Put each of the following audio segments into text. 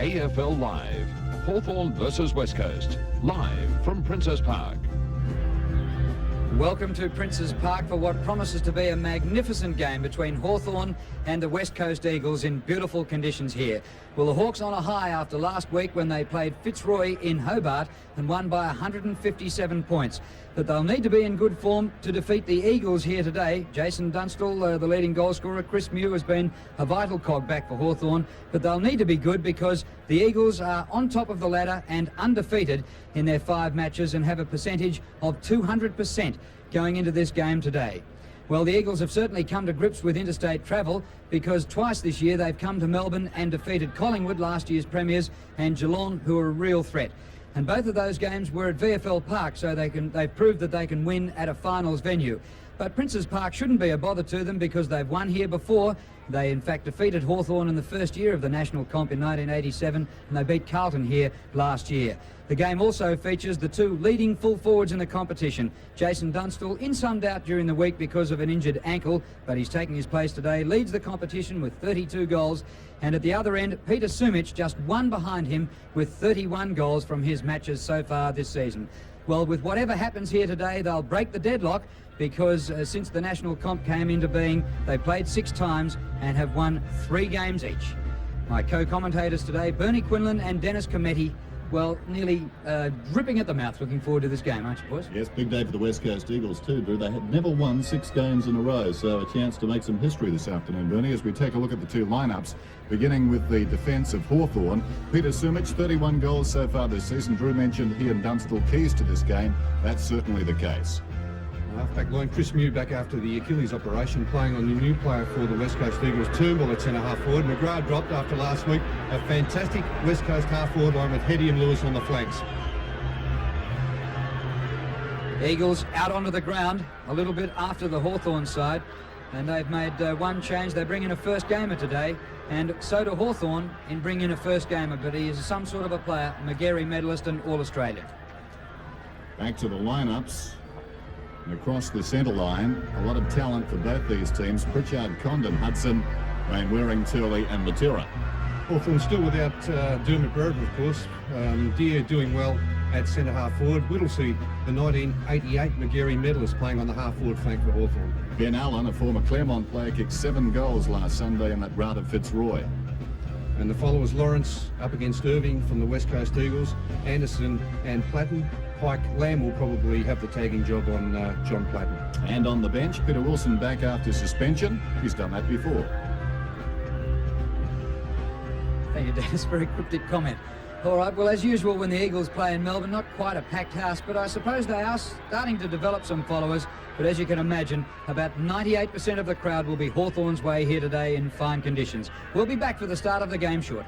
AFL Live. Hawthorn versus West Coast. Live from Princes Park. Welcome to Princes Park for what promises to be a magnificent game between Hawthorn and the West Coast Eagles in beautiful conditions here. Well, the Hawks on a high after last week when they played Fitzroy in Hobart and won by 157 points. But they'll need to be in good form to defeat the Eagles here today. Jason Dunstall, the leading goal scorer, Chris Mew has been a vital cog back for Hawthorn. But they'll need to be good because the Eagles are on top of the ladder and undefeated in their 5 matches and have a percentage of 200% going into this game today. Well, the Eagles have certainly come to grips with interstate travel because twice this year they've come to Melbourne and defeated Collingwood, last year's premiers, and Geelong, who are a real threat. And both of those games were at VFL Park, so they've proved that they can win at a finals venue. But Princes Park shouldn't be a bother to them because they've won here before. They in fact defeated Hawthorn in the first year of the national comp in 1987, and they beat Carlton here last year. The game also features the 2 leading full forwards in the competition. Jason Dunstall in some doubt during the week because of an injured ankle, but he's taking his place today, leads the competition with 32 goals. And at the other end, Peter Sumich just 1 behind him with 31 goals from his matches so far this season. Well, with whatever happens here today, they'll break the deadlock because since the national comp came into being, they played 6 times and have won 3 games each. My co-commentators today, Bernie Quinlan and Dennis Cometti, well, nearly dripping at the mouth looking forward to this game, aren't you, boys? Yes, big day for the West Coast Eagles too, Drew. They had never won 6 games in a row, so a chance to make some history this afternoon, Bernie, as we take a look at the 2 lineups, beginning with the defence of Hawthorn. Peter Sumich, 31 goals so far this season. Drew mentioned he and Dunstall keys to this game. That's certainly the case. Halfback line, Chris Mew back after the Achilles operation, playing on the new player for the West Coast Eagles, Turnbull at centre-half forward. McGrath dropped after last week. A fantastic West Coast half-forward line with Hetty and Lewis on the flanks. Eagles out onto the ground a little bit after the Hawthorn side, and they've made 1 change. They bring in a first gamer today, and so do Hawthorn in bringing in a first gamer, but he is some sort of a player, Magarey medalist and All-Australian. Back to the lineups. And across the centre line, a lot of talent for both these teams. Pritchard, Condon, Hudson, Mainwarring, Turley and Matera. Hawthorn still without Dermot Brereton, of course. Deere doing well at centre-half forward. Whittlesey, the 1988 Magarey medalist, playing on the half-forward flank for Hawthorn. Ben Allen, a former Claremont player, kicked 7 goals last Sunday in that rout of Fitzroy. And the followers, Lawrence up against Irving from the West Coast Eagles, Anderson and Platten. Pike Lamb will probably have the tagging job on John Platten. And on the bench, Peter Wilson back after suspension. He's done that before. Thank you, Dennis. Very cryptic comment. All right, well, as usual, when the Eagles play in Melbourne, not quite a packed house, but I suppose they are starting to develop some followers. But as you can imagine, about 98% of the crowd will be Hawthorn's way here today in fine conditions. We'll be back for the start of the game shortly.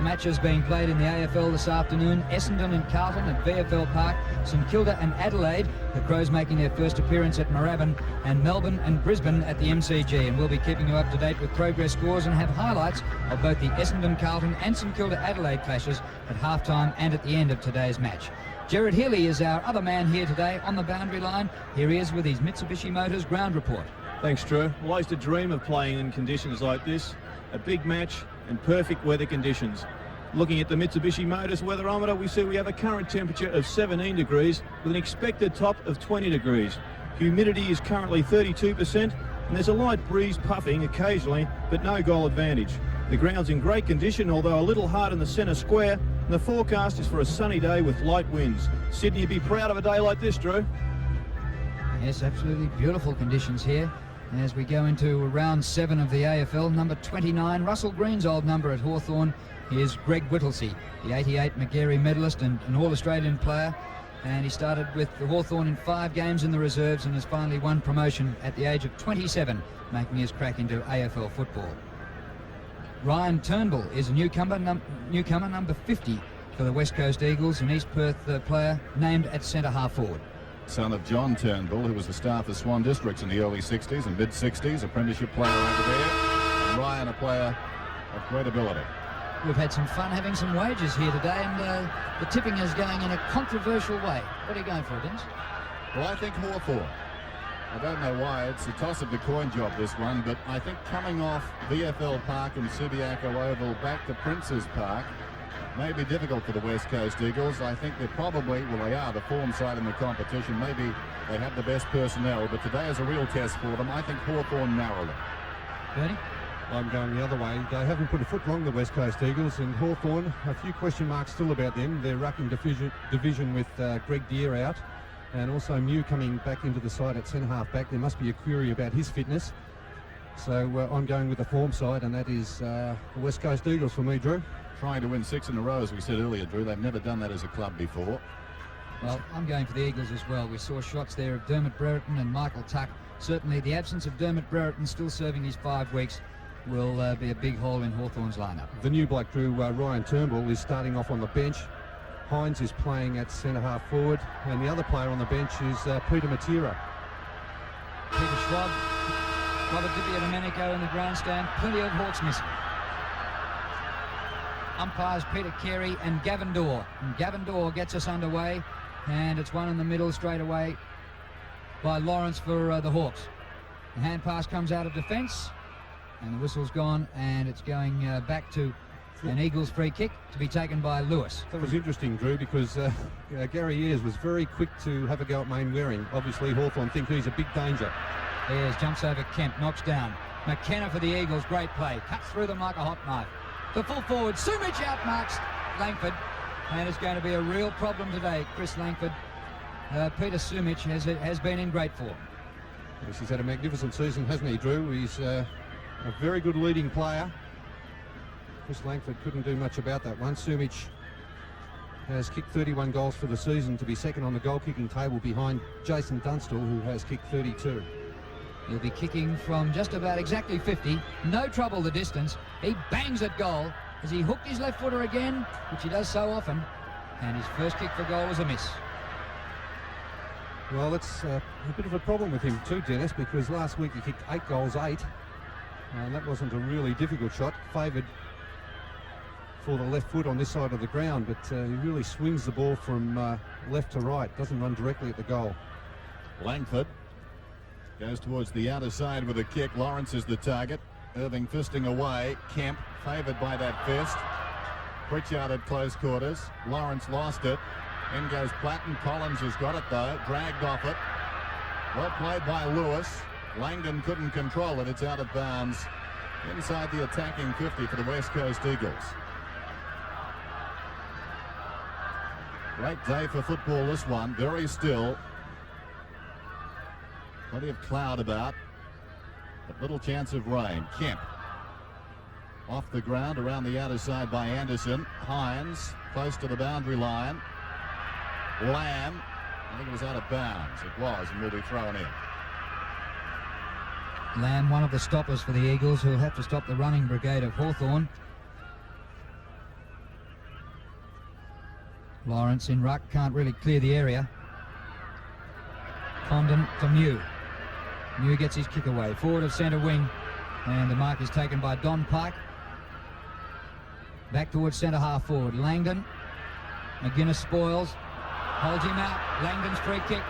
matches being played in the AFL this afternoon. Essendon and Carlton at VFL Park, St Kilda and Adelaide, the Crows making their first appearance at Moorabbin, and Melbourne and Brisbane at the MCG. And we'll be keeping you up to date with progress scores and have highlights of both the Essendon Carlton and St Kilda Adelaide clashes at halftime and at the end of today's match. Gerard Healy is our other man here today on the boundary line. Here he is with his Mitsubishi Motors ground report. Thanks, Drew. Well, I used to dream of playing in conditions like this, a big match and perfect weather conditions. Looking at the Mitsubishi Motors weatherometer, we see we have a current temperature of 17 degrees with an expected top of 20 degrees. Humidity is currently 32% and there's a light breeze puffing occasionally, but no goal advantage. The ground's in great condition, although a little hard in the centre square, and the forecast is for a sunny day with light winds. Sydney would be proud of a day like this, Drew. Yes, absolutely beautiful conditions here. As we go into round 7 of the AFL, number 29, Russell Green's old number at Hawthorn is Greg Whittlesey, the 88 Magarey medalist and an All-Australian player. And he started with the Hawthorn in 5 games in the reserves and has finally won promotion at the age of 27, making his crack into AFL football. Ryan Turnbull is a newcomer number 50 for the West Coast Eagles, an East Perth player named at centre half forward. Son of John Turnbull, who was the star for Swan Districts in the early 60s and mid-60s, a premiership player over there. And Ryan, a player of great ability. We've had some fun having some wagers here today, and the tipping is going in a controversial way. What are you going for, Dennis? Well, I think Hawthorn. I don't know why. It's a toss of the coin job, this one, but I think coming off VFL Park and Subiaco Oval back to Prince's Park may be difficult for the West Coast Eagles. I think they're probably, well, they are the form side in the competition. Maybe they have the best personnel, but today is a real test for them. I think Hawthorn narrowly. Bernie? I'm going the other way. They haven't put a foot wrong, the West Coast Eagles, and Hawthorn, a few question marks still about them. They're rucking division with Greg Deere out, and also Mew coming back into the side at centre half back. There must be a query about his fitness. So I'm going with the form side, and that is the West Coast Eagles for me, Drew. Trying to win 6 in a row, as we said earlier, Drew. They've never done that as a club before. Well, I'm going for the Eagles as well. We saw shots there of Dermot Brereton and Michael Tuck. Certainly the absence of Dermot Brereton still serving his 5 weeks will be a big hole in Hawthorn's lineup. The new bloke, Drew, Ryan Turnbull, is starting off on the bench. Hines is playing at centre half forward, and the other player on the bench is Peter Matera. Peter Schwab, Robert Di Domenico in the grandstand. Plenty of Hawks missing. Umpires Peter Carey and Gavin Dorr. And Gavin Dorr gets us underway, and it's one in the middle straight away by Lawrence for the Hawks. The hand pass comes out of defence, and the whistle's gone, and it's going back to an Eagles free kick to be taken by Lewis. That was interesting, Drew, because Gary Ayres was very quick to have a go at Mainwarring. Obviously, Hawthorn think he's a big danger. Ayres jumps over Kemp, knocks down. McKenna for the Eagles, great play. Cuts through them like a hot knife. The full forward, Sumich outmarks Langford, and it's going to be a real problem today. Chris Langford, Peter Sumich has been in great form. Yes, he's had a magnificent season, hasn't he, Drew? He's a very good leading player. Chris Langford couldn't do much about that one. Sumich has kicked 31 goals for the season to be second on the goal-kicking table behind Jason Dunstall, who has kicked 32. He'll be kicking from just about exactly 50. No trouble the distance. He bangs at goal as he hooked his left footer again, which he does so often. And his first kick for goal was a miss. Well, it's a bit of a problem with him too, Dennis, because last week he kicked 8 goals, 8. And that wasn't a really difficult shot. Favoured for the left foot on this side of the ground, but he really swings the ball from left to right. Doesn't run directly at the goal. Langford goes towards the outer side with a kick. Lawrence is the target. Irving fisting away. Kemp favoured by that fist. Pritchard at close quarters. Lawrence lost it. In goes Platten. Collins has got it though. Dragged off it. Well played by Lewis. Langdon couldn't control it. It's out of bounds inside the attacking 50 for the West Coast Eagles. Great day for football, this one. Very still. Plenty of cloud about, but little chance of rain. Kemp off the ground around the outer side by Anderson. Hines close to the boundary line. Lamb, I think it was out of bounds. It was, and will be thrown in. Lamb, one of the stoppers for the Eagles, who'll have to stop the running brigade of Hawthorn. Lawrence in ruck, can't really clear the area. Condon to Mew. Mew gets his kick away. Forward of centre wing. And the mark is taken by Don Pike. Back towards centre half forward. Langdon. McGuinness spoils. Holds him out. Langdon's free kick.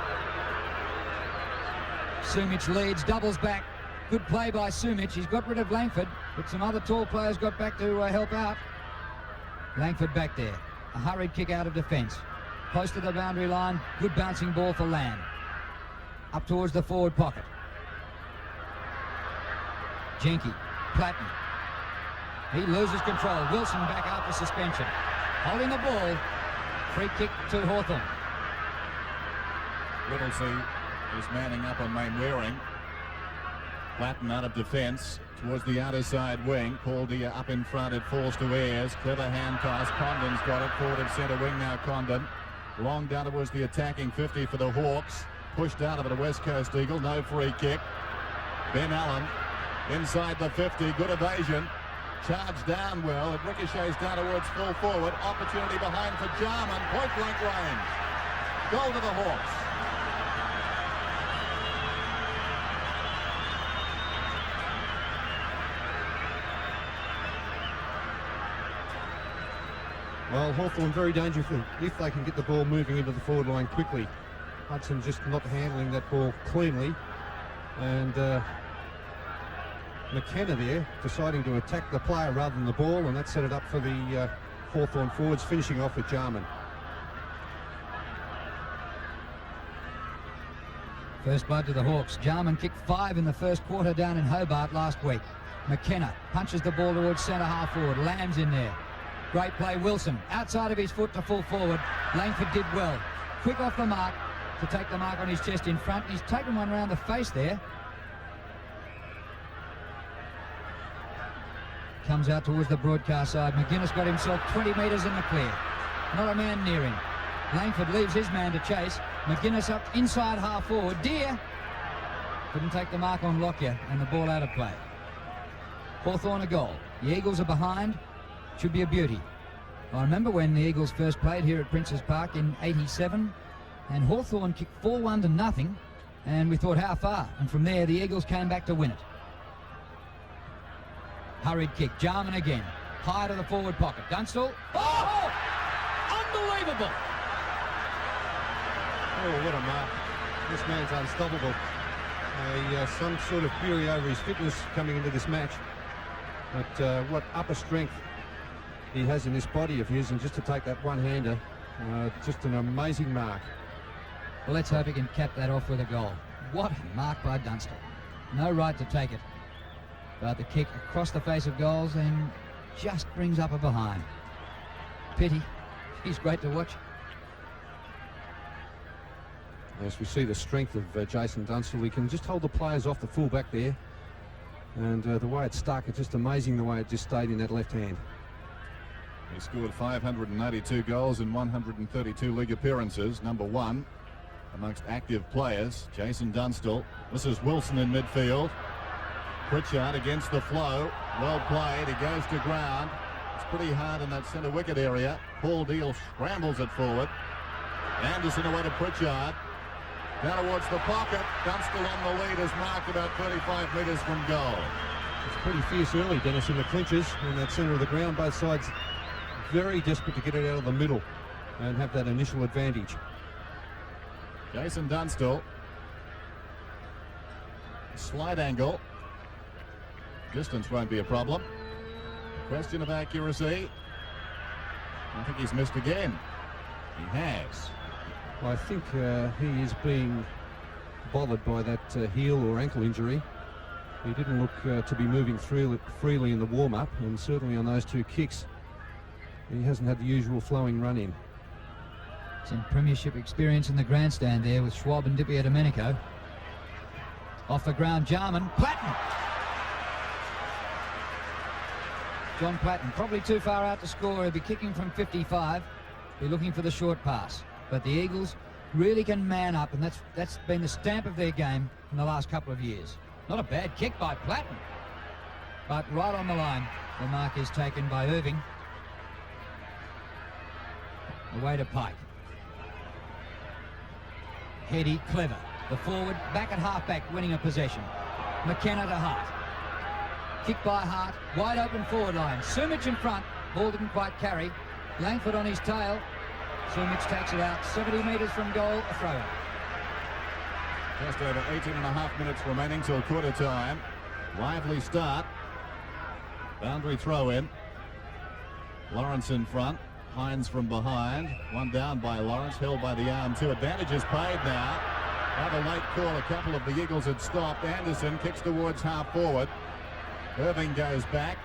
Sumich leads, doubles back. Good play by Sumich. He's got rid of Langford, but some other tall players got back to help out. Langford back there. A hurried kick out of defence. Close to the boundary line. Good bouncing ball for Lamb. Up towards the forward pocket. Jenke. Platten. He loses control. Wilson back after suspension. Holding the ball. Free kick to Hawthorn. Whittlesey is manning up on Mainwarring. Platten out of defence towards the outer side wing. Paul Deere up in front. It falls to Ayres. Clever hand pass. Condon's got it. Forward of centre wing now. Condon. Long down towards the attacking 50 for the Hawks. Pushed out of it a West Coast Eagle. No free kick. Ben Allen inside the 50. Good evasion. Charged down well. It ricochets down towards full forward. Opportunity behind for Jarman. Point blank range. Goal to the Hawks. Well, Hawthorn very dangerous if they can get the ball moving into the forward line quickly. Hudson just not handling that ball cleanly. And McKenna there deciding to attack the player rather than the ball, and that set it up for the Hawthorn forwards, finishing off with Jarman. First blood to the Hawks. Jarman kicked 5 in the first quarter down in Hobart last week. McKenna punches the ball towards centre half forward. Lamb's in there. Great play, Wilson. Outside of his foot to full forward. Langford did well. Quick off the mark to take the mark on his chest in front. He's taken one around the face there. Comes out towards the broadcast side. McGuinness got himself 20 metres in the clear. Not a man near him. Langford leaves his man to chase. McGuinness up inside half forward. Deere couldn't take the mark on Lockyer, and the ball out of play. Hawthorn a goal. The Eagles are behind. Should be a beauty. I remember when the Eagles first played here at Princes Park in '87, and Hawthorn kicked 4-1 to nothing, and we thought, how far? And from there, the Eagles came back to win it. Hurried kick. Jarman again. High to the forward pocket. Dunstall. Oh! Unbelievable! Oh, what a mark. This man's unstoppable. Some sort of fury over his fitness coming into this match. But what upper strength he has in this body of his, and just to take that one-hander, just an amazing mark. Well, let's hope he can cap that off with a goal. What a mark by Dunstall. No right to take it. But the kick across the face of goals and just brings up a behind. Pity. He's great to watch. Yes, we see the strength of Jason Dunstall. He can just hold the players off the full back there. And the way it stuck, it's just amazing the way it just stayed in that left hand. He scored 592 goals in 132 league appearances. Number 1 amongst active players, Jason Dunstall. This is Wilson in midfield. Pritchard against the flow. Well played. He goes to ground. It's pretty hard in that centre wicket area. Paul Deere scrambles it forward. Anderson away to Pritchard. Down towards the pocket. Dunstall on the lead is marked about 35 metres from goal. It's pretty fierce early, Dennis, in the clinches in that centre of the ground. Both sides very desperate to get it out of the middle and have that initial advantage. Jason Dunstall. Slight angle. Distance won't be a problem. Question of accuracy. I think he's missed again. He has. Well, I think he is being bothered by that heel or ankle injury. He didn't look to be moving freely in the warm-up, and certainly on those 2 kicks he hasn't had the usual flowing run in. Some premiership experience in the grandstand there with Schwab and Di Domenico. Off the ground, Jarman. Platten! John Platten, probably too far out to score. He'll be kicking from 55. Be looking for the short pass. But the Eagles really can man up, and that's been the stamp of their game in the last couple of years. Not a bad kick by Platten. But right on the line, the mark is taken by Irving. Away to Pike. Heady, clever. The forward, back at half-back, winning a possession. McKenna to Hart. Kick by Hart, wide open forward line. Sumich in front, ball didn't quite carry. Langford on his tail. Sumich takes it out, 70 metres from goal, a throw-in. Just over 18.5 minutes remaining till quarter time. Lively start. Boundary throw-in. Lawrence in front. Hines from behind. One down by Lawrence, held by the arm. 2 advantages paid now. By the late call, a couple of the Eagles had stopped. Anderson kicks towards half forward. Irving goes back.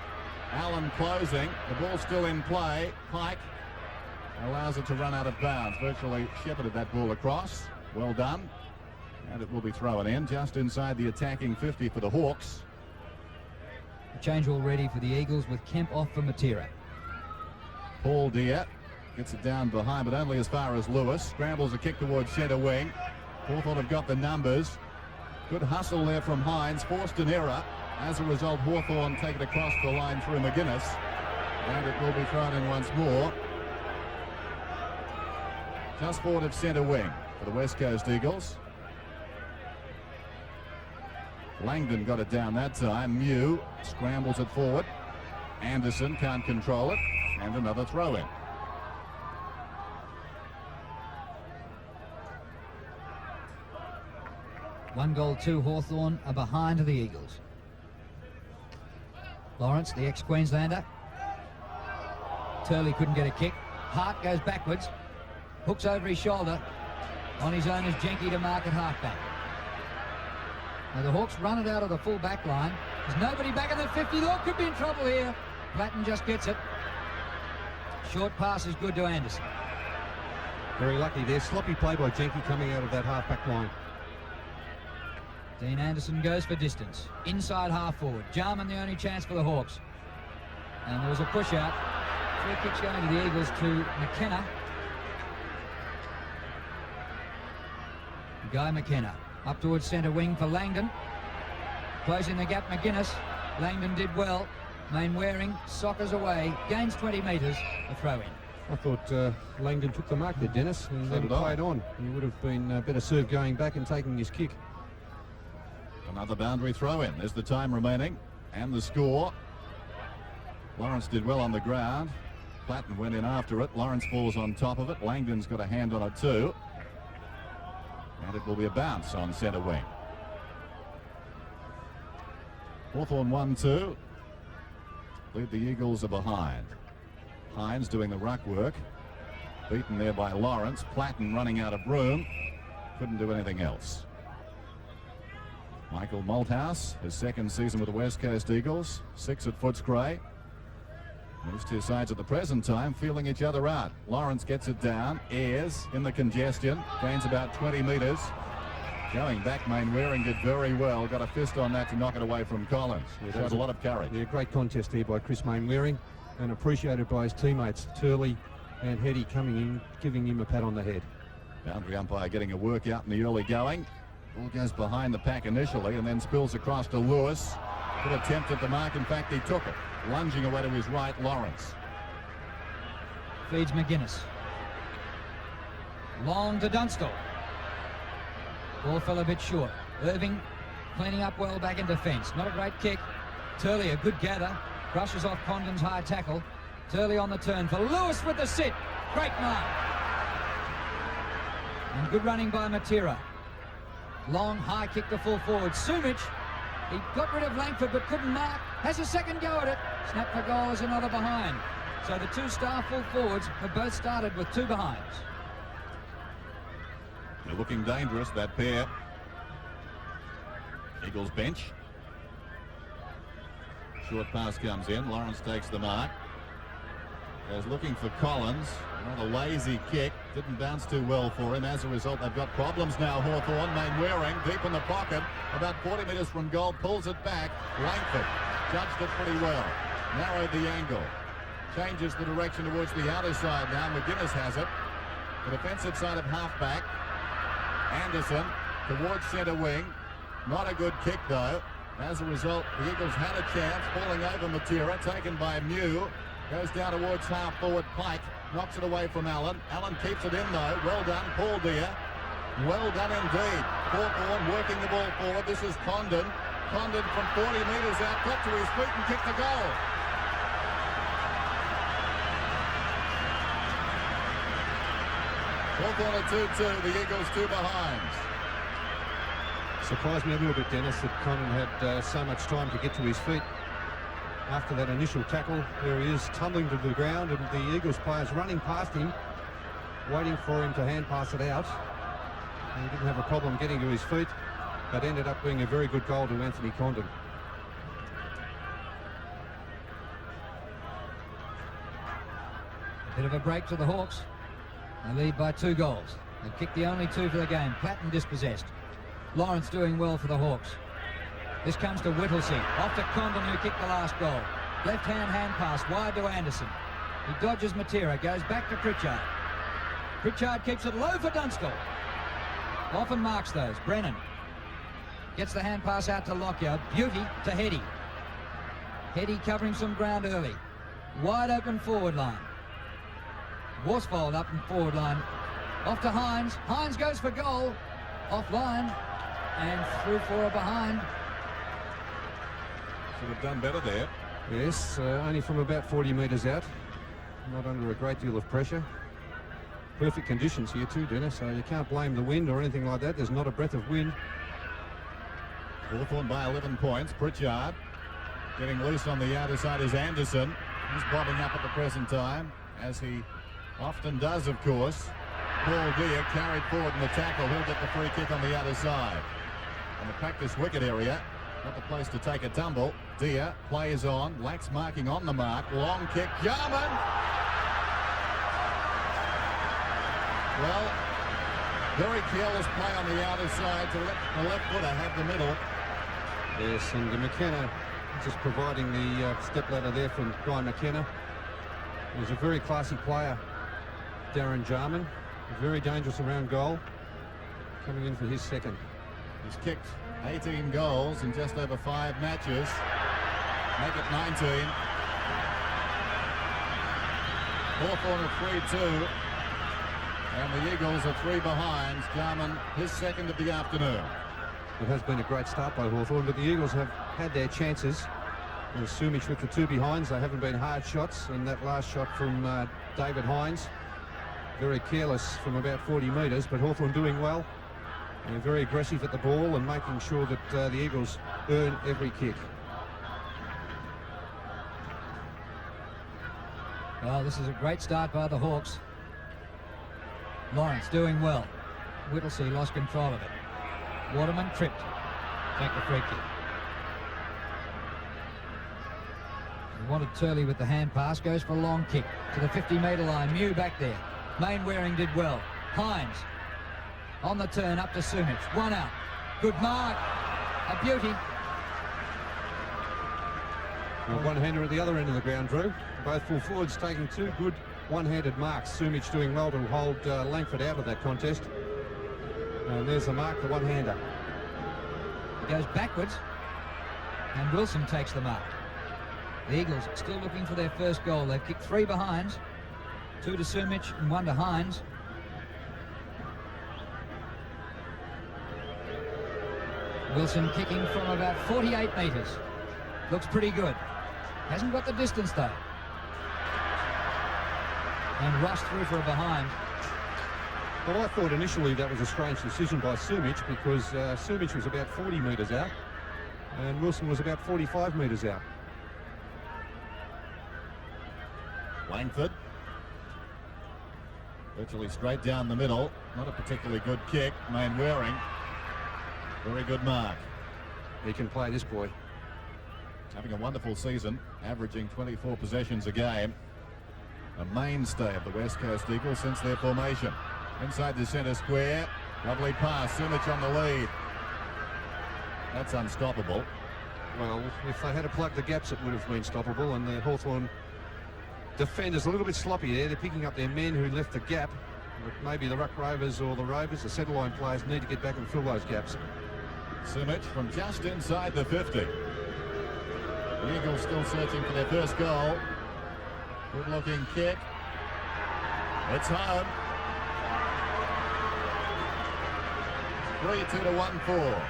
Allen closing. The ball's still in play. Pike allows it to run out of bounds. Virtually shepherded that ball across. Well done. And it will be thrown in just inside the attacking 50 for the Hawks. A change already for the Eagles with Kemp off for Matera. Paul Deere gets it down behind, but only as far as Lewis. Scrambles a kick towards centre wing. Hawthorn have got the numbers. Good hustle there from Hines. Forced an error. As a result, Hawthorn take it across the line through McGuinness. And it will be thrown in once more. Just forward of centre wing for the West Coast Eagles. Langdon got it down that time. Mew scrambles it forward. Anderson can't control it. And another throw-in. One goal, 2 Hawthorn are behind the Eagles. Lawrence, the ex-Queenslander. Turley couldn't get a kick. Hart goes backwards. Hooks over his shoulder. On his own is Jenke to mark at halfback. Now the Hawks run it out of the full back line. There's nobody back in the 50. Look, could be in trouble here. Platten just gets it. Short pass is good to Anderson. Very lucky there. Sloppy play by Jenke coming out of that half-back line. Dean Anderson goes for distance. Inside half forward. Jarman the only chance for the Hawks. And there was a push out. 3 kicks going to the Eagles to McKenna. Guy McKenna. Up towards centre wing for Langdon. Closing the gap, McGuinness. Langdon did well. Mainwarring soccers away. Gains 20 metres. A throw-in. I thought Langdon took the mark there, Dennis, and then played on. He would have been better served going back and taking his kick. Another boundary throw-in. There's the time remaining and the score. Lawrence did well on the ground. Platten went in after it. Lawrence falls on top of it. Langdon's got a hand on it too. And it will be a bounce on centre wing. Hawthorn 1-2. Lead the Eagles are behind. Hines doing the ruck work. Beaten there by Lawrence. Platten running out of room. Couldn't do anything else. Michael Malthouse, his 2nd season with the West Coast Eagles. 6 at Footscray. These 2 sides at the present time feeling each other out. Lawrence gets it down. Ayres in the congestion. Gains about 20 metres. Going back, Mainwarring did very well. Got a fist on that to knock it away from Collins. He showed a lot of courage. Yeah, great contest here by Chris Mainwarring, and appreciated by his teammates Turley and Heady coming in, giving him a pat on the head. Boundary umpire getting a workout in the early going. Ball goes behind the pack initially and then spills across to Lewis. Good attempt at the mark. In fact, he took it. Lunging away to his right, Lawrence. Feeds McGuinness. Long to Dunstall. Ball fell a bit short. Irving cleaning up well back in defence. Not a great kick. Turley a good gather. Brushes off Condon's high tackle. Turley on the turn for Lewis with the sit. Great mark. And good running by Matera. Long high kick to full forward. Sumich, he got rid of Langford but couldn't mark. Has a second go at it. Snap for goal is another behind. So the 2 star full forwards have both started with 2 behinds. They're looking dangerous, that pair. Eagles bench. Short pass comes in. Lawrence takes the mark. Goes looking for Collins. Another lazy kick. Didn't bounce too well for him. As a result, they've got problems now. Hawthorn, Mainwarring deep in the pocket. About 40 metres from goal. Pulls it back. Langford judged it pretty well. Narrowed the angle. Changes the direction towards the outer side now. McGuinness has it. The defensive side of halfback. Anderson towards centre wing. Not a good kick though. As a result, the Eagles had a chance. Falling over Matera. Taken by Mew. Goes down towards half forward Pike. knocks it away from Allen. Allen keeps it in though. Well done, Paul Deere. Well done indeed. Hawthorn working the ball forward. This is Condon. Condon from 40 metres out, got to his feet and kicked the goal. Hawthorn at 2-2, the Eagles 2 behind. Surprised me a little bit, Dennis, that Condon had so much time to get to his feet. After that initial tackle, there he is tumbling to the ground, and the Eagles players running past him, waiting for him to hand pass it out. And he didn't have a problem getting to his feet. That ended up being a very good goal to Anthony Condon. A bit of a break to the Hawks. They lead by 2 goals. They've kicked the only 2 for the game. Platten dispossessed. Lawrence doing well for the Hawks. This comes to Whittlesey. Off to Condon, who kicked the last goal. Left-hand hand pass wide to Anderson. He dodges Matera, goes back to Pritchard. Pritchard keeps it low for Dunstall. Often marks those. Brennan gets the hand pass out to Lockyer. Beauty to Heady. Heady covering some ground early. Wide open forward line. Worsfold up in forward line. Off to Hines. Hines goes for goal. Offline. And through for a behind. Should have done better there. Yes, only from about 40 metres out. Not under a great deal of pressure. Perfect conditions here too, Dennis, so you can't blame the wind or anything like that. There's not a breath of wind. Hawthorn by 11 points. Pritchard getting loose on the outer side is Anderson. He's bobbing up at the present time, as he often does, of course. Paul Deere carried forward in the tackle. He'll get the free kick on the outer side. In the practice wicket area, not the place to take a tumble. Deere plays on, lacks marking on the mark. Long kick, Jarman! Well, very careless play on the outer side to let the left footer have the middle. Yes, and McKenna just providing the step ladder there from Guy McKenna. He's a very classy player, Darren Jarman. Very dangerous around goal. Coming in for his second. He's kicked 18 goals in just over 5 matches. Make it 19. Hawthorn are 3-2. And the Eagles are 3 behind. Jarman, his second of the afternoon. It has been a great start by Hawthorn, but the Eagles have had their chances. And Sumich with the 2 behinds. They haven't been hard shots, and that last shot from David Hines, very careless from about 40 metres, but Hawthorn doing well. And very aggressive at the ball and making sure that the Eagles earn every kick. Well, this is a great start by the Hawks. Lawrence doing well. Whittlesey lost control of it. Waterman tripped. Take the free kick. He wanted Turley with the hand pass. Goes for a long kick to the 50-metre line. Mew back there. Mainwarring did well. Hines on the turn up to Sumich. 1 out. Good mark. A beauty. Well, one-hander at the other end of the ground, Drew. Both full forwards taking 2 good one-handed marks. Sumich doing well to hold Langford out of that contest. And there's the mark, the one-hander. He goes backwards, and Wilson takes the mark. The Eagles still looking for their first goal. They've kicked 3 behinds, 2 to Sumich and 1 to Hines. Wilson kicking from about 48 metres. Looks pretty good. Hasn't got the distance though. And Ross through for a behind. Well, I thought initially that was a strange decision by Sumich, because Sumich was about 40 metres out and Wilson was about 45 metres out. Langford. Virtually straight down the middle. Not a particularly good kick. Mainwarring. Very good mark. He can play, this boy. Having a wonderful season, averaging 24 possessions a game. A mainstay of the West Coast Eagles since their formation. Inside the centre square. Lovely pass. Sumich on the lead. That's unstoppable. Well, if they had to plug the gaps, it would have been stoppable, and the Hawthorn defenders a little bit sloppy there. They're picking up their men who left the gap. But maybe the Ruck Rovers or the Rovers, the centre-line players, need to get back and fill those gaps. Sumich from just inside the 50. The Eagles still searching for their first goal. Good looking kick. It's home. 3-2 to 1-4.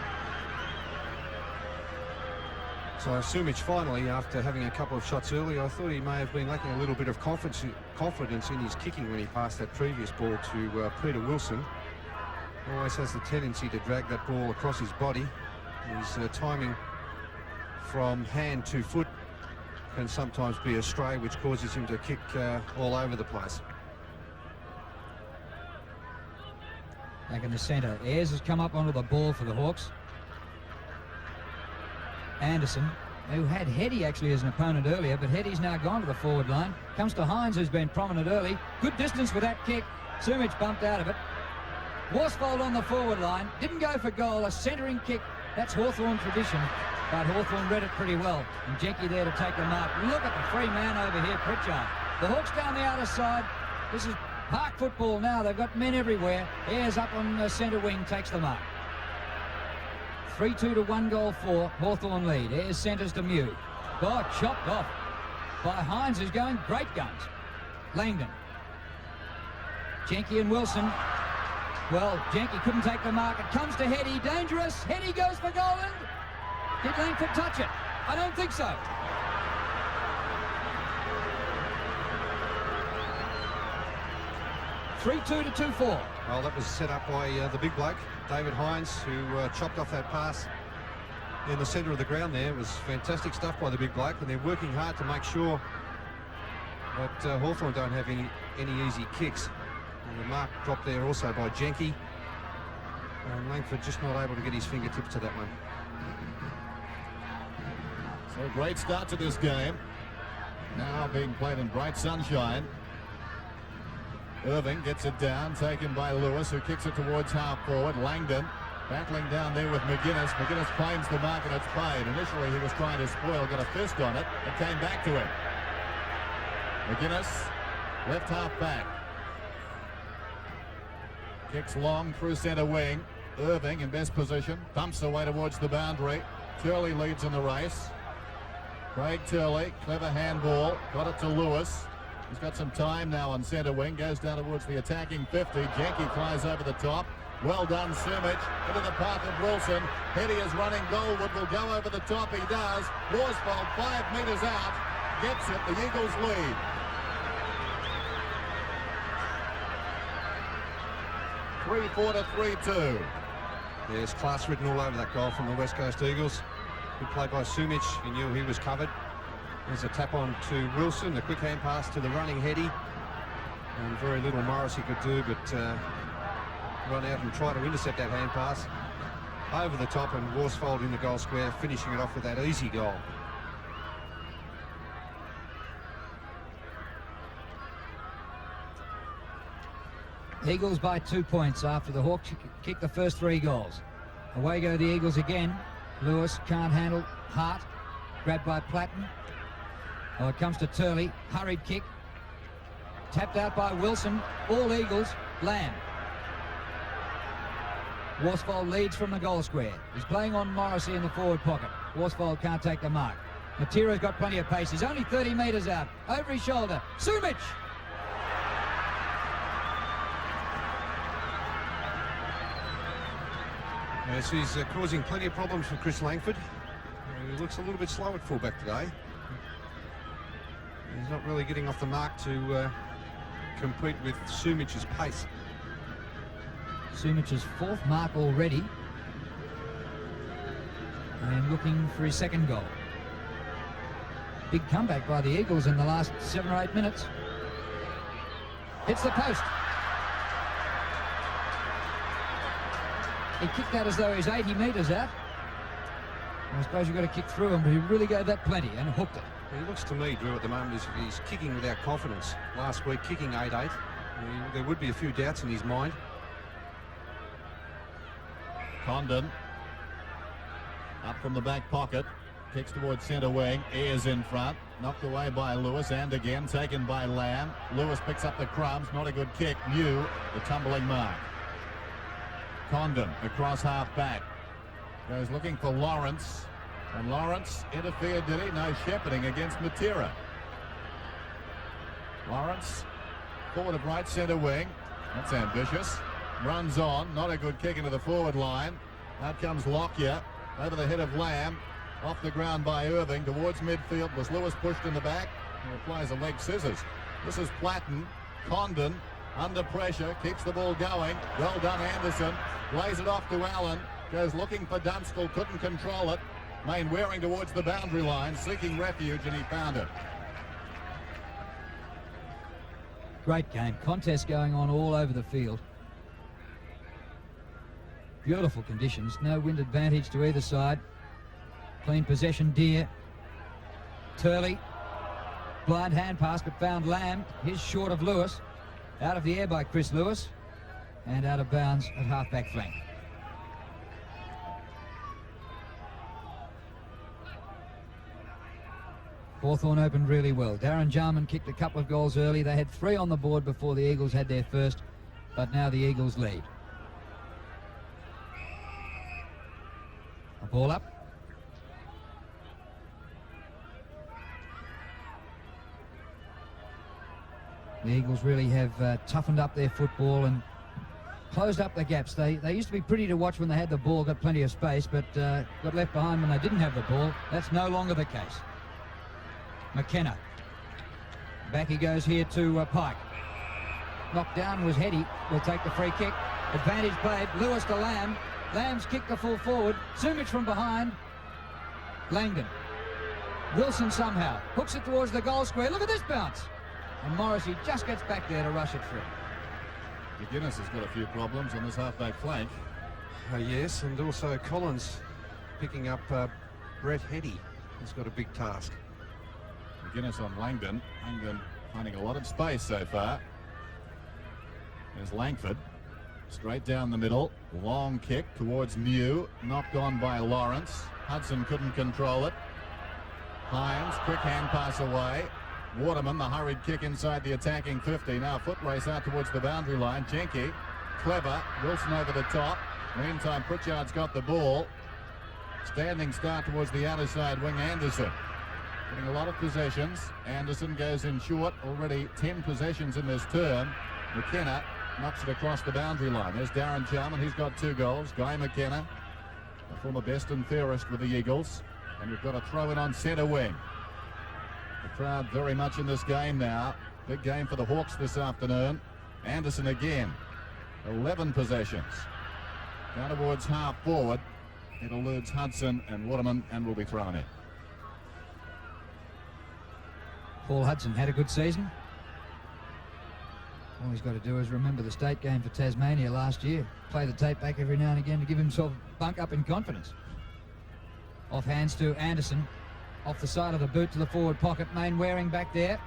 So Sumic finally, after having a couple of shots early, I thought he may have been lacking a little bit of confidence in his kicking when he passed that previous ball to Peter Wilson. Always has the tendency to drag that ball across his body. His timing from hand to foot can sometimes be astray, which causes him to kick all over the place. Back in the centre, Ayres has come up onto the ball for the Hawks. Anderson, who had Heady actually as an opponent earlier, but Heady's now gone to the forward line. Comes to Hines, who's been prominent early. Good distance with that kick. Sumic bumped out of it. Worsfold on the forward line. Didn't go for goal. A centering kick. That's Hawthorn tradition. But Hawthorn read it pretty well. And Jenke there to take the mark. Look at the free man over here, Pritchard. The Hawks down the outer side. This is park football now. They've got men everywhere. Ayres up on the centre wing, takes the mark. 3-2 to 1-4, Hawthorn lead. Ayres centres to Mew. Oh, chopped off by Hines, who's going great guns. Langdon. Jenke and Wilson. Well, Jenke couldn't take the mark. It comes to Heady. Dangerous. Heady goes for Goland. Did Langford touch it? I don't think so. (3-2 to 2-4). Well, that was set up by the big bloke, David Hines, who chopped off that pass in the centre of the ground there. It was fantastic stuff by the big bloke, and they're working hard to make sure that Hawthorn don't have any easy kicks. And the mark dropped there also by Jenke. And Langford just not able to get his fingertips to that one. So a great start to this game. Now being played in bright sunshine. Irving gets it down, taken by Lewis, who kicks it towards half forward. Langdon battling down there with McGuinness. McGuinness claims the mark and it's paid. Initially he was trying to spoil, got a fist on it. It came back to him. McGuinness, left half back. Kicks long through centre wing. Irving in best position. Thumps away towards the boundary. Turley leads in the race. Craig Turley, clever handball. Got it to Lewis. He's got some time now on centre wing. Goes down towards the attacking 50. Jenke flies over the top. Well done, Sumic. Into the path of Wilson. Heady is running. Goldwood will go over the top. He does. Worsfold 5 metres out. Gets it. The Eagles lead. (3-4 to 3-2). There's class written all over that goal from the West Coast Eagles. Good play by Sumic. He knew he was covered. There's a tap on to Wilson. The quick hand pass to the running Heady. And very little Morrissey could do but run out and try to intercept that hand pass. Over the top, and Worsfold in the goal square, finishing it off with that easy goal. Eagles by 2 points after the Hawks kick the first 3 goals. Away go the Eagles again. Lewis can't handle Hart. Grabbed by Platten. Oh, it comes to Turley. Hurried kick. Tapped out by Wilson. All Eagles. Lamb. Worsfold leads from the goal square. He's playing on Morrissey in the forward pocket. Worsfold can't take the mark. Matero's got plenty of pace. He's only 30 metres out. Over his shoulder. Sumic! Yes, he's causing plenty of problems for Chris Langford. He looks a little bit slow at fullback today. He's not really getting off the mark to compete with Sumic's pace. Sumic's 4th mark already. And looking for his 2nd goal. Big comeback by the Eagles in the last 7 or 8 minutes. Hits the post. He kicked that as though he's 80 metres out. I suppose you've got to kick through him, but he really gave that plenty and hooked it. He looks to me, Drew, at the moment he's kicking without confidence. Last week, kicking 8-8. There would be a few doubts in his mind. Condon up from the back pocket, kicks towards centre wing. Ayres in front, knocked away by Lewis, and again taken by Lamb. Lewis picks up the crumbs, not a good kick. Mew, the tumbling mark. Condon across half back, goes looking for Lawrence, and Lawrence interfered, did he? No, shepherding against Matera. Lawrence forward of right centre wing. That's ambitious. Runs on, not a good kick into the forward line. Out comes Lockyer, over the head of Lamb, off the ground by Irving, towards midfield. Was Lewis pushed in the back? He applies a leg scissors. This is Platten. Condon, under pressure, keeps the ball going. Well done, Anderson. Lays it off to Allen. Goes looking for Dunstall, couldn't control it. Mainwarring towards the boundary line, seeking refuge, and he found it. Great game. Contest going on all over the field. Beautiful conditions. No wind advantage to either side. Clean possession, Deer. Turley. Blind hand pass, but found Lamb. He's short of Lewis. Out of the air by Chris Lewis. And out of bounds at half-back flank. Hawthorn opened really well. Darren Jarman kicked a couple of goals early. They had 3 on the board before the Eagles had their first, but now the Eagles lead. A ball up. The Eagles really have toughened up their football and closed up the gaps. They used to be pretty to watch when they had the ball, got plenty of space, but got left behind when they didn't have the ball. That's no longer the case. McKenna. Back he goes here to Pike. Knocked down was Heady. Will take the free kick. Advantage played. Lewis to Lamb. Lamb's kicked the full forward. Sumich from behind. Langdon. Wilson somehow hooks it towards the goal square. Look at this bounce. And Morrissey just gets back there to rush it through. McGuinness has got a few problems on this half-back flank. Yes, and also Collins picking up Brett Heady. He's got a big task. McGuinness on Langdon. Langdon finding a lot of space so far. There's Langford. Straight down the middle. Long kick towards Mew. Knocked on by Lawrence. Hudson couldn't control it. Hines, quick hand pass away. Waterman, the hurried kick inside the attacking 50. Now foot race out towards the boundary line. Jenke, clever. Wilson over the top. Meantime, Pritchard's got the ball. Standing start towards the outer side wing, Anderson. Getting a lot of possessions. Anderson goes in short. Already 10 possessions in this term. McKenna knocks it across the boundary line. There's Darren Jarman. He's got 2 goals. Guy McKenna, the former best and fairest with the Eagles. And we've got a throw in on centre wing. The crowd very much in this game now. Big game for the Hawks this afternoon. Anderson again. 11 possessions. Down towards half forward. It eludes Hudson and Waterman and will be thrown in. Paul Hudson had a good season. All he's got to do is remember the state game for Tasmania last year. Play the tape back every now and again to give himself a bunk up in confidence. Off hands to Anderson. Off the side of the boot to the forward pocket. Mainwarring back there.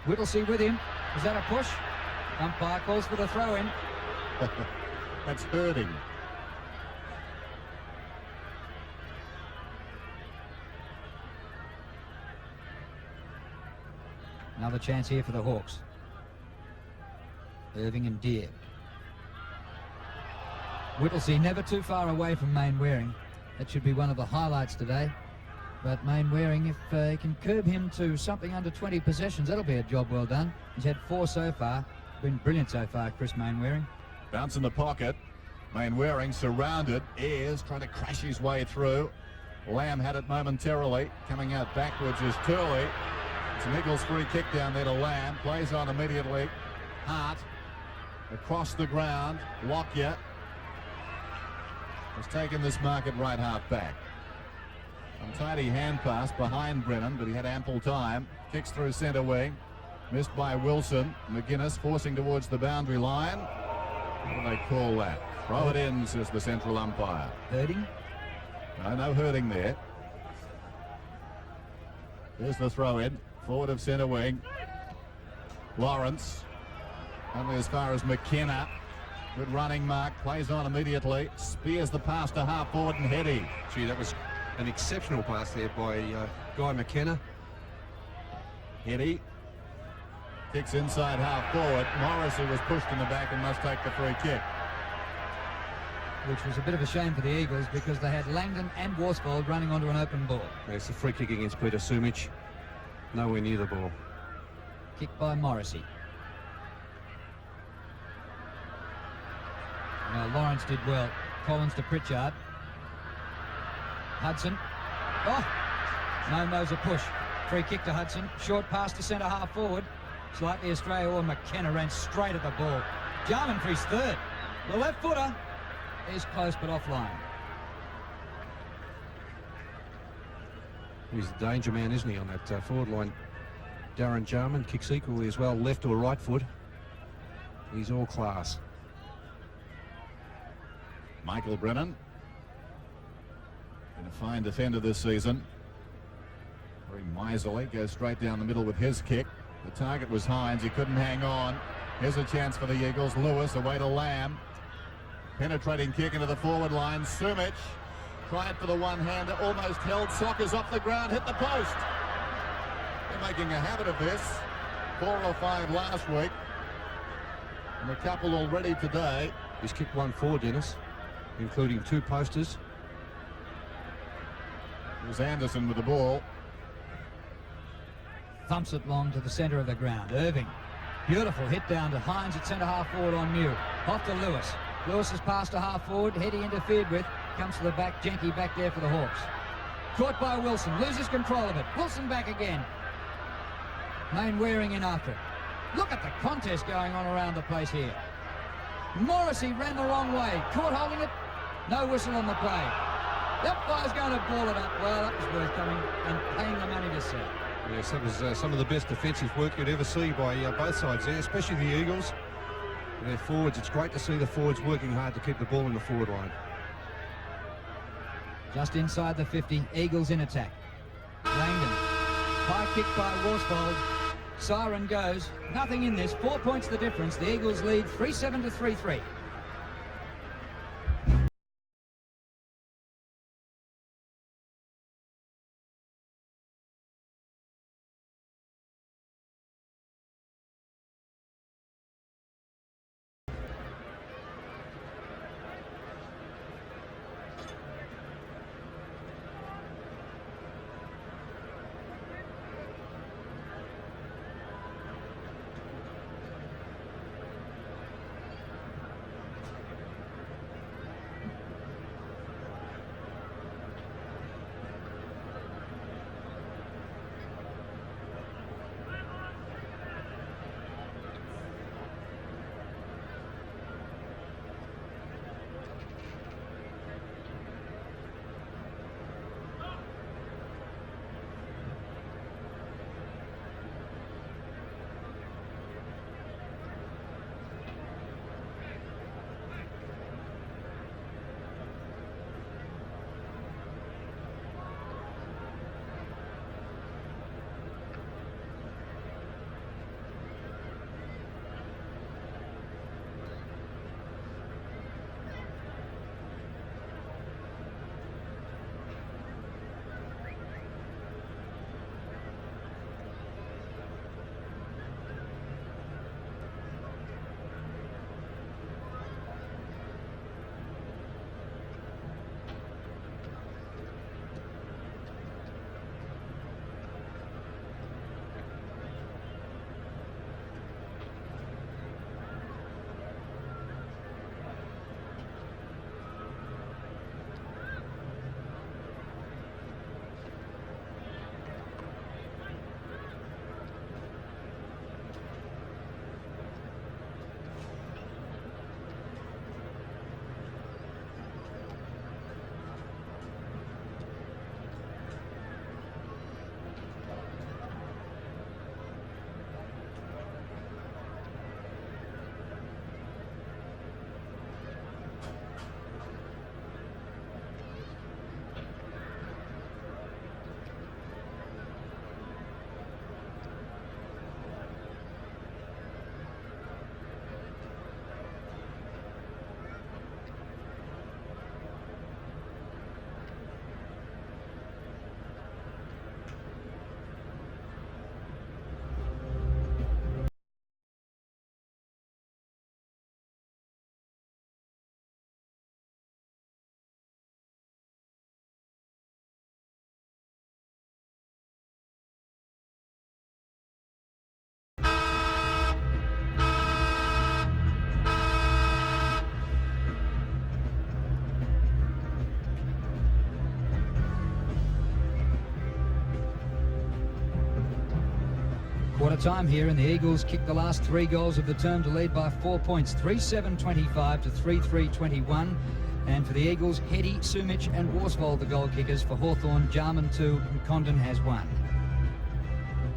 Whittlesey with him. Is that a push? Umpire calls for the throw in. That's hurting. Another chance here for the Hawks. Irving and Deer. Whittlesey never too far away from Mainwarring. That should be one of the highlights today. But Mainwarring, if he can curb him to something under 20 possessions, that'll be a job well done. He's had 4 so far. Been brilliant so far, Chris Mainwarring. Bounce in the pocket. Mainwarring surrounded. Ayres trying to crash his way through. Lamb had it momentarily. Coming out backwards is Turley. It's an Eagles free kick down there to Lamb. Plays on immediately. Hart across the ground. Lockyer has taken this mark at right half back. Untidy hand pass behind Brennan, but he had ample time. Kicks through centre wing. Missed by Wilson. McGuinness forcing towards the boundary line. What do they call that? Throw it in, says the central umpire. Hurting? No hurting there. Here's the throw in. Forward of centre wing. Lawrence. Only as far as McKenna. Good running mark. Plays on immediately. Spears the pass to half forward and Heady. Gee, that was an exceptional pass there by Guy McKenna. Heady kicks inside half forward. Morrissey was pushed in the back and must take the free kick. Which was a bit of a shame for the Eagles because they had Langdon and Worsfold running onto an open ball. It's a free kick against Peter Sumich. Nowhere near the ball. Kicked by Morrissey. Well, Lawrence did well. Collins to Pritchard. Hudson. Oh! No knows a push. Free kick to Hudson. Short pass to centre half forward. Slightly astray, or McKenna ran straight at the ball. Jarman for his third. The left footer is close but offline. He's the danger man, isn't he, on that forward line? Darren Jarman kicks equally as well, left or right foot. He's all class. Michael Brennan. Been a fine defender this season. Very miserly, goes straight down the middle with his kick. The target was Hines, he couldn't hang on. Here's a chance for the Eagles. Lewis away to Lamb. Penetrating kick into the forward line. Sumic tried for the one-hander, almost held. Sockers off the ground, hit the post. They're making a habit of this. 4 or 5 last week. And a couple already today. He's kicked 1 forward, Dennis, including 2 posters. Here's Anderson with the ball. Thumps it long to the centre of the ground. Irving. Beautiful hit down to Hines at centre half forward on Mew. Off to Lewis. Lewis has passed to half forward. Heady interfered with. Comes to the back. Jenke back there for the Hawks. Caught by Wilson. Loses control of it. Wilson back again. Mainwarring in after it. Look at the contest going on around the place here. Morrissey ran the wrong way. Caught holding it. No whistle on the play. The umpire's going to ball it up. Well, that was worth coming and paying the money to see. Yes, that was some of the best defensive work you'd ever see by both sides there, especially the Eagles. Their forwards, it's great to see the forwards working hard to keep the ball in the forward line. Just inside the 50, Eagles in attack. Langdon. High kick by Worsfold. Siren goes. Nothing in this. 4 points the difference. The Eagles lead 3-7 to 3-3. Quarter time here, and the Eagles kicked the last 3 goals of the term to lead by 4 points, 3-7-25 to 3-3-21. And for the Eagles, Hetty, Sumich and Worsfold the goal kickers. For Hawthorn, Jarman 2 and Condon has 1.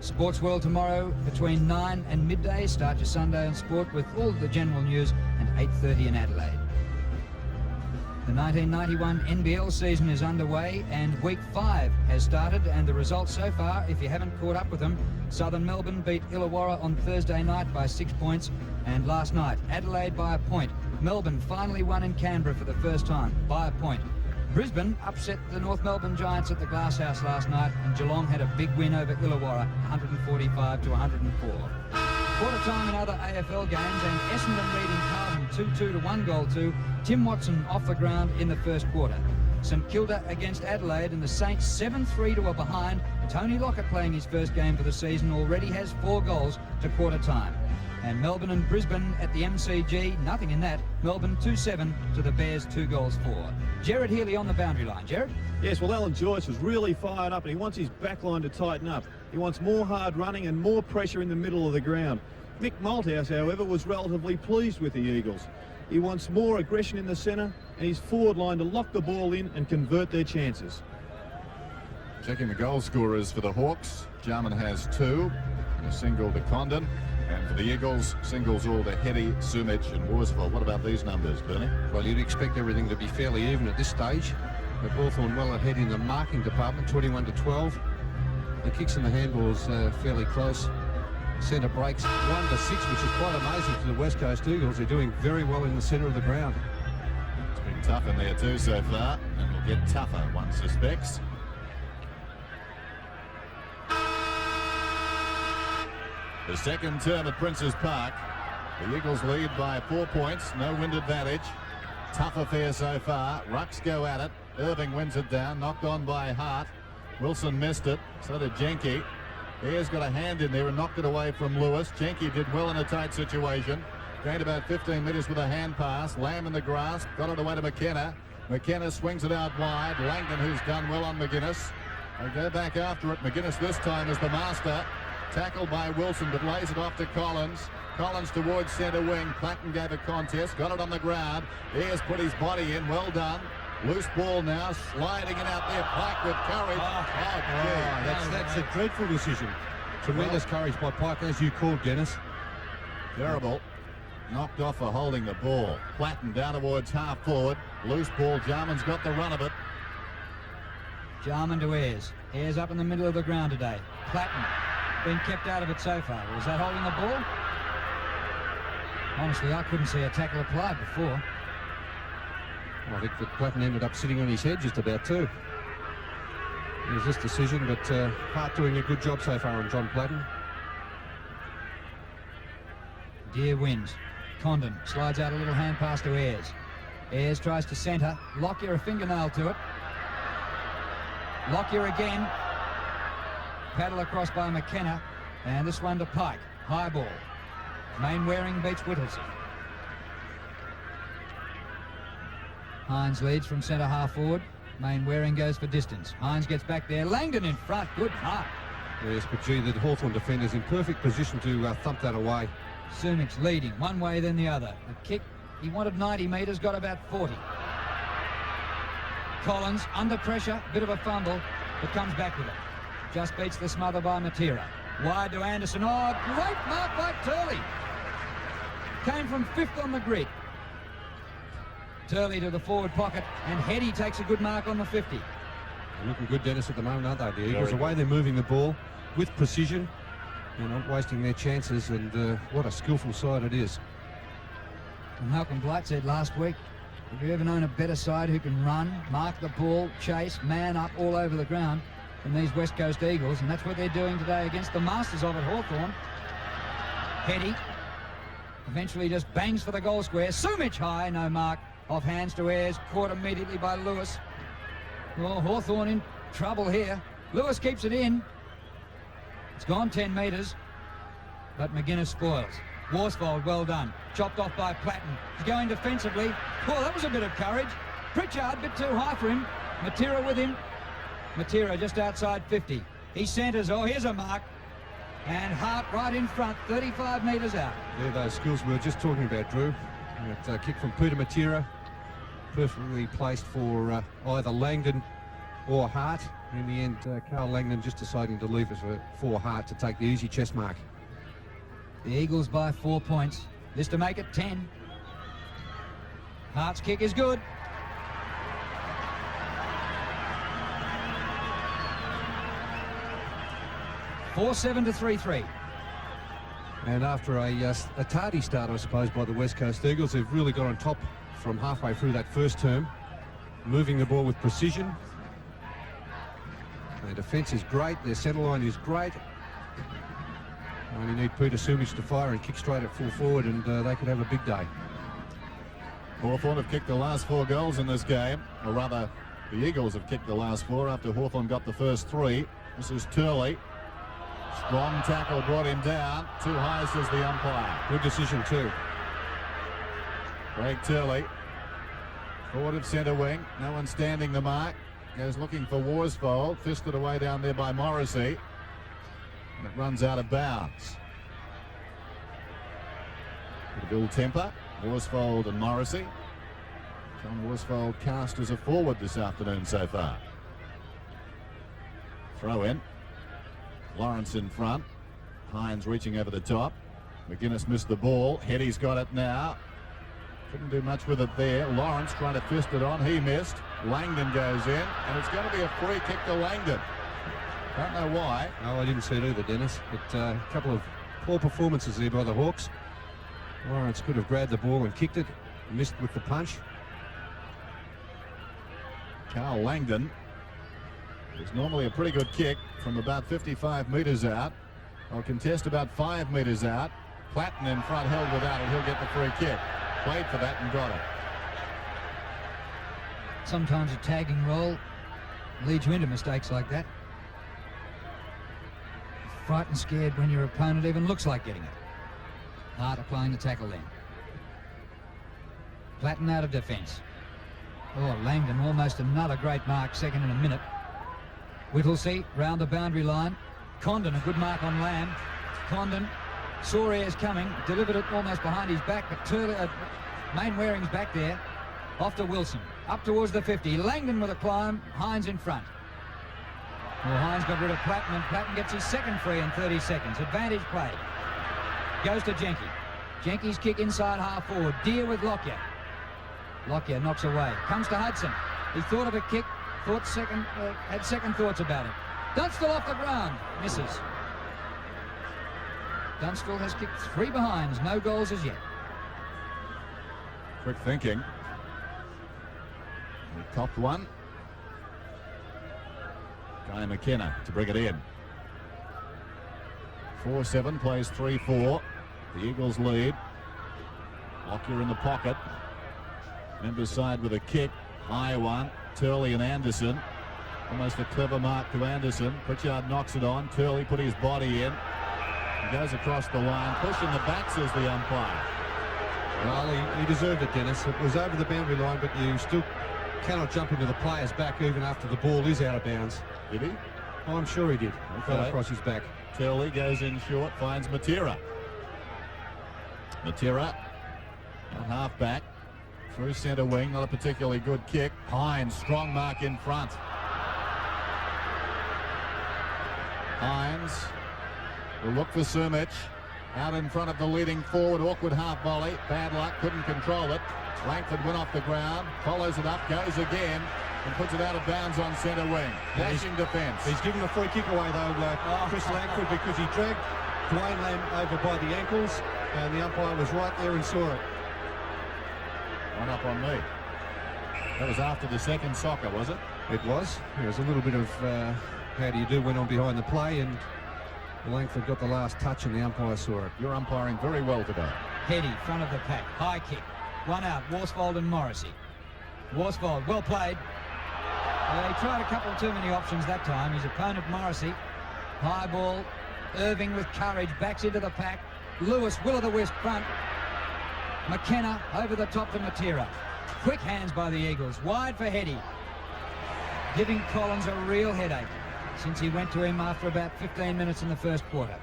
Sports World tomorrow between 9 and midday. Start your Sunday on sport with all the general news, and 8:30 in Adelaide. The 1991 NBL season is underway, and week 5 has started, and the results so far, if you haven't caught up with them: Southern Melbourne beat Illawarra on Thursday night by 6 points, and last night Adelaide by a point. Melbourne finally won in Canberra for the first time by a point. Brisbane upset the North Melbourne Giants at the Glasshouse last night, and Geelong had a big win over Illawarra, 145 to 104. Quarter time in other AFL games, and Essendon leading Carlton 2-2 to 1-2. Tim Watson off the ground in the first quarter. St Kilda against Adelaide, and the Saints 7-3 to a behind. Tony Lockett, playing his first game for the season, already has 4 goals to quarter time. And Melbourne and Brisbane at the MCG, nothing in that. Melbourne 2-7 to the Bears 2-4. Jared Healy on the boundary line. Jared? Yes, well, Alan Joyce was really fired up, and he wants his back line to tighten up. He wants more hard running and more pressure in the middle of the ground. Mick Malthouse, however, was relatively pleased with the Eagles. He wants more aggression in the centre and his forward line to lock the ball in and convert their chances. Checking the goal scorers for the Hawks. Jarman has 2, and a single to Condon. And for the Eagles, singles all to Hetty, Sumich and Worsfold. What about these numbers, Bernie? Well, you'd expect everything to be fairly even at this stage. But Hawthorn well ahead in the marking department, 21 to 12. The kicks and the handballs fairly close. Centre breaks 1 to 6, which is quite amazing for the West Coast Eagles. They're doing very well in the centre of the ground. It's been tough in there too so far, and will get tougher, one suspects. The second term at Princes Park. The Eagles lead by 4 points, no wind advantage. Tough affair so far. Rucks go at it. Irving wins it down, knocked on by Hart. Wilson missed it, so did Jenke. Ayres got a hand in there and knocked it away from Lewis. Jenke did well in a tight situation. Gained about 15 metres with a hand pass. Lamb in the grass, got it away to McKenna. McKenna swings it out wide. Langdon, who's done well on McGuinness. They go back after it. McGuinness this time is the master. Tackled by Wilson, but lays it off to Collins. Collins towards centre wing. Platten gave a contest, got it on the ground. Ayres put his body in, well done. Loose ball now, sliding it out there. Pike with courage. That's a dreadful decision. Tremendous courage by Pike, as you called, Dennis. Terrible. Knocked off for holding the ball. Platten down towards half forward. Loose ball, Jarman's got the run of it. Jarman to Ayres. Ayres up in the middle of the ground today. Platten been kept out of it so far. Was that holding the ball? Honestly, I couldn't see a tackle applied before. I think that Platten ended up sitting on his head just about too. It was this decision, but Hart doing a good job so far on John Platten. Deer wins. Condon slides out a little hand pass to Ayres. Ayres tries to centre. Lockyer a fingernail to it. Lockyer again. Paddle across by McKenna. And this one to Pike. High ball. Mainwarring beats Whittlesey. Hines leads from centre half forward. Mainwarring goes for distance. Hines gets back there. Langdon in front. Good mark. Yes, but gee, the Hawthorn defender's in perfect position to thump that away. Sumich leading one way then the other. The kick, he wanted 90 metres, got about 40. Collins under pressure, bit of a fumble, but comes back with it. Just beats the smother by Matera. Wide to Anderson. Oh, great mark by Turley. Came from 5th on the grid. Turley to the forward pocket, and Hetty takes a good mark on the 50. They're looking good, Dennis, at the moment, aren't they? The Eagles, the way they're moving the ball with precision. They're not wasting their chances, and what a skillful side it is. And Malcolm Blight said last week, have you ever known a better side who can run, mark the ball, chase, man up all over the ground than these West Coast Eagles? And that's what they're doing today against the masters of it, Hawthorn. Hetty eventually just bangs for the goal square. Sumich high, no mark. Off hands to Ayres, caught immediately by Lewis. Well, Hawthorn in trouble here. Lewis keeps it in. It's gone 10 metres, but McGuinness spoils. Worsfold, well done. Chopped off by Platten. He's going defensively. Oh, that was a bit of courage. Pritchard, a bit too high for him. Matera with him. Matera just outside 50. He centres. Oh, here's a mark. And Hart right in front, 35 metres out. They're those skills we were just talking about, Drew. That kick from Peter Matera, perfectly placed for either Langdon or Hart. In the end, Carl Langdon just deciding to leave it for Hart to take the easy chest mark. The Eagles by 4 points. This to make it 10. Hart's kick is good. (4-7 to 3-3). And after a tardy start, I suppose, by the West Coast Eagles, they've really got on top from halfway through that first term, moving the ball with precision. Their defence is great, their centre line is great. Only need Peter Sumich to fire and kick straight at full forward, and they could have a big day. Hawthorn have kicked the last 4 goals in this game, or rather, the Eagles have kicked the last 4 after Hawthorn got the first 3. This is Turley. Strong tackle brought him down. Too high, says the umpire. Good decision too. Craig Turley, forward of centre wing. No one standing the mark. Goes looking for Worsfold. Fisted away down there by Morrissey. And it runs out of bounds. With Bill Temper, Worsfold and Morrissey. John Worsfold cast as a forward this afternoon so far. Throw in. Lawrence in front. Hines reaching over the top. McGuinness missed the ball. Heady's got it now. Couldn't do much with it there. Lawrence trying to fist it on. He missed. Langdon goes in, and it's going to be a free kick to Langdon. Don't know why. No, I didn't see it either, Dennis. But a couple of poor performances there by the Hawks. Lawrence could have grabbed the ball and kicked it. Missed with the punch. Carl Langdon is normally a pretty good kick from about 55 metres out. I'll contest about 5 metres out. Platten in front held without it. He'll get the free kick. Played for that and got it. Sometimes a tagging roll leads you into mistakes like that. Frightened, scared when your opponent even looks like getting it. Hart applying the tackle then. Platten out of defence. Oh, Langdon almost another great mark, second in a minute. Whittlesey round the boundary line. Condon, a good mark on Lamb. Condon saw Ayres coming, delivered it almost behind his back, but Mainwaring's back there. Off to Wilson, up towards the 50. Langdon with a climb, Hines in front. Well, Hines got rid of Platten, and Platten gets his second free in 30 seconds. Advantage play. Goes to Jenke. Jenke's kick inside half forward. Deer with Lockyer. Lockyer knocks away. Comes to Hudson. He thought of a kick, had second thoughts about it. Dunstall off the ground, misses. Dunstall has kicked 3 behinds, no goals as yet. Quick thinking. He copped one. Guy McKenna to bring it in. 4-7 plays 3-4. The Eagles lead. Lockyer in the pocket. Members side with a kick. High one. Turley and Anderson. Almost a clever mark to Anderson. Pritchard knocks it on. Turley put his body in. He goes across the line. Pushing the back, says the umpire. Well, he deserved it, Dennis. It was over the boundary line, but you still cannot jump into the player's back even after the ball is out of bounds. Did he? Oh, I'm sure he did. Okay. Fell across his back. Turley goes in short, finds Matera. Matera on half back. Through centre wing, not a particularly good kick. Hines, strong mark in front. Hines will look for Sumich. Out in front of the leading forward, awkward half volley. Bad luck, couldn't control it. Langford went off the ground, follows it up, goes again, and puts it out of bounds on centre wing. Dashing defence. He's given a free kick away though, Chris Langford, because he dragged Dwayne Lamb over by the ankles, and the umpire was right there and saw it. One up on me. That was after the second soccer, was it? It was. There was a little bit of how do you do went on behind the play, and Langford got the last touch and the umpire saw it. You're umpiring very well today. Heady, front of the pack, high kick. One out, Worsfold and Morrissey. Worsfold, well played. He tried a couple too many options that time. His opponent, Morrissey. High ball. Irving with courage, backs into the pack. Lewis, will-o'-the-wisp front. McKenna over the top to Matera. Quick hands by the Eagles, wide for Heady. Giving Collins a real headache since he went to him after about 15 minutes in the first quarter.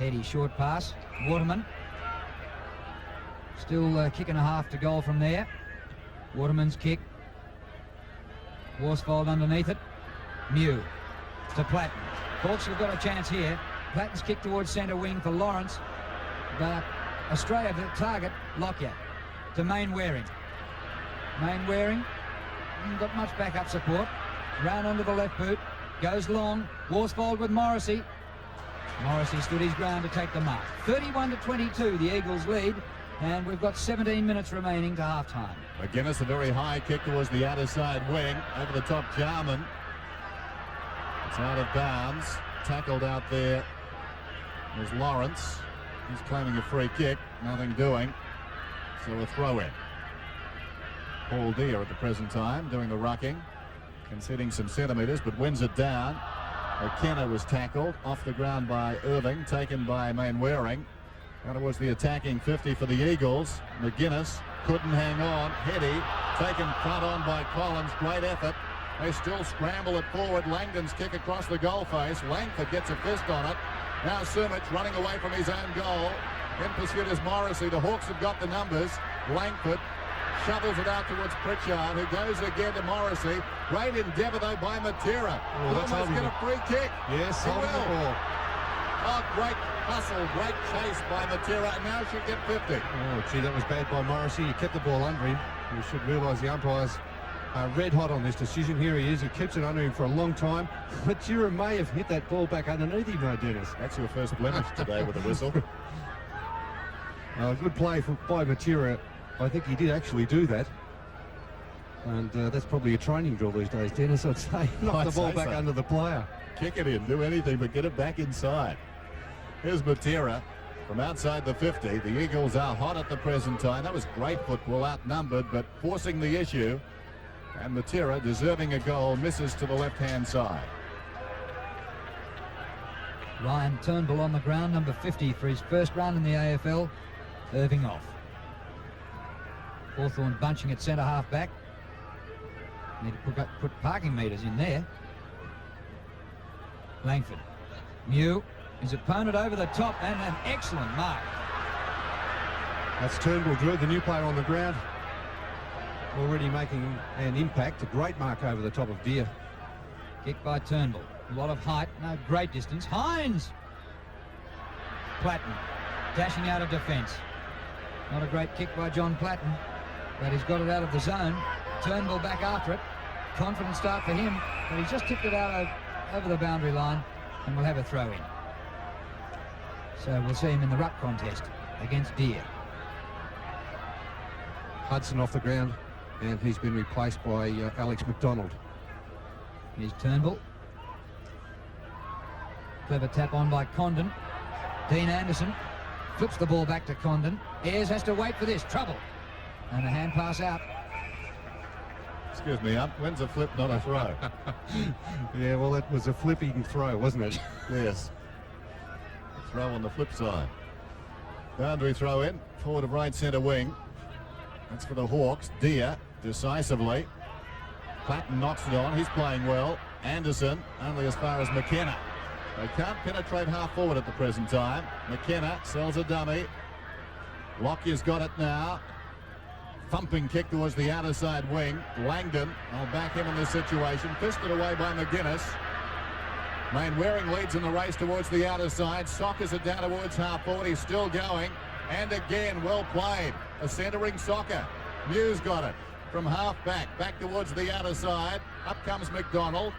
Heady short pass. Waterman. Still a kick and a half to goal from there. Waterman's kick. Worsfold underneath it. Mew to Platten. Hawks have got a chance here. Platten's kick towards centre wing for Lawrence. But Australia, the target, Lockyer to Mainwarring. Mainwarring hasn't got much backup support. Round onto the left boot. Goes long. Worsfold with Morrissey. Morrissey stood his ground to take the mark. 31-22, the Eagles lead. And we've got 17 minutes remaining to half-time. McGuinness, a very high kick towards the outer side wing. Over the top, Jarman. It's out of bounds. Tackled out there was Lawrence. He's claiming a free kick. Nothing doing. So a throw-in. Paul Deere at the present time doing the rucking. Conceding some centimetres, but wins it down. McKenna was tackled off the ground by Irving, taken by Mainwaring. And it was the attacking 50 for the Eagles. McGuinness couldn't hang on. Heady taken front on by Collins. Great effort. They still scramble it forward. Langdon's kick across the goal face. Langford gets a fist on it. Now Sumich running away from his own goal. In pursuit is Morrissey. The Hawks have got the numbers. Langford shovels it out towards Pritchard, who goes again to Morrissey. Great endeavour though by Matera. Oh, that's almost get a free kick. Yes, he holding the will. ball. Oh, great hustle, great chase by Matera, and now she'll get 50. Oh, gee, that was bad by Morrissey. He kept the ball under him. You should realise the umpires are red hot on this decision. Here he is. He keeps it under him for a long time. Matera may have hit that ball back underneath him, though, Dennis. That's your first blemish today with a whistle. Good play by Matera. I think he did actually do that. And that's probably a training drill these days, Dennis, I'd say. Knock the ball back under the player. Kick it in, do anything but get it back inside. Here's Matera from outside the 50. The Eagles are hot at the present time. That was great football, outnumbered, but forcing the issue. And Matera, deserving a goal, misses to the left-hand side. Ryan Turnbull on the ground, number 50 for his first run in the AFL. Irving off. Hawthorn bunching at centre half back. Need to put parking meters in there. Langford. Mew. His opponent over the top, and an excellent mark. That's Turnbull, Drew, the new player on the ground. Already making an impact. A great mark over the top of Deere. Kick by Turnbull. A lot of height, no great distance. Hines! Platten dashing out of defence. Not a great kick by John Platten, but he's got it out of the zone. Turnbull back after it. Confident start for him, but he's just tipped it out over the boundary line, and we'll have a throw in. So we'll see him in the ruck contest against Deere. Hudson off the ground, and he's been replaced by Alex McDonald. Here's Turnbull. Clever tap on by Condon. Dean Anderson flips the ball back to Condon. Ayres has to wait for this. Trouble. And a hand pass out. Excuse me, ump. When's a flip, not a throw? Yeah, well, it was a flipping throw, wasn't it? Yes. A throw on the flip side. Boundary throw in. Forward of right centre wing. That's for the Hawks. Deere decisively. Platten knocks it on. He's playing well. Anderson only as far as McKenna. They can't penetrate half forward at the present time. McKenna sells a dummy. Lockyer's got it now. Thumping kick towards the outer side wing. Langdon, I'll back him in this situation. Fisted away by McGuinness. Mainwaring leads in the race towards the outer side. Sockers it down towards half forward. He's still going. And again, well played. A centering Soccer. Mew's got it from half back towards the outer side. Up comes McDonald.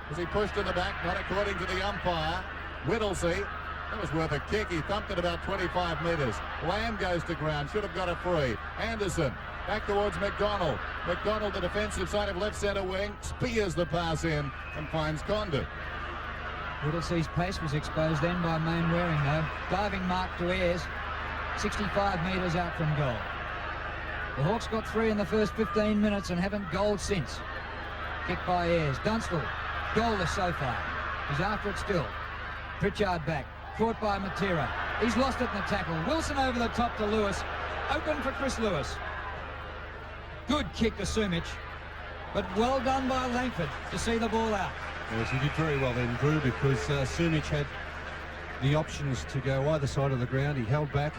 Was he pushed in the back? Not according to the umpire. Whittlesey. That was worth a kick. He thumped it about 25 metres. Lamb goes to ground. Should have got a free. Anderson back towards McDonald. McDonald, the defensive side of left centre wing, spears the pass in and finds Condon. Whittlesey's pace was exposed then by Mainwaring, though. Diving mark to Ayres. 65 metres out from goal. The Hawks got 3 in the first 15 minutes and haven't goaled since. Kick by Ayres. Dunstall, goalless so far. He's after it still. Pritchard back. Caught by Matera. He's lost it in the tackle. Wilson over the top to Lewis. Open for Chris Lewis. Good kick to Sumich. But well done by Langford to see the ball out. Yes, he did very well then, Drew, because Sumich had the options to go either side of the ground. He held back.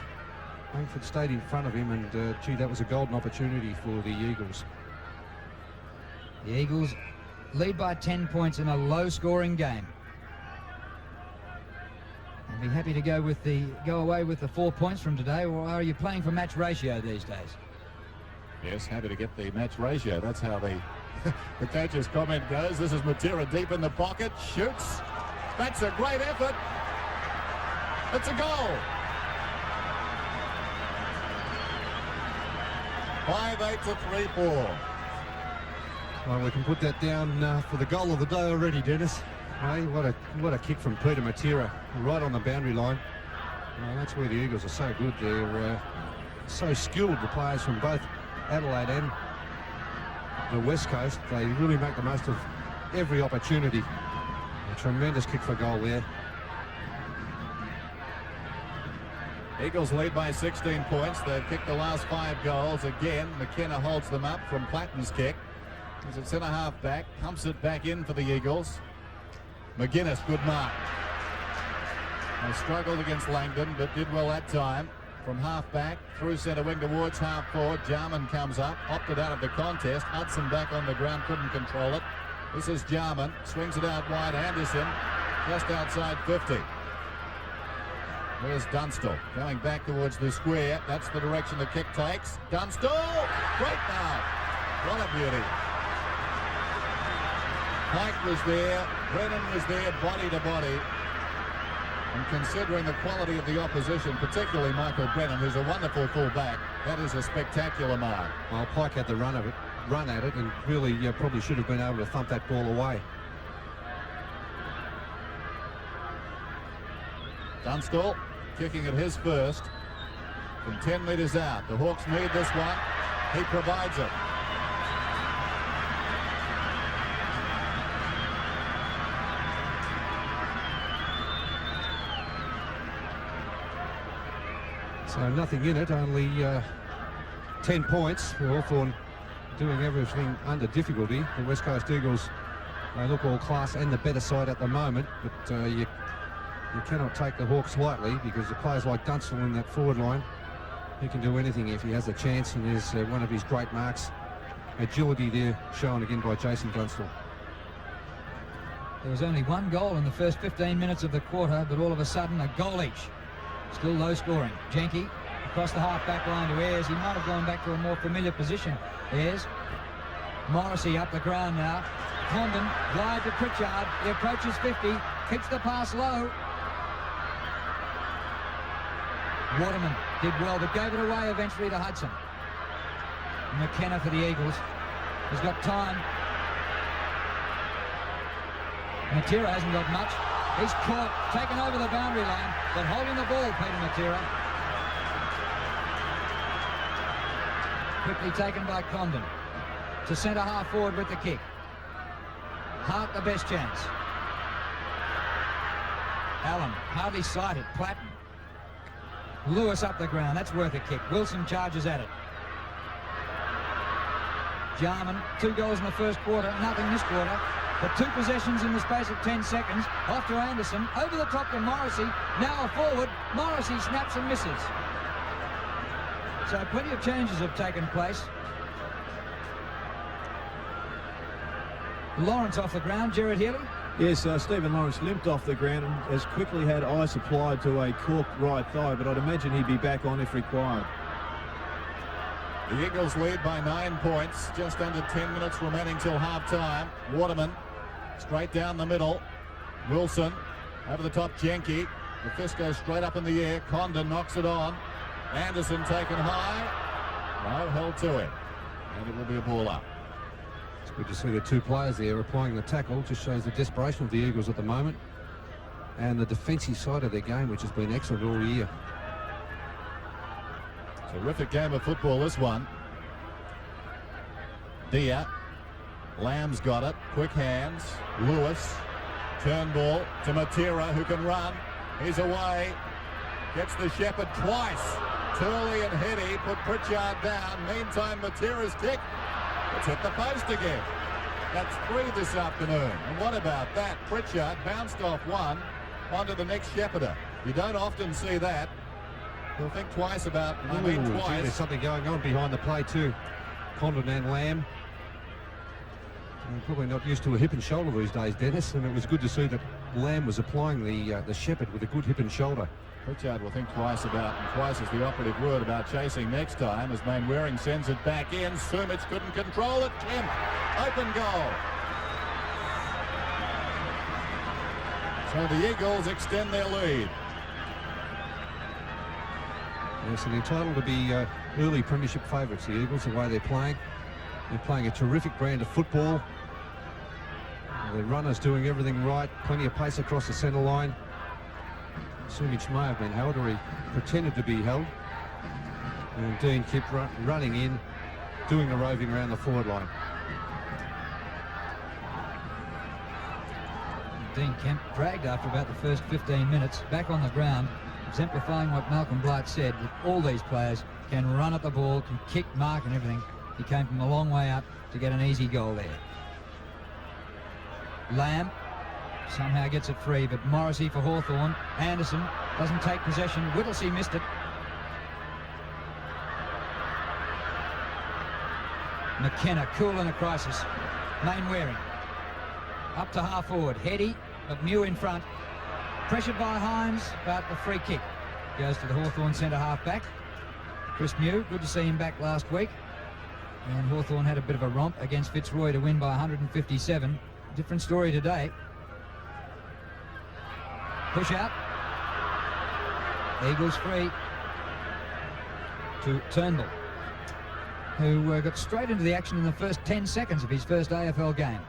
Langford stayed in front of him, and gee, that was a golden opportunity for the Eagles. The Eagles lead by 10 points in a low-scoring game. I'd be happy to go away with the 4 points from today, or are you playing for match ratio these days? Yes, happy to get the match ratio. That's how the coach's comment goes. This is Matera deep in the pocket, shoots. That's a great effort. It's a goal. 5-8 to 3-4. Well, we can put that down for the goal of the day already, Dennis. Hey, what a kick from Peter Matera, right on the boundary line. Well, that's where the Eagles are so good. They're so skilled, the players from both Adelaide and the West Coast. They really make the most of every opportunity. A tremendous kick for goal there. Eagles lead by 16 points. They've kicked the last 5 goals. Again, McKenna holds them up from Platten's kick. He's at centre-half back, pumps it back in for the Eagles. McGuinness, good mark. They struggled against Langdon, but did well that time. From half-back, through centre wing towards half-forward. Jarman comes up, opted out of the contest. Hudson back on the ground, couldn't control it. This is Jarman, swings it out wide. Anderson, just outside 50. There's Dunstall going back towards the square. That's the direction the kick takes. Dunstall! Great mark! What a beauty. Pike was there. Brennan was there, body to body. And considering the quality of the opposition, particularly Michael Brennan, who's a wonderful full-back, that is a spectacular mark. Well, Pike had the run at it, and really probably should have been able to thump that ball away. Dunstall kicking it his first from 10 metres out. The Hawks need this one. He provides it. So nothing in it, only 10 points. Hawthorn doing everything under difficulty. The West Coast Eagles, they look all class and the better side at the moment, but you cannot take the Hawks lightly, because the players like Dunstall in that forward line, he can do anything if he has a chance, and there's one of his great marks. Agility there shown again by Jason Dunstall. There was only one goal in the first 15 minutes of the quarter, but all of a sudden a goal each. Still low scoring. Jenke across the half-back line to Ayres. He might have gone back to a more familiar position. Ayres. Morrissey up the ground now. Condon, glide to Pritchard. He approaches 50. Kicks the pass low. Waterman did well, but gave it away eventually to Hudson. McKenna for the Eagles. He's got time. Matera hasn't got much. He's caught, taken over the boundary line, but holding the ball, Peter Matera. Quickly taken by Condon. To centre half forward with the kick. Hart the best chance. Allen, hardly sighted. Platten. Lewis up the ground, that's worth a kick. Wilson charges at it. Jarman, 2 goals in the first quarter, nothing this quarter. But 2 possessions in the space of 10 seconds. Off to Anderson, over the top to Morrissey. Now a forward. Morrissey snaps and misses. So plenty of changes have taken place. Lawrence off the ground. Gerard Healy. Yes, Stephen Lawrence limped off the ground and has quickly had ice applied to a corked right thigh, but I'd imagine he'd be back on if required. The Eagles lead by 9 points. Just under 10 minutes remaining till half-time. Waterman straight down the middle. Wilson over the top. Jenke. The fist goes straight up in the air. Condon knocks it on. Anderson taken high. No, held to it. And it will be a ball up. It's good to see the 2 players there applying the tackle. Just shows the desperation of the Eagles at the moment, and the defensive side of their game, which has been excellent all year. Terrific game of football, this one. Dia. Lamb's got it. Quick hands. Lewis. Turn ball to Matera, who can run. He's away. Gets the shepherd twice. Turley and Heady put Pritchard down. Meantime, Matera's kick. It's hit the post again. That's 3 this afternoon. And what about that? Pritchard bounced off one onto the next shepherder. You don't often see that. He'll think twice about, Ooh, gee, there's something going on behind the play too. Condon and Lamb. Probably not used to a hip and shoulder these days, Dennis, and it was good to see that Lamb was applying the shepherd with a good hip and shoulder. Pritchard will think twice about, and twice is the operative word, about chasing next time as Mainwarring sends it back in. Sumich couldn't control it. Kemp, open goal. So the Eagles extend their lead. Yes, and entitled to be early premiership favourites, the Eagles, the way they're playing. They're playing a terrific brand of football. The runners doing everything right, plenty of pace across the centre line. Sumich may have been held, or he pretended to be held. And Dean kept running in, doing the roving around the forward line. Dean Kemp dragged after about the first 15 minutes, back on the ground, exemplifying what Malcolm Blight said, that all these players can run at the ball, can kick, mark and everything. He came from a long way up to get an easy goal there. Lamb somehow gets it free, but Morrissey for Hawthorn. Anderson doesn't take possession. Whittlesey missed it. McKenna cool in a crisis. Mainwarring up to half forward. Heady, but Mew in front. Pressured by Hines, but the free kick goes to the Hawthorn centre half back. Chris Mew, good to see him back last week. And Hawthorn had a bit of a romp against Fitzroy to win by 157. Different story today. Push out. Eagles free to Turnbull, who got straight into the action in the first 10 seconds of his first AFL game.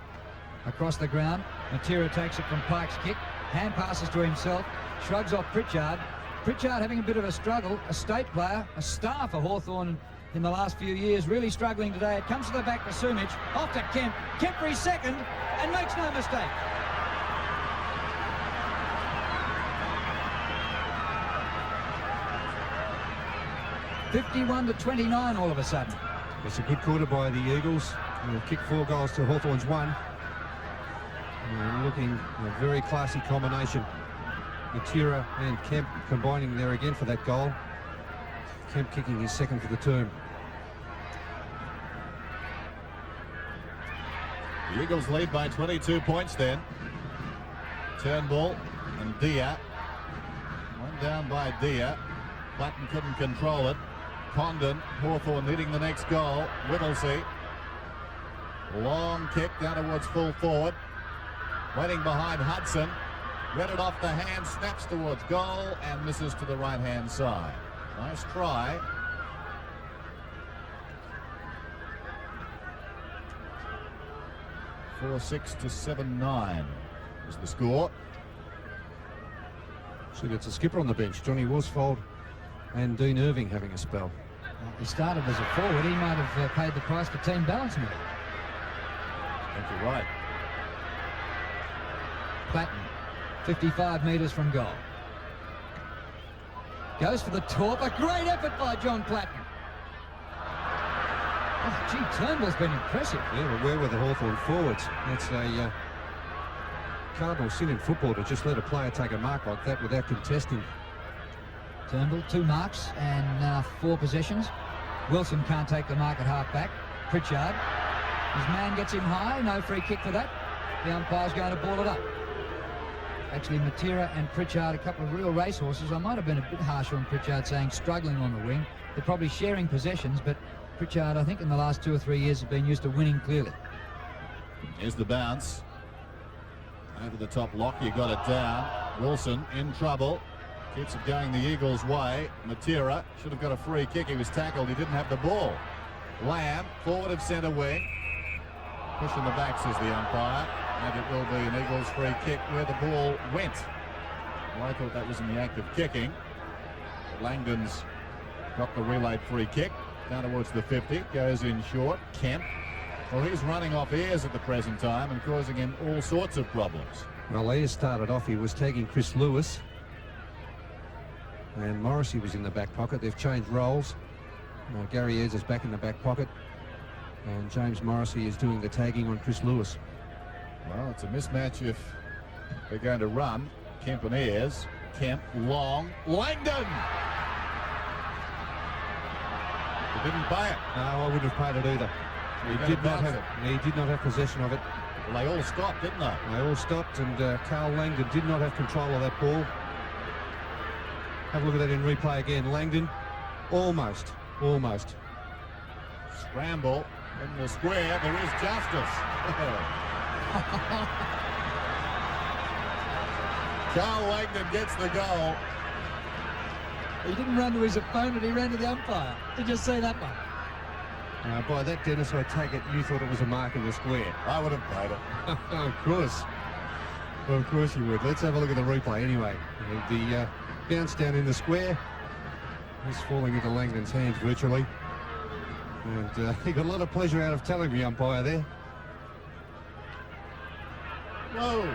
Across the ground, Matera takes it from Pike's kick. Hand passes to himself, shrugs off Pritchard. Pritchard having a bit of a struggle, a state player, a star for Hawthorn in the last few years, really struggling today. It comes to the back to Sumich, off to Kemp. Kemp for his second, and makes no mistake. (51-29) all of a sudden. It's a good quarter by the Eagles. They'll kick 4 goals to Hawthorn's 1. Looking a very classy combination. Matera and Kemp combining there again for that goal. Kemp kicking his second for the term. The Eagles lead by 22 points then. Turnbull and Dia. One down by Dia. Button couldn't control it. Condon, Hawthorn needing the next goal. Whittlesey. Long kick down towards full forward. Waiting behind Hudson. Read it off the hand, snaps towards goal and misses to the right-hand side. Nice try. (4-6 to 7-9) is the score. So it's a skipper on the bench, Johnny Worsfold and Dean Irving having a spell. He started as a forward. He might have paid the price for team balance now. I think you're right. Platten, 55 metres from goal. Goes for the top. A great effort by John Platten. Oh, gee, Turnbull's been impressive. Yeah, but where were the Hawthorn forwards? That's a cardinal sin in football to just let a player take a mark like that without contesting. Turnbull, 2 marks and 4 possessions. Wilson can't take the mark at half-back. Pritchard, his man gets him high. No free kick for that. The umpire's going to ball it up. Actually, Matera and Pritchard, a couple of real racehorses. I might have been a bit harsh on Pritchard, saying struggling on the wing. They're probably sharing possessions, but Pritchard, I think, in the last 2 or 3 years has been used to winning clearly. Here's the bounce. Over the top lock, you got it down. Wilson in trouble. Keeps it going the Eagles' way. Matera should have got a free kick. He was tackled. He didn't have the ball. Lamb, forward of centre wing. Pushing the back, says the umpire. And it will be an Eagles free kick where the ball went. Well, I thought that was in the act of kicking. Langdon's got the relayed free kick. Down towards the 50. Goes in short. Kemp. Well, he's running off ears at the present time and causing him all sorts of problems. Well, Ayres started off. He was tagging Chris Lewis. And Morrissey was in the back pocket. They've changed roles. Gary Ayres is back in the back pocket. And James Morrissey is doing the tagging on Chris Lewis. Well, it's a mismatch if they're going to run. Kemp and Ayres. Kemp, long, Langdon! He didn't pay it. No, I wouldn't have paid it either. He did not have possession of it. Well, they all stopped, didn't they? They all stopped, and Carl Langdon did not have control of that ball. Have a look at that in replay again. Langdon, almost. Scramble in the square. There is justice. Carl Langdon gets the goal. He didn't run to his opponent, he ran to the umpire. Did you see that one? By that, Dennis, I take it you thought it was a mark in the square. I would have paid it. Of course. Well, of course you would. Let's have a look at the replay anyway. The bounce down in the square is falling into Langdon's hands virtually. And he got a lot of pleasure out of telling the umpire there. Whoa.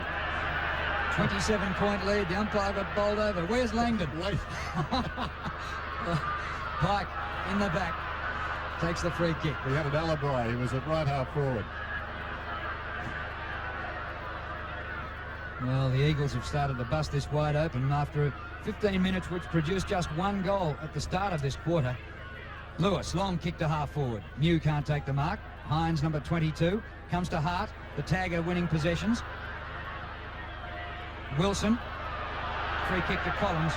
27-point lead. The umpire got bowled over. Where's Langdon? Pike in the back. Takes the free kick. He had an alibi. He was at right half forward. Well, the Eagles have started to bust this wide open after 15 minutes, which produced just one goal at the start of this quarter. Lewis, long kick to half forward. Mew can't take the mark. Hines, number 22, comes to Hart. The tagger winning possessions. Wilson, free kick to Collins.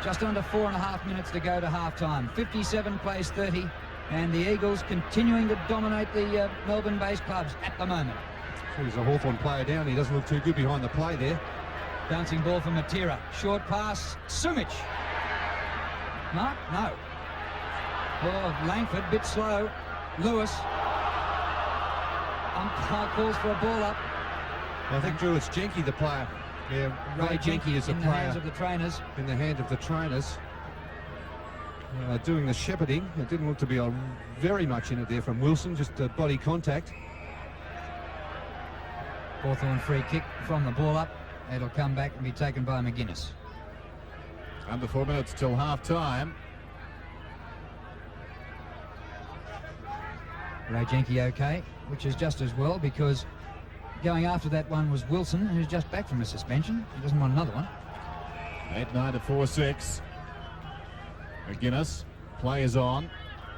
Just under 4.5 minutes to go to half-time. 57 plays 30, and the Eagles continuing to dominate the Melbourne-based clubs at the moment. There's a Hawthorn player down. He doesn't look too good behind the play there. Bouncing ball from Matera. Short pass. Sumich. Mark? No. Oh, Langford, bit slow. Lewis. Umpire calls for a ball up. I think, Drew, it's Jenke, the player. Yeah, Ray Jenke is a in player. the hands of the trainers. In the hand of the trainers. Doing the shepherding. It didn't look to be very much in it there from Wilson, just body contact. Hawthorn free kick from the ball up. It'll come back and be taken by McGuinness. Under 4 minutes till half-time. Ray Jenke okay, which is just as well, because going after that one was Wilson, who's just back from a suspension. He doesn't want another one. 8-9 to 4-6. McGuinness plays on.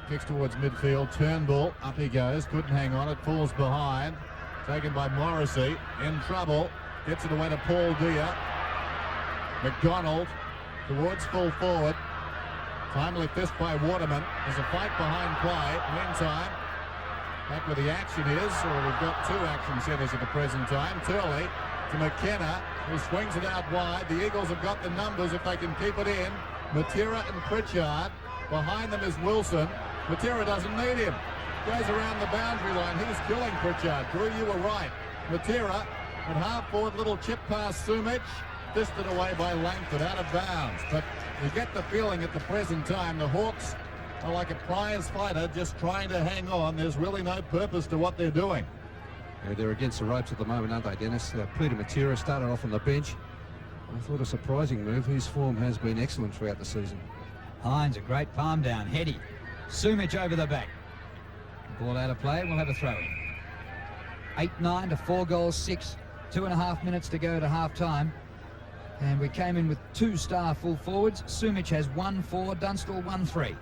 Kicks towards midfield. Turnbull. Up he goes. Couldn't hang on. It falls behind. Taken by Morrissey. In trouble. Gets it away to Paul Deere. McDonald towards full forward. Timely fist by Waterman. There's a fight behind play. Meantime, back where the action is, or we've got two action centres at the present time. Turley to McKenna, who swings it out wide. The Eagles have got the numbers if they can keep it in. Matera and Pritchard. Behind them is Wilson. Matera doesn't need him. Goes around the boundary line. He's killing Pritchard. Drew, you were right. Matera at half forward, little chip past Sumich. Fisted away by Langford, out of bounds. But you get the feeling at the present time the Hawks are like a prize fighter just trying to hang on. There's really no purpose to what they're doing. Yeah, they're against the ropes at the moment, aren't they, Dennis? Peter Matera started off on the bench. I thought a surprising move. His form has been excellent throughout the season. Hines, a great palm down. Heady. Sumich over the back. Ball out of play. We'll have a throw in. 8-9 to 4 goals, 6. 2.5 minutes to go to half-time. And we came in with 2 star full forwards. Sumich has 1-4, Dunstall 1-3.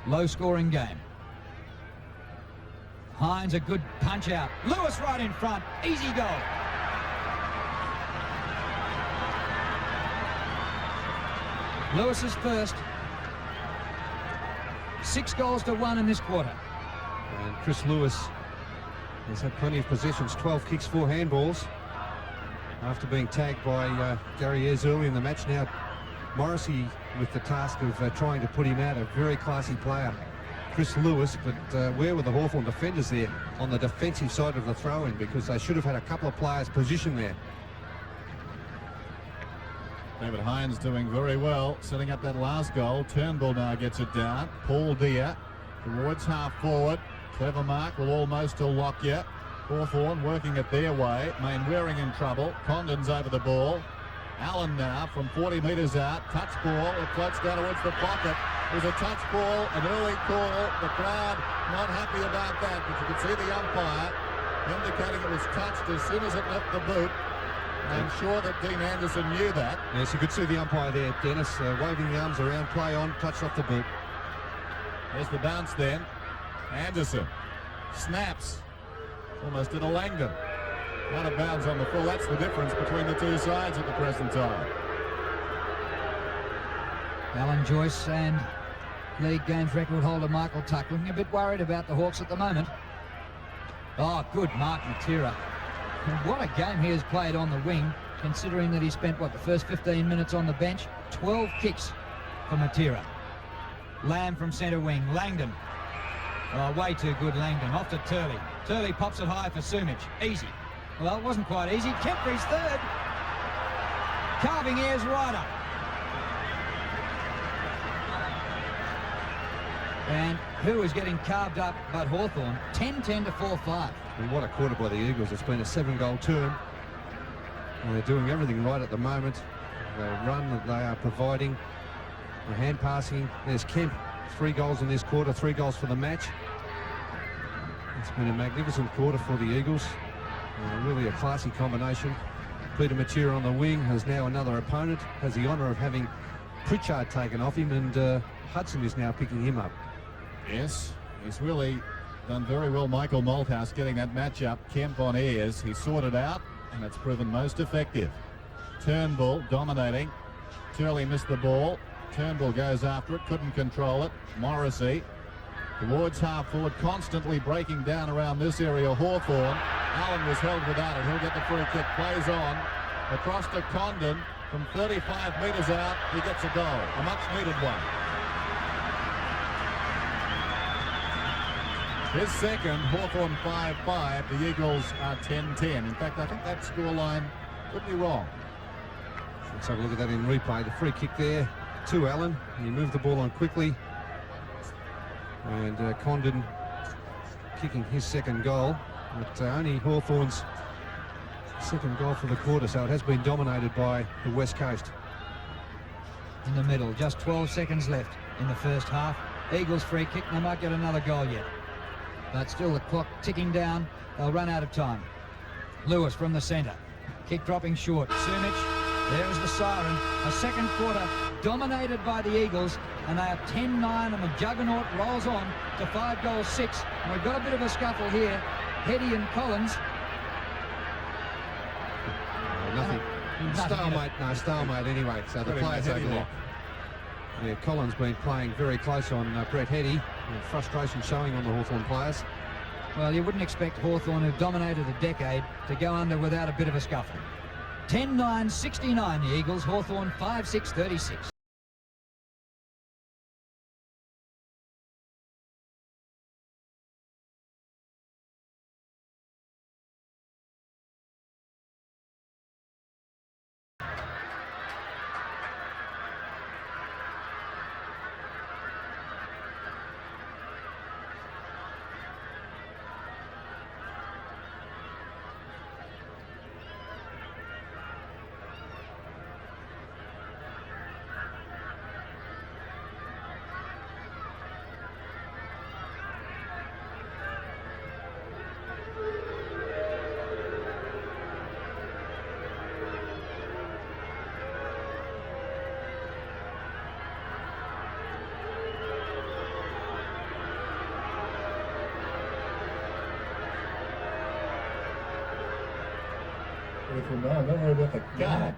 Low scoring game. Hines, a good punch out. Lewis right in front. Easy goal. Lewis is first. 6 goals to 1 in this quarter. And Chris Lewis has had plenty of possessions, 12 kicks, 4 handballs. After being tagged by Gary Ayres early in the match, now Morrissey with the task of trying to put him out. A very classy player, Chris Lewis, but where were the Hawthorn defenders there on the defensive side of the throw-in, because they should have had a couple of players positioned there. David Hines doing very well, setting up that last goal. Turnbull now gets it down. Paul Deere towards half forward. Clever mark will almost till Lockyer. Hawthorn working it their way. Mainwarring in trouble. Condon's over the ball. Allen now from 40 metres out. Touch ball. It floats down towards the pocket. There's a touch ball, an early call. The crowd not happy about that, but you can see the umpire indicating it was touched as soon as it left the boot. I'm sure that Dean Anderson knew that. Yes, you could see the umpire there, Dennis, waving the arms around, play on, touched off the boot. There's the bounce then. Anderson snaps. Almost at a Langdon. Out of bounds on the full. That's the difference between the two sides at the present time. Alan Joyce and league games record holder Michael Tuck looking a bit worried about the Hawks at the moment. Oh, good mark, Matera. And what a game he has played on the wing, considering that he spent, what, the first 15 minutes on the bench? 12 kicks for Matera. Lamb from centre wing. Langdon. Oh, way too good, Langdon. Off to Turley. Turley pops it high for Sumic. Easy. Well, it wasn't quite easy. Kemp for his third. Carving airs right up. And who is getting carved up but Hawthorn? 10-10 to 4-5. And what a quarter by the Eagles. It's been a 7-goal term. And they're doing everything right at the moment. The run that they are providing, the hand passing. There's Kemp, 3 goals in this quarter, 3 goals for the match. It's been a magnificent quarter for the Eagles. Really a classy combination. Peter Matera on the wing has now another opponent, has the honour of having Pritchard taken off him, and Hudson is now picking him up. Yes, he's really done very well, Michael Malthouse, getting that matchup. Kemp on airs, he sorted out, and it's proven most effective. Turnbull dominating. Turley missed the ball. Turnbull goes after it, couldn't control it. Morrissey towards half forward, constantly breaking down around this area. Hawthorn. Allen was held without it. He'll get the free kick. Plays on. Across to Condon. From 35 metres out, he gets a goal. A much-needed one. His second, Hawthorn 5-5. The Eagles are 10-10. In fact, I think that scoreline could be wrong. Let's have a look at that in replay. The free kick there to Allen. He moved the ball on quickly. And Condon kicking his second goal. But only Hawthorn's second goal for the quarter, so it has been dominated by the West Coast. In the middle, just 12 seconds left in the first half. Eagles free kick, they might get another goal yet. But still the clock ticking down, they'll run out of time. Lewis from the centre, kick dropping short. Sumic, there is the siren. A second quarter dominated by the Eagles, and they are 10-9, and the juggernaut rolls on to 5-6. And we've got a bit of a scuffle here. Heady and Collins. Nothing. Stalemate, no, stalemate anyway. So the players over there. Yeah, Collins been playing very close on Brett Heady. Frustration showing on the Hawthorn players. Well, you wouldn't expect Hawthorn, who've dominated a decade, to go under without a bit of a scuffle. 10-9, 69 the Eagles. Hawthorn 5-6, 36. No, don't worry about the guy.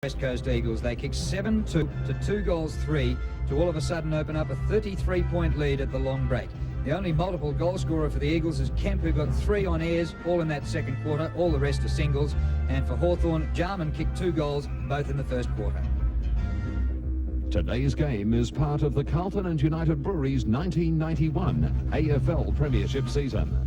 West Coast Eagles. They kick 7-2 to 2-3 to all of a sudden open up a 33-point lead at the long break. The only multiple goal scorer for the Eagles is Kemp, who got 3 on airs, all in that second quarter. All the rest are singles. And for Hawthorn, Jarman kicked 2 goals, both in the first quarter. Today's game is part of the Carlton and United Breweries 1991 AFL Premiership season.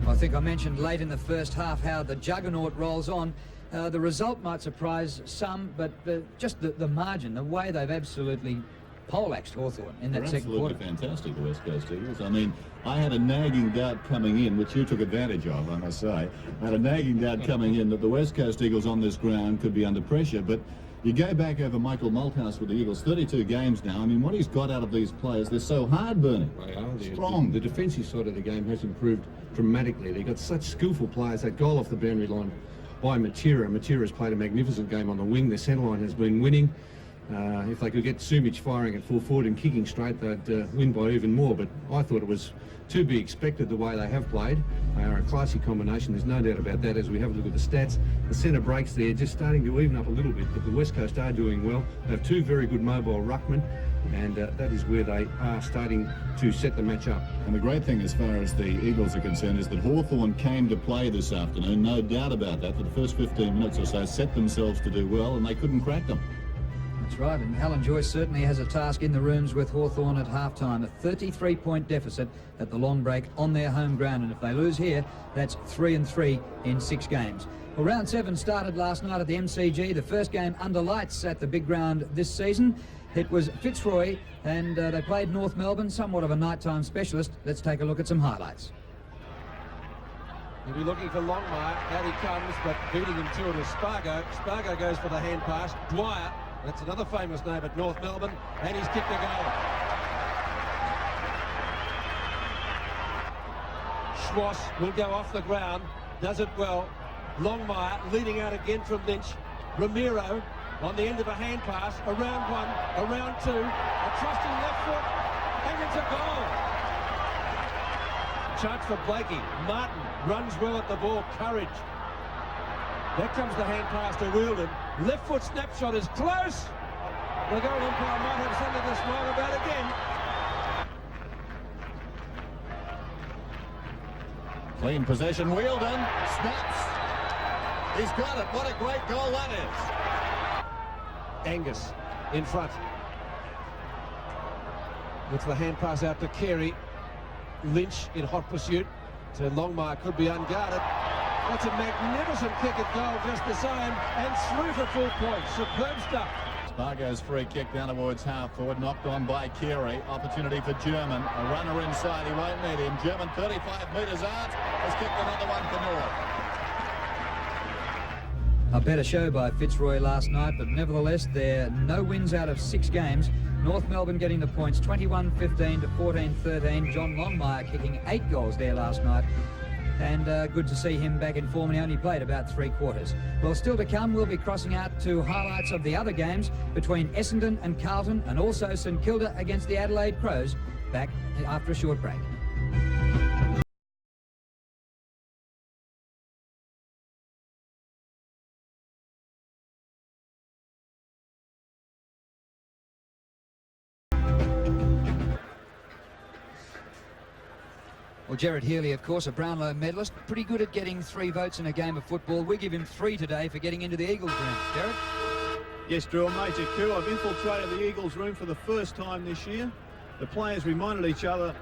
I think I mentioned late in the first half how the juggernaut rolls on. The result might surprise some, but just the margin, the way they've absolutely poleaxed Hawthorn in that second quarter. Absolutely fantastic, the West Coast Eagles. I mean, I had a nagging doubt coming in, which you took advantage of, I must say. I had a nagging doubt coming in that the West Coast Eagles on this ground could be under pressure, but you go back over Michael Malthouse with the Eagles, 32 games now. I mean, what he's got out of these players, they're so hard, Bernie. They are. Strong. The defensive side of the game has improved dramatically. They've got such skillful players. That goal off the boundary line by Matera. Matera's played a magnificent game on the wing. Their centre line has been winning. If they could get Sumich firing at full forward and kicking straight, they'd win by even more. But I thought it was to be expected the way they have played. They are a classy combination, there's no doubt about that. As we have a look at the stats, the centre breaks there just starting to even up a little bit, but the West Coast are doing well. They have 2 very good mobile ruckmen, and that is where they are starting to set the match up. And the great thing as far as the Eagles are concerned is that Hawthorn came to play this afternoon, no doubt about that. For the first 15 minutes or so, set themselves to do well, and they couldn't crack them. That's right, and Alan Joyce certainly has a task in the rooms with Hawthorn at half-time. A 33-point deficit at the long break on their home ground, and if they lose here, that's 3-3 in 6 games. Well, round 7 started last night at the MCG, the first game under lights at the big ground this season. It was Fitzroy, and they played North Melbourne, somewhat of a nighttime specialist. Let's take a look at some highlights. He'll be looking for Longmire. Out he comes, but beating him to it is Spargo. Spargo goes for the hand pass. Dwyer, that's another famous name at North Melbourne, and he's kicked a goal. Schwass will go off the ground, does it well. Longmire leading out again from Lynch. Ramiro on the end of a hand pass, around 1, around 2, a trusting left foot, and it's a goal. Chance for Blakey. Martin runs well at the ball, courage. There comes the hand pass to Wielden. Left foot snapshot is close. The goal umpire might have something to smile about again. Clean possession, Wielden snaps. He's got it. What a great goal that is. Angus in front. Looks the hand pass out to Carey. Lynch in hot pursuit. So Longmire could be unguarded. That's a magnificent kick at goal just the same, and through for full points. Superb stuff. Spargo's free kick down towards half forward, knocked on by Carey. Opportunity for German. A runner inside, he won't need him. German 35 metres out, has kicked another one for North. A better show by Fitzroy last night, but nevertheless, there are no wins out of 6 games. North Melbourne getting the points, 21-15 to 14-13. John Longmire kicking 8 goals there last night. And good to see him back in form, and he only played about 3 quarters. Well, still to come, we'll be crossing out to highlights of the other games between Essendon and Carlton, and also St Kilda against the Adelaide Crows, back after a short break. Well, Gerard Healy, of course, a Brownlow medalist, pretty good at getting 3 votes in a game of football. We give him 3 today for getting into the Eagles room. Gerard? Yes, Drew, a major coup. I've infiltrated the Eagles room for the first time this year. The players reminded each other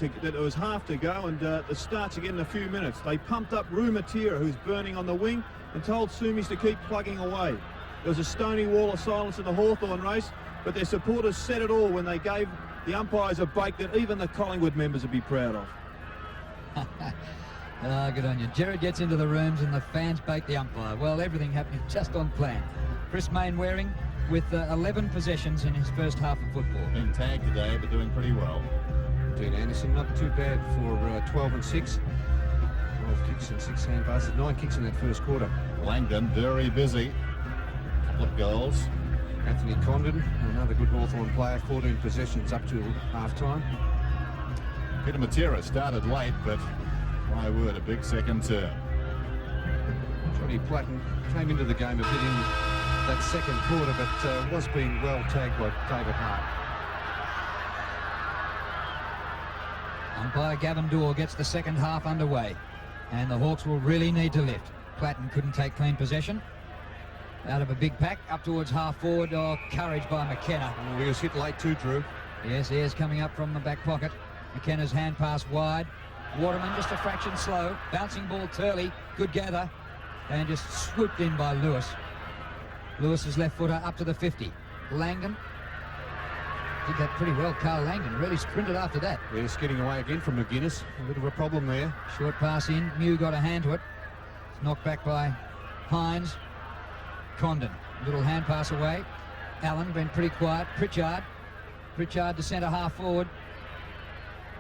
that it was half to go, and it starts again in a few minutes. They pumped up Rue Matera, who's burning on the wing, and told Sumis to keep plugging away. There was a stony wall of silence in the Hawthorn race, but their supporters said it all when they gave the umpires a break that even the Collingwood members would be proud of. Good on you. Gerard gets into the rooms and the fans bake the umpire. Well, everything happening just on plan. Chris Mainwaring with 11 possessions in his first half of football. Been tagged today, but doing pretty well. Dean Anderson, not too bad for 12 and 6. 12 kicks and 6 hand passes, 9 kicks in that first quarter. Langdon, very busy. Couple of goals. Anthony Condon, another good Hawthorn player, 14 possessions up to half-time. Peter Matera started late, but my word, a big second term. Johnny Platten came into the game a bit in that second quarter, but was being well tagged by David Hart. Umpire Gavin Dorr gets the second half underway, and the Hawks will really need to lift. Platten couldn't take clean possession. Out of a big pack, up towards half forward. Oh, courage by McKenna. He was hit late too, Drew. Yes, Ayres coming up from the back pocket. McKenna's hand pass wide. Waterman just a fraction slow. Bouncing ball, Turley, good gather. And just swooped in by Lewis. Lewis's left footer up to the 50. Langdon did that pretty well. Carl Langdon really sprinted after that. Yeah, skidding away again from McGuinness. A bit of a problem there. Short pass in. Mew got a hand to it. It's knocked back by Hines. Condon, little hand pass away. Allen been pretty quiet. Pritchard to centre half forward.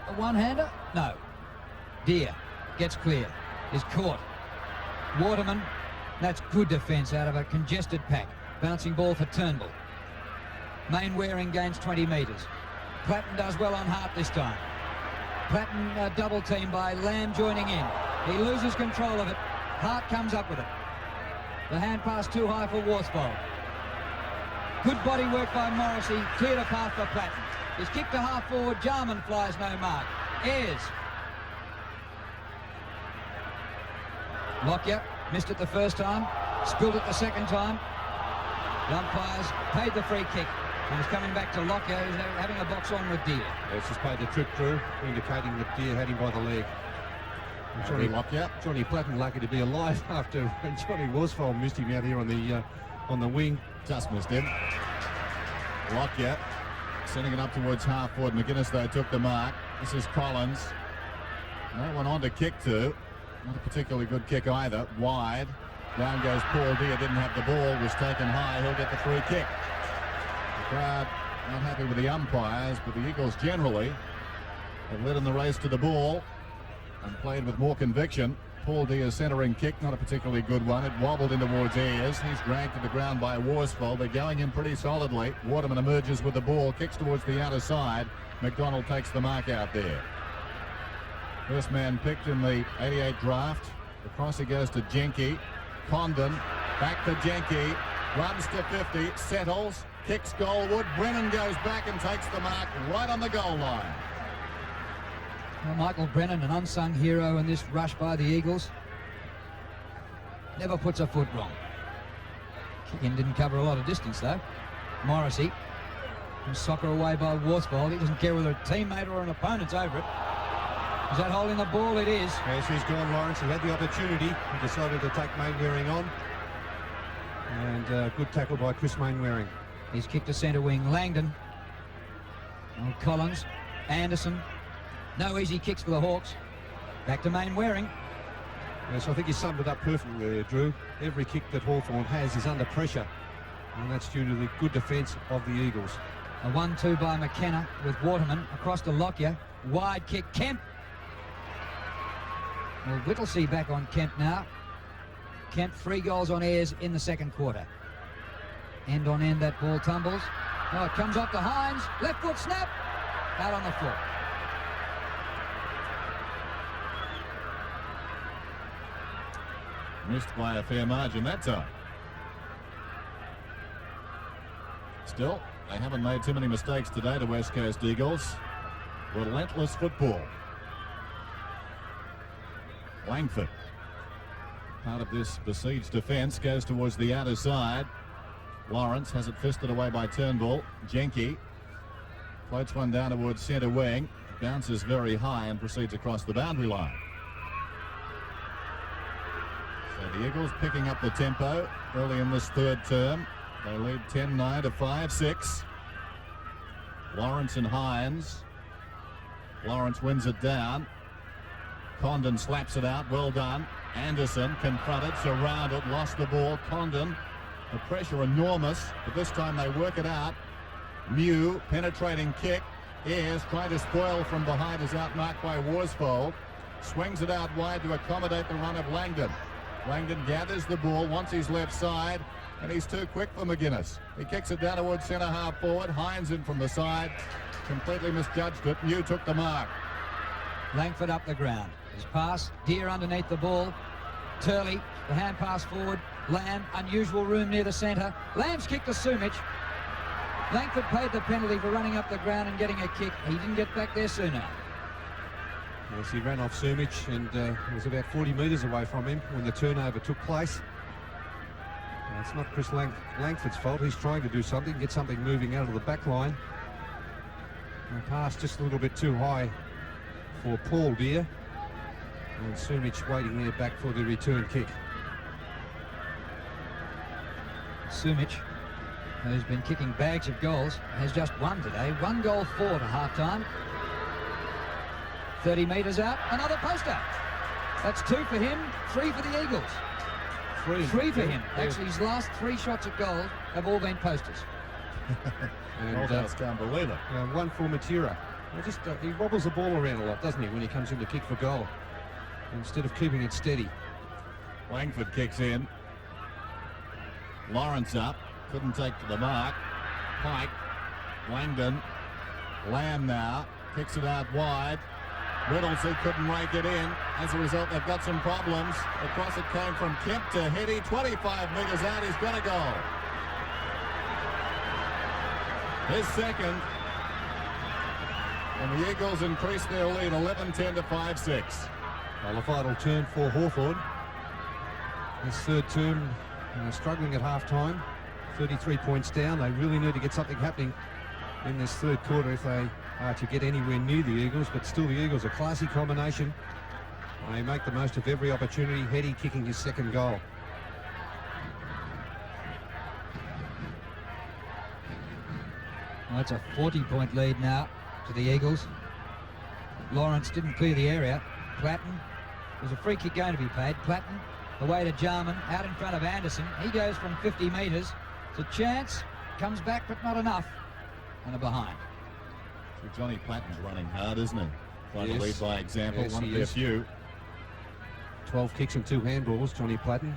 A one-hander? No. Deere gets clear. Is caught. Waterman, that's good defence out of a congested pack. Bouncing ball for Turnbull. Mainwaring gains 20 metres. Platten does well on Hart this time. Platten double team by Lamb joining in. He loses control of it. Hart comes up with it. The hand pass too high for Worsfold. Good body work by Morrissey. Cleared a path for Platten. His kick to half forward. Jarman flies no mark. Ayres. Lockyer missed it the first time. Spilled it the second time. The umpires paid the free kick. And he's coming back to Lockyer, who's having a box on with Deere. It's just paid the trick, Drew, indicating that Deere had him by the leg. Johnny Platten lucky to be alive after Johnny Worsfold missed him out here on the wing. Just missed him. Lockyer sending it up towards half forward. McGuinness, though, took the mark. This is Collins. No one on to kick to. Not a particularly good kick either. Wide. Down goes Paul Deere. Didn't have the ball. Was taken high. He'll get the free kick. The crowd not happy with the umpires, but the Eagles generally have led in the race to the ball and played with more conviction. Paul Deere's centering kick, not a particularly good one. It wobbled in towards Ayres. He's dragged to the ground by Worsfold. They're going in pretty solidly. Waterman emerges with the ball, kicks towards the outer side. McDonald takes the mark out there. First man picked in the 88 draft. Across he goes to Jenke. Condon, back to Jenke. Runs to 50, settles, kicks goalward. Brennan goes back and takes the mark right on the goal line. Well, Michael Brennan, an unsung hero in this rush by the Eagles. Never puts a foot wrong. Kicking didn't cover a lot of distance, though. Morrissey. Soccer away by Worsfold. He doesn't care whether a teammate or an opponent's over it. Is that holding the ball? It is. Yes, he's gone, Lawrence. He had the opportunity. He decided to take Mainwaring on. And good tackle by Chris Mainwaring. He's kicked to centre wing. Langdon. Oh, Collins. Anderson. No easy kicks for the Hawks. Back to Mainwaring. Yes, I think he summed it up perfectly there, Drew. Every kick that Hawthorn has is under pressure. And that's due to the good defence of the Eagles. A 1-2 by McKenna with Waterman across to Lockyer. Wide kick. Kemp. Well, Whittlesey back on Kemp now. Kemp 3 goals on Ayres in the second quarter. End on end that ball tumbles. Oh, it comes off to Hines. Left foot snap. Out on the foot. Missed by a fair margin that time. Still, they haven't made too many mistakes today, the West Coast Eagles. Relentless football. Langford, part of this besieged defence, goes towards the outer side. Lawrence has it fisted away by Turnbull. Jenke floats one down towards centre wing. Bounces very high and proceeds across the boundary line. So the Eagles picking up the tempo early in this third term. They lead 10-9 to 5-6. Lawrence and Hines. Lawrence wins it down. Condon slaps it out. Well done. Anderson confronted, surrounded, lost the ball. Condon, the pressure enormous, but this time they work it out. Mew, penetrating kick. Ayres trying to spoil from behind, is outmarked by Worsfold. Swings it out wide to accommodate the run of Langdon. Langdon gathers the ball, wants his left side, and he's too quick for McGuinness. He kicks it down towards centre half forward. Hines in from the side. Completely misjudged it. Mew took the mark. Langford up the ground. His pass. Deere underneath the ball. Turley The hand pass forward. Lamb, unusual room near the centre. Lamb's kick to Sumich. Langford paid the penalty for running up the ground and getting a kick. He didn't get back there soon enough. Yes, he ran off Sumich and was about 40 metres away from him when the turnover took place. It's not Chris Langford's fault. He's trying to do something, get something moving out of the back line. The pass just a little bit too high for Paul Deere. And Sumich waiting there back for the return kick. Sumich, who's been kicking bags of goals, has just one today. 1 goal 4 to half-time. 30 metres out, another poster. That's 2 for him, 3 for the Eagles. Three for him. Actually, his last 3 shots at goal have all been posters. And can't believe it. 1 for Matera. He wobbles the ball around a lot, doesn't he, when he comes in to kick for goal, instead of keeping it steady. Langford kicks in. Lawrence up. Couldn't take to the mark. Pike. Langdon. Lamb now. Kicks it out wide. Riddlesey couldn't rake it in. As a result, they've got some problems. Across it came from Kemp to Hetty. 25 metres out. He's got a goal. His second. And the Eagles increase their lead 11-10 to 5-6. Well, the final turn for Hawthorn. This third term, struggling at half-time. 33 points down. They really need to get something happening in this third quarter if they are to get anywhere near the Eagles, but still the Eagles a classy combination. They make the most of every opportunity. Hetty kicking his second goal. Well, it's a 40-point lead now to the Eagles. Lawrence didn't clear the area. Platten, there's a free kick going to be paid. Platten away to Jarman, out in front of Anderson. He goes from 50 metres. It's a chance, comes back but not enough, and a behind. So Johnny Platten's running hard, isn't he? Trying to lead by example. Yes, One of he their is. few. 12 kicks and 2 handballs, Johnny Platten.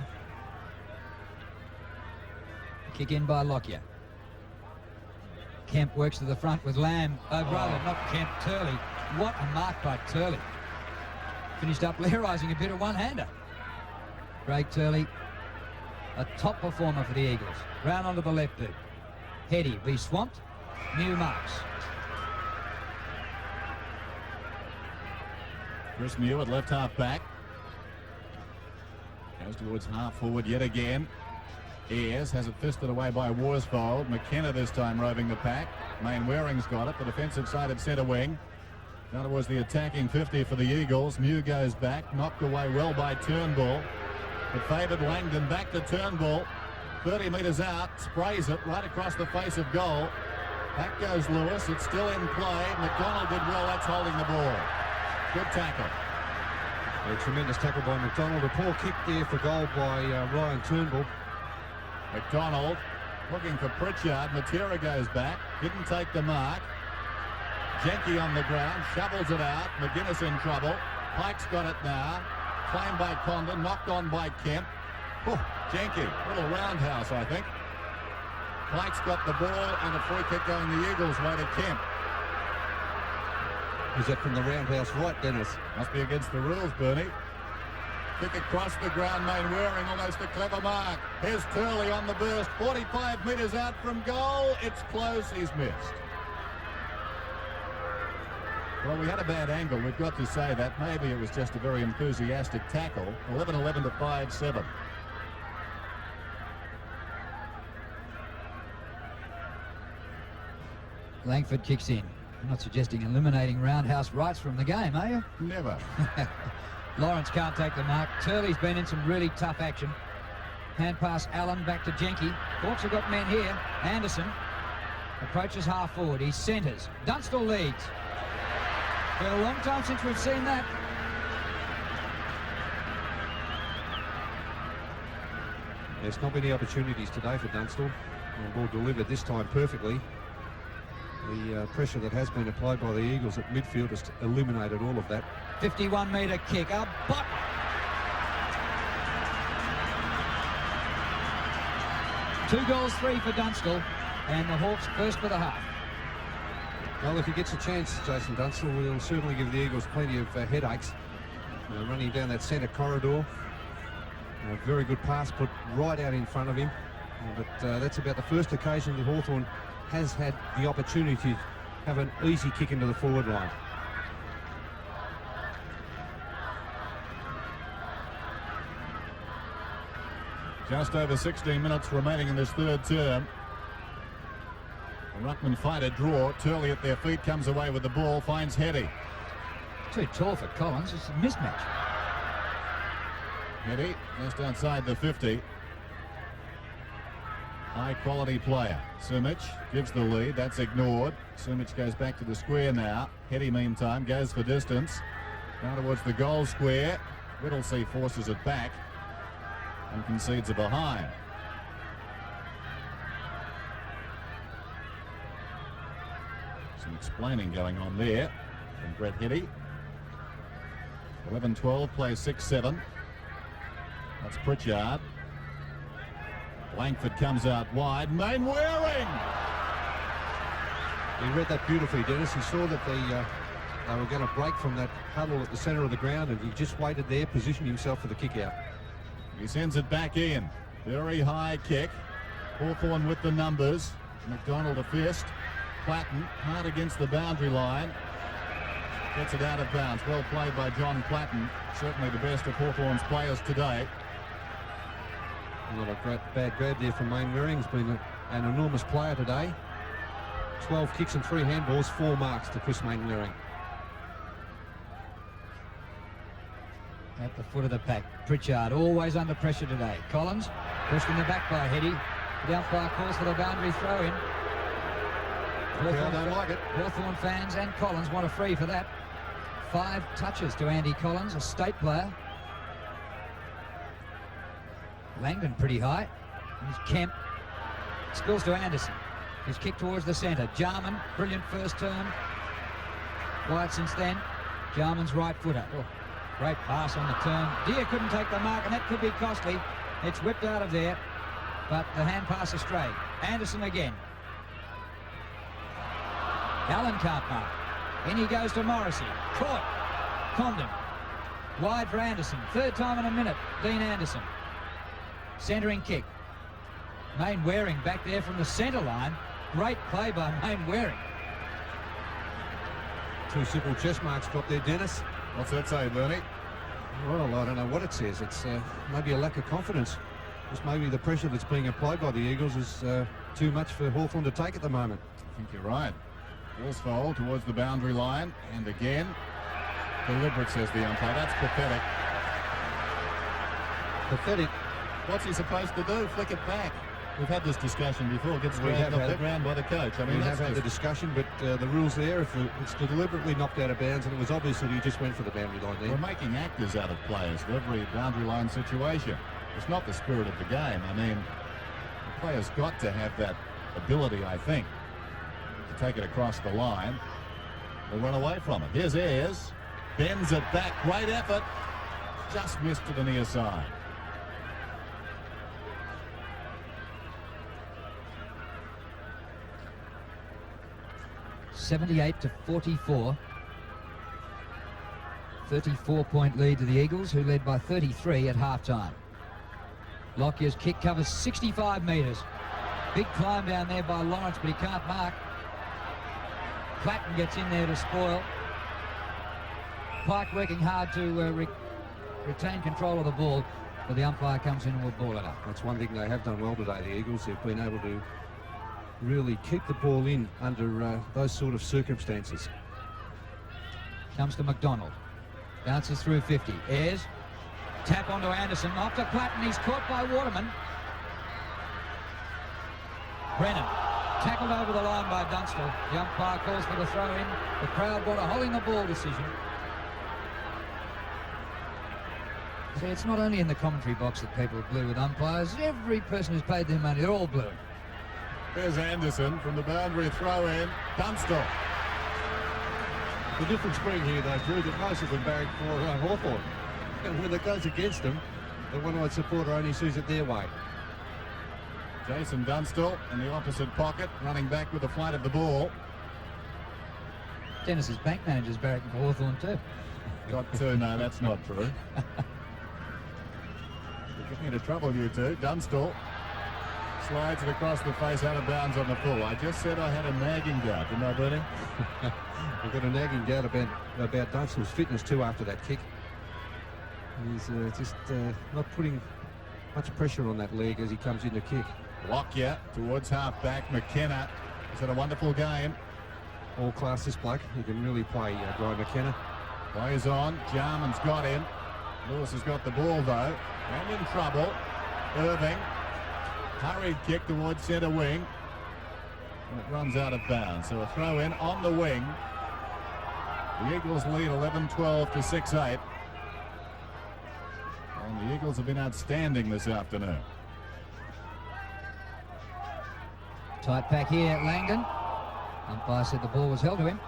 Kick in by Lockyer. Kemp works to the front with Lamb. Oh, brother, not Kemp, Turley. What a mark by Turley. Finished up Learising a bit of one-hander. Craig Turley, a top performer for the Eagles. Round onto the left boot. Hetty be swamped. New marks. Chris Mew at left half back. Goes towards half forward yet again. Ayres has it fisted away by Worsfold. McKenna this time roving the pack. Mainwaring's got it, the defensive side of centre wing. Now towards the attacking 50 for the Eagles. Mew goes back, knocked away well by Turnbull. But favoured Langdon back to Turnbull. 30 metres out, sprays it right across the face of goal. Back goes Lewis, it's still in play. McDonald did well, that's holding the ball. Good tackle. A tremendous tackle by McDonald. A poor kick there for goal by Ryan Turnbull. McDonald looking for Pritchard. Matera goes back, didn't take the mark. Jenke on the ground, shovels it out. McGuinness in trouble. Pike's got it now. Claimed by Condon, knocked on by Kemp. Jenke, little roundhouse, I think. Pike's got the ball and a free kick going the Eagles' way to Kemp. Is that from the roundhouse right, Dennis? Must be against the rules, Bernie. Kick across the ground, Mainwaring, almost a clever mark. Here's Turley on the burst, 45 metres out from goal. It's close, he's missed. Well, we had a bad angle, we've got to say that. Maybe it was just a very enthusiastic tackle. 11-11 to 5-7. Langford kicks in. I'm not suggesting eliminating roundhouse rights from the game, are you? Never. Lawrence can't take the mark. Turley's been in some really tough action. Hand pass Allen back to Jenke. Hawks have got men here. Anderson approaches half forward. He centres. Dunstall leads. For a long time since we've seen that. There's not many opportunities today for Dunstall. The ball delivered this time perfectly. The pressure that has been applied by the Eagles at midfield has eliminated all of that. 51-metre kick. A butt. Two goals, 3 for Dunstall. And the Hawks first for the half. Well, if he gets a chance, Jason Dunstall will certainly give the Eagles plenty of headaches. Running down that centre corridor. A very good pass put right out in front of him. But that's about the first occasion that Hawthorn has had the opportunity to have an easy kick into the forward line. Just over 16 minutes remaining in this third term. The Ruckman fight a draw. Turley at their feet comes away with the ball, finds Hetty. Too tall for Collins. It's a mismatch. Hetty just outside the 50. High quality player. Simic gives the lead. That's ignored. Simic goes back to the square now. Hetty meantime goes for distance. Down towards the goal square. Whittlesey forces it back and concedes a behind. Some explaining going on there from Brett Hetty. 11-12 plays 6-7. That's Pritchard. Langford comes out wide. Mainwarring! He read that beautifully, Dennis. He saw that they were going to break from that huddle at the centre of the ground, and he just waited there, positioned himself for the kick out. He sends it back in. Very high kick. Hawthorn with the numbers. McDonald a fist. Platten hard against the boundary line. Gets it out of bounds. Well played by John Platten. Certainly the best of Hawthorn's players today. Not a bad grab there from Mainwarring. He's been an enormous player today. 12 kicks and 3 handballs, 4 marks to Chris Mainwarring. At the foot of the pack, Pritchard always under pressure today. Collins pushed in the back by Hetty. The umpire calls for the boundary throw-in. I don't like it. Hawthorn fans and Collins want a free for that. 5 touches to Andy Collins, a state player. Langdon pretty high. Here's Kemp. Spills to Anderson. His kick towards the centre. Jarman, brilliant first term. Quiet since then. Jarman's right footer. Oh, great pass on the turn. Deere couldn't take the mark, and that could be costly. It's whipped out of there, but the hand pass astray. Anderson again. Allen can't mark. In he goes to Morrissey. Caught. Condon. Wide for Anderson. Third time in a minute. Dean Anderson. Centering kick. Mainwarring back there from the centre line. Great play by Mainwarring. 2 simple chest marks dropped there, Dennis. What's that say, Bernie? Well, I don't know what it says. It's maybe a lack of confidence. Just maybe the pressure that's being applied by the Eagles is too much for Hawthorn to take at the moment. I think you're right. Worsfold towards the boundary line, and again, deliberate, says the umpire. That's pathetic. Pathetic. What's he supposed to do? Flick it back. We've had this discussion before. Gets dragged off the ground by the coach. I mean, we that's have had the discussion, but the rules there, if it's deliberately knocked out of bounds, and it was obvious that he just went for the boundary line there. We're making actors out of players for every boundary line situation. It's not the spirit of the game. I mean, the player's got to have that ability, I think, to take it across the line. They run away from it. Here's Ayres. Bends it back. Great effort. Just missed to the near side. (78-44). 34-point lead to the Eagles, who led by 33 at half-time. Lockyer's kick covers 65 metres. Big climb down there by Lawrence, but he can't mark. Platten gets in there to spoil. Pike working hard to retain control of the ball, but the umpire comes in and will ball it up. That's one thing they have done well today, the Eagles. They've been able to really keep the ball in under those sort of circumstances. Comes to McDonald. Bounces through 50. Ayres. Tap onto Anderson. Off to Platten. He's caught by Waterman. Brennan. Tackled over the line by Dunstall. The umpire calls for the throw-in. The crowd want a holding the ball decision. See, it's not only in the commentary box that people are blue with umpires. Every person who's paid their money, they're all blue. There's Anderson from the boundary throw-in. Dunstall. The difference being here, though, Drew, that most of them barrack for Hawthorn. And when it goes against them, the one-eyed supporter only sees it their way. Jason Dunstall in the opposite pocket, running back with the flight of the ball. Dennis's bank manager's barracking for Hawthorn too. Got to, no, that's not true. Getting into trouble, you two. Dunstall slides it across the face, out of bounds on the full. I just said I had a nagging doubt, didn't I, Bernie? We've got a nagging doubt about Dunstall's fitness too after that kick. He's just not putting much pressure on that leg as he comes in to kick. Lockyer towards half-back. McKenna has had a wonderful game. All class, this bloke. He can really play, Brian McKenna. Plays on. Jarman's got him. Lewis has got the ball, though. And in trouble. Irving. Hurried kick towards centre wing. And it runs out of bounds. So a throw in on the wing. The Eagles lead 11-12 to 6-8. And the Eagles have been outstanding this afternoon. Tight pack here, Langdon. Umpire said the ball was held to him.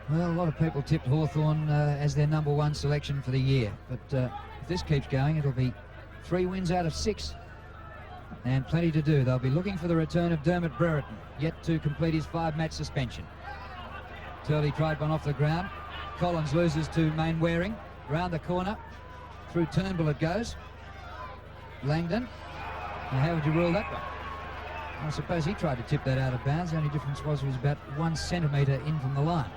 Well, a lot of people tipped Hawthorn as their #1 selection for the year. But if this keeps going, it'll be 3 wins out of 6. And plenty to do. They'll be looking for the return of Dermot Brereton, yet to complete his 5-match suspension. Turley tried one off the ground. Collins loses to Mainwarring. Round the corner. Through Turnbull it goes. Langdon. Now, how would you rule that one? I suppose he tried to tip that out of bounds. The only difference was he was about 1 centimetre in from the line.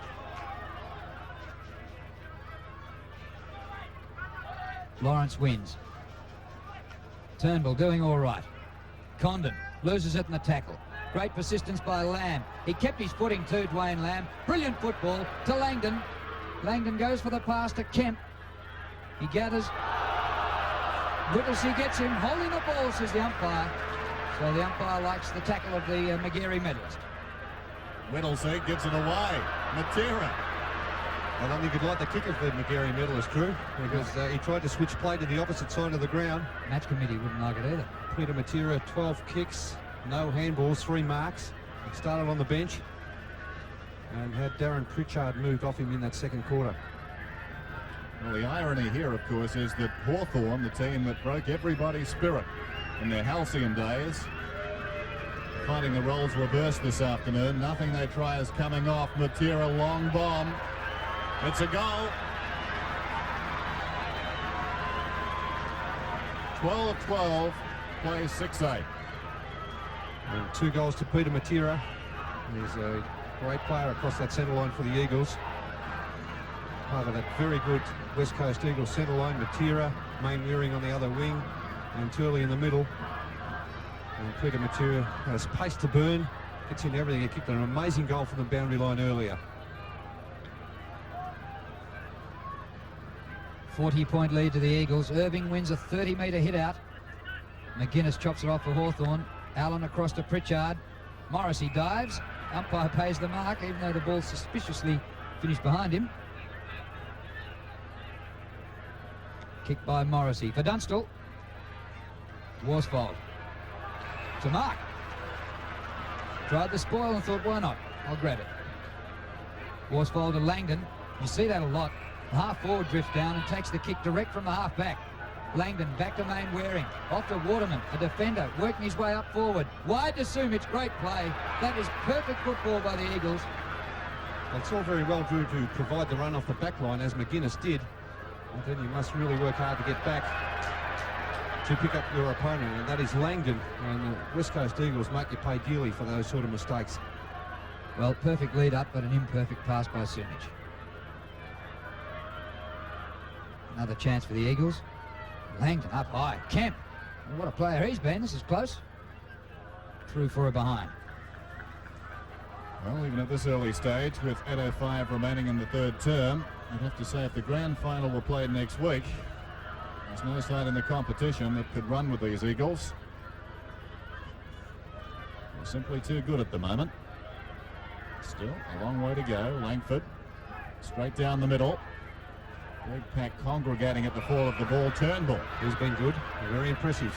Lawrence wins. Turnbull doing all right. Condon loses it in the tackle. Great persistence by Lamb. He kept his footing too, Dwayne Lamb. Brilliant football to Langdon. Langdon goes for the pass to Kemp. He gathers. Whittlesey gets him, holding the ball, says the umpire. So the umpire likes the tackle of the Magarey medalist. Whittlesey gives it away. Matera. I don't think he'd like the kick of the Magarey medalist, Drew, because he tried to switch play to the opposite side of the ground. Match committee wouldn't like it either. Peter Matera, 12 kicks, no handballs, 3 marks. He started on the bench and had Darren Pritchard moved off him in that second quarter. Well, the irony here, of course, is that Hawthorn, the team that broke everybody's spirit in their halcyon days, finding the roles reversed this afternoon. Nothing they try is coming off. Matera, long bomb. It's a goal. 12-12, plays 6-8. And 2 goals to Peter Matera. He's a great player across that centre line for the Eagles. Part of that very good West Coast Eagles centre line. Matera, Mainwarring on the other wing, and Turley in the middle. And Peter Matera has pace to burn, gets into everything. He kicked an amazing goal from the boundary line earlier. 40-point lead to the Eagles. Irving wins a 30-metre hit out. McGuinness chops it off for Hawthorn. Allen across to Pritchard. Morrissey dives. Umpire pays the mark, even though the ball suspiciously finished behind him. Kick by Morrissey for Dunstall. Worsfold to Mark. Tried the spoil and thought, why not? I'll grab it. Worsfold to Langdon. You see that a lot. The half forward drifts down and takes the kick direct from the half back. Langdon back to Mainwarring. Off to Waterman, a defender, working his way up forward. Wide to Sumich, great play. That is perfect football by the Eagles. Well, it's all very well, Drew, to provide the run off the back line, as McGuinness did. But then you must really work hard to get back to pick up your opponent, and that is Langdon. And the West Coast Eagles make you pay dearly for those sort of mistakes. Well, perfect lead up, but an imperfect pass by Sumich. Another chance for the Eagles. Langdon up high. Kemp. Well, what a player he's been. This is close. Through for a behind. Well, even at this early stage, with 8:05 remaining in the third term, I'd have to say if the grand final were played next week, there's no side in the competition that could run with these Eagles. They're simply too good at the moment. Still a long way to go. Langford straight down the middle. Big pack congregating at the fall of the ball. Turnbull. He's been good. Very impressive.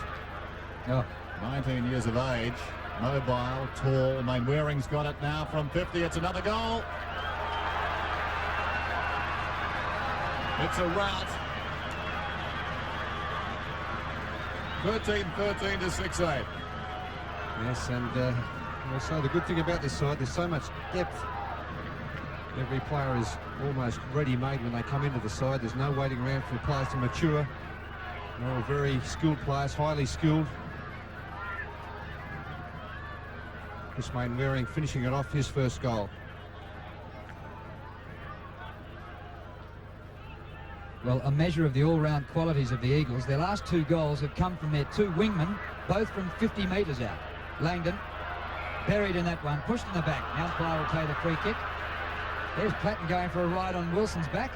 Oh. 19 years of age. Mobile, tall. Mainwaring's got it now from 50. It's another goal. It's a rout. 13-13 to 6-8. Yes, and also the good thing about this side, there's so much depth. Every player is almost ready-made when they come into the side. There's no waiting around for players to mature. All very skilled players, highly skilled. Chris Mainwarring finishing it off, his first goal. Well, a measure of the all-round qualities of the Eagles. Their last 2 goals have come from their 2 wingmen, both from 50 metres out. Langdon buried in that one, pushed in the back. The umpire will take the free kick. There's Platten going for a ride on Wilson's back.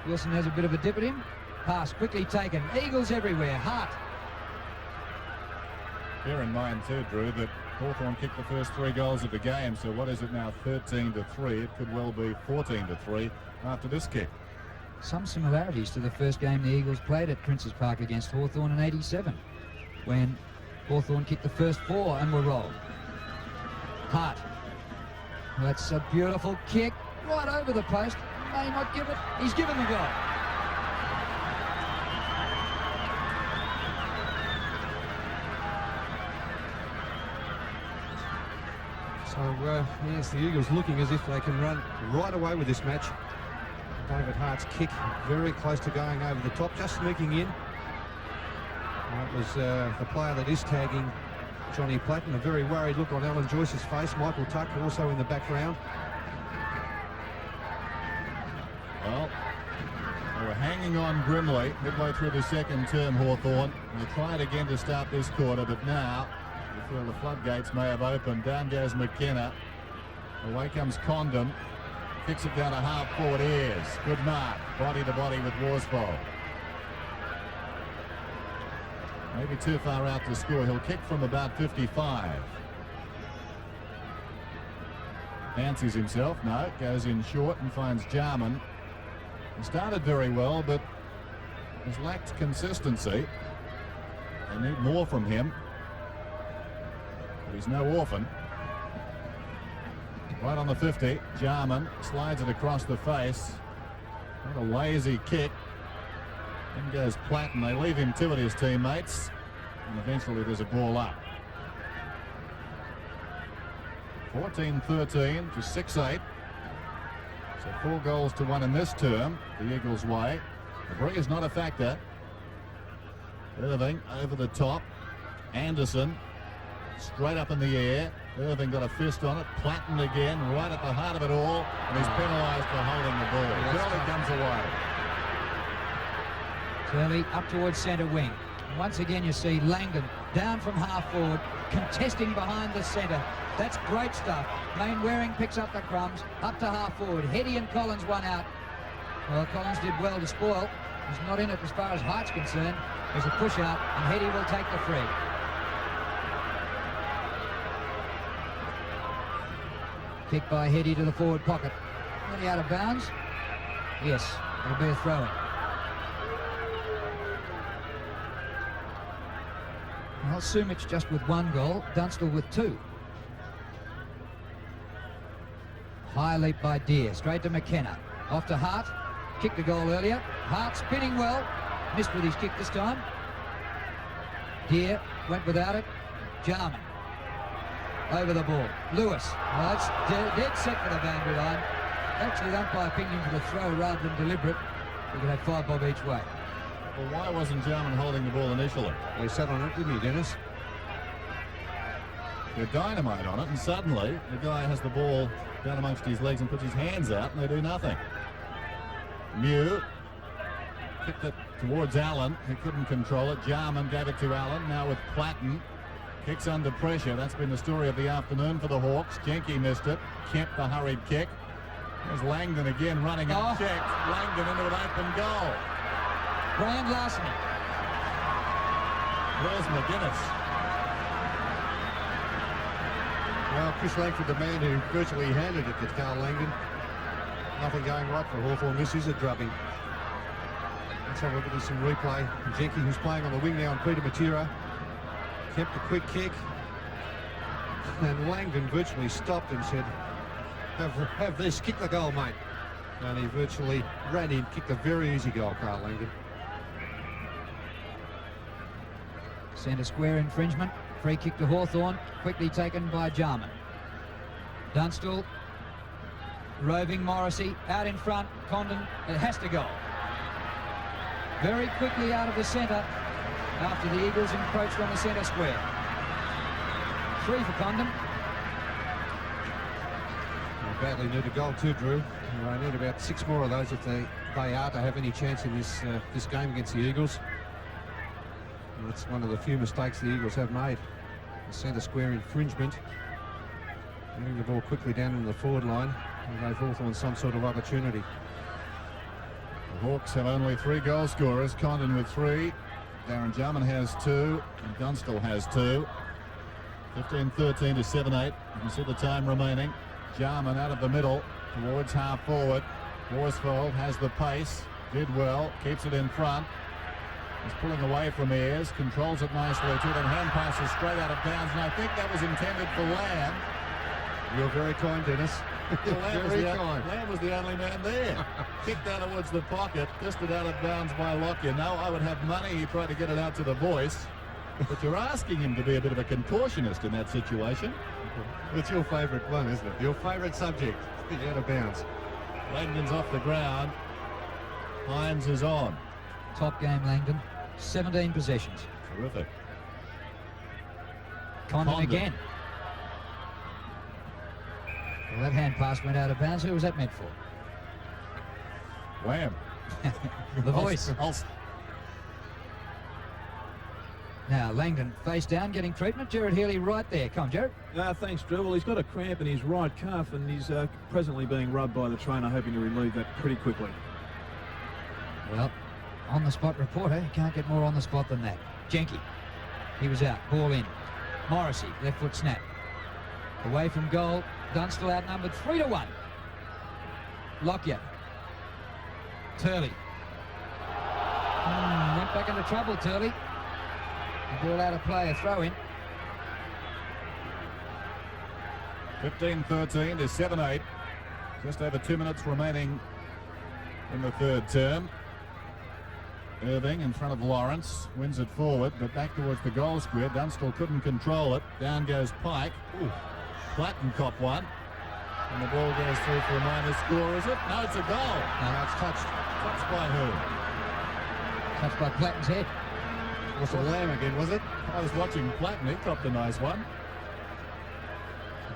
Wilson has a bit of a dip at him. Pass quickly taken. Eagles everywhere. Hart. Bear in mind too, Drew, that Hawthorn kicked the first 3 goals of the game, so what is it now, 13-3? It could well be 14-3 after this kick. Some similarities to the first game the Eagles played at Princes Park against Hawthorn in '87, when Hawthorn kicked the first 4 and were rolled. Hart. That's a beautiful kick right over the post. May not give it. He's given the goal. So, yes, the Eagles looking as if they can run right away with this match. David Hart's kick very close to going over the top, just sneaking in. And it was the player that is tagging Johnny Platten. A very worried look on Alan Joyce's face. Michael Tuck also in the background. Well, they were hanging on grimly midway through the second term, Hawthorn. They tried again to start this quarter, but now you feel the floodgates may have opened. Down goes McKenna. Away comes Condon. Kicks it down to half forward Ayres. Good mark. Body to body with Worsfold. Maybe too far out to score. He'll kick from about 55. Fancies himself. No, goes in short and finds Jarman. He started very well, but has lacked consistency. They need more from him. But he's no orphan. Right on the 50, Jarman slides it across the face. What a lazy kick. In goes Platten. They leave him to it, his teammates. And eventually there's a ball up. 14-13 to 6-8. So 4 goals to 1 in this term, the Eagles' way. The break is not a factor. Irving over the top. Anderson straight up in the air. Irving got a fist on it. Platten again, right at the heart of it all, and he's penalised for holding the ball. Curley comes away. Curley up towards centre wing. And once again you see Langdon down from half forward, contesting behind the centre. That's great stuff. Mainwarring picks up the crumbs, up to half forward. Heady and Collins one out. Well, Collins did well to spoil. He's not in it as far as Hart's concerned. There's a push out, and Heady will take the free. Kick by Heady to the forward pocket. Nearly out of bounds. Yes, it'll be a throw-in. Well, Sumich just with 1 goal, Dunstall with 2. High leap by Deere, straight to McKenna. Off to Hart, kicked a goal earlier. Hart spinning well, missed with his kick this time. Deere went without it. Jarman. Over the ball. Lewis. Well, that's dead set for the boundary line. Actually, the umpire pinged him for the throw rather than deliberate. We could have 5 bob each way. Well, why wasn't Jarman holding the ball initially? Well, he sat on it, didn't he, Dennis? They're dynamite on it, and suddenly the guy has the ball down amongst his legs and puts his hands out, and they do nothing. Mew kicked it towards Allen, who couldn't control it. Jarman gave it to Allen, now with Platten. Kicks under pressure. That's been the story of the afternoon for the Hawks. Jenke missed it. Kemp the hurried kick. There's Langdon again running and checked. Langdon into an open goal. Brian larceny. Where's McGuinness? Well, Chris Langford, the man who virtually handed it to Carl Langdon. Nothing going right for Hawthorn. This is a drubbing. Let's have a look at this in replay. Jenke, who's playing on the wing now, and Peter Matera. Kept a quick kick, and Langdon virtually stopped and said, have this, kick the goal, mate. And he virtually ran in, kicked a very easy goal, Carl Langdon. Centre square infringement. Free kick to Hawthorn, quickly taken by Jarman. Dunstall, roving Morrissey, out in front. Condon, it has to go. Very quickly out of the centre. after the Eagles encroached on the centre square. 3 for Condon. They badly need a goal too, Drew. They need about 6 more of those if they are to have any chance in this game against the Eagles. And that's one of the few mistakes the Eagles have made. The centre square infringement. Moving the ball quickly down in the forward line and gave Hawthorn some sort of opportunity. The Hawks have only 3 goal scorers. Condon with 3. Darren Jarman has 2. And Dunstall has 2. 15-13 to 7-8. You can see the time remaining. Jarman out of the middle towards half forward. Worsfold has the pace. Did well. Keeps it in front. He's pulling away from Ayres. Controls it nicely too. Then hand passes straight out of bounds. And I think that was intended for Lamb. You're very kind, Dennis. Lamb was the only man there. Kicked out towards the pocket. Fisted out of bounds by Lockyer. No, I would have money. He tried to get it out to the voice. But you're asking him to be a bit of a contortionist in that situation. It's your favourite one, isn't it? Your favourite subject. Out of bounds. Langdon's off the ground. Hines is on. Top game, Langdon. 17 possessions. Terrific. Condon again. Well, that hand pass went out of bounds. Who was that meant for? Lamb. The voice. Ulster. Now, Langdon face down, getting treatment. Jared Healy right there. Come on, Jared. Thanks, Drew. Well, he's got a cramp in his right calf and he's presently being rubbed by the trainer, hoping to relieve that pretty quickly. Well, on-the-spot reporter. You can't get more on the spot than that. Jenke. He was out. Ball in. Morrissey. Left foot snap. Away from goal. Dunstall outnumbered 3-1. Lockyer. Turley. Went back into trouble, Turley. The ball out of play, a throw in. 15-13 to 7-8. Just over 2 minutes remaining in the third term. Irving in front of Lawrence. Wins it forward, but back towards the goal square. Dunstall couldn't control it. Down goes Pike. Platten cop one. And the ball goes through for a minor score, is it? No, it's a goal. No, it's touched. Touched by who? Touched by Platten's head. Was it Lamb again, was it? I was watching Platten. He copped a nice one.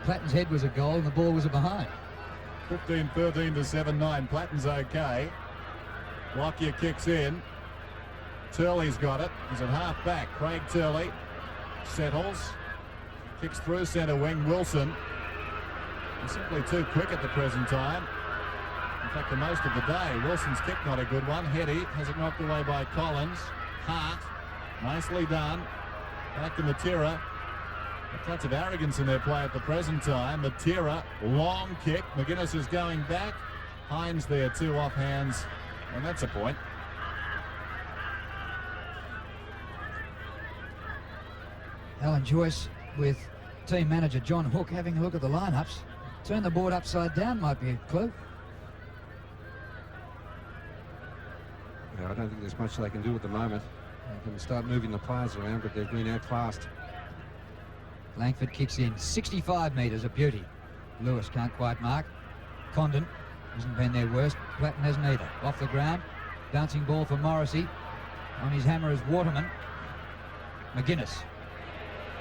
Platten's head was a goal and the ball was a behind. 15-13 to 7-9. Platten's okay. Lockyer kicks in. Turley's got it. He's at half back. Craig Turley settles. Kicks through centre wing. Wilson. He's simply too quick at the present time. In fact, the most of the day. Wilson's kick not a good one. Heady has it knocked away by Collins. Hart. Nicely done. Back to Matera. A touch of arrogance in their play at the present time. Matera, long kick. McGuinness is going back. Hines there, 2 off hands. And that's a point. Alan Joyce with team manager John Hook having a look at the lineups. Turn the board upside down might be a clue. Yeah, I don't think there's much they can do at the moment. They can start moving the players around, but they've been outclassed. Langford kicks in 65 metres, a beauty. Lewis can't quite mark. Condon hasn't been their worst. Platten hasn't either. Off the ground. Bouncing ball for Morrissey. On his hammer is Waterman. McGuinness.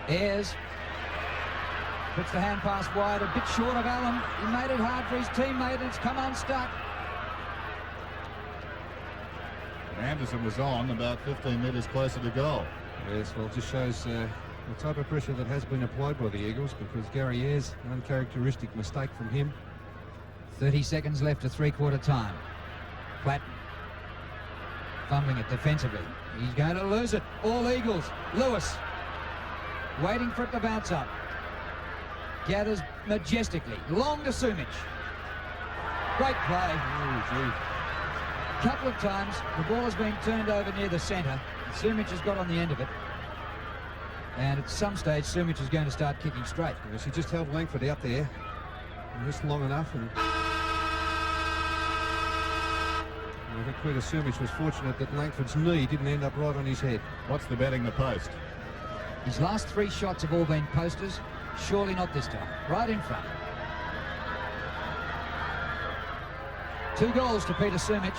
Ayres. Puts the hand pass wide, a bit short of Allen. He made it hard for his teammate and it's come unstuck. Anderson was on about 15 metres closer to goal. Yes, well, it just shows the type of pressure that has been applied by the Eagles, because Gary Ayres, an uncharacteristic mistake from him. 30 seconds left to three-quarter time. Platten fumbling it defensively. He's going to lose it. All Eagles. Lewis waiting for it to bounce up. Gathers majestically. Long to Sumich. Great play. Couple of times the ball has been turned over near the centre. Sumich has got on the end of it. And at some stage, Sumich is going to start kicking straight. Yes, he just held Langford out there just long enough. And I think Peter Sumich was fortunate that Langford's knee didn't end up right on his head. What's the betting the post? His last 3 shots have all been posters. Surely not this time. Right in front. 2 goals to Peter Sumich.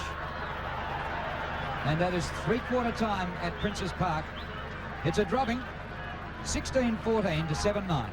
And that is three-quarter time at Princes Park. It's a drubbing, 16-14 to 7-9.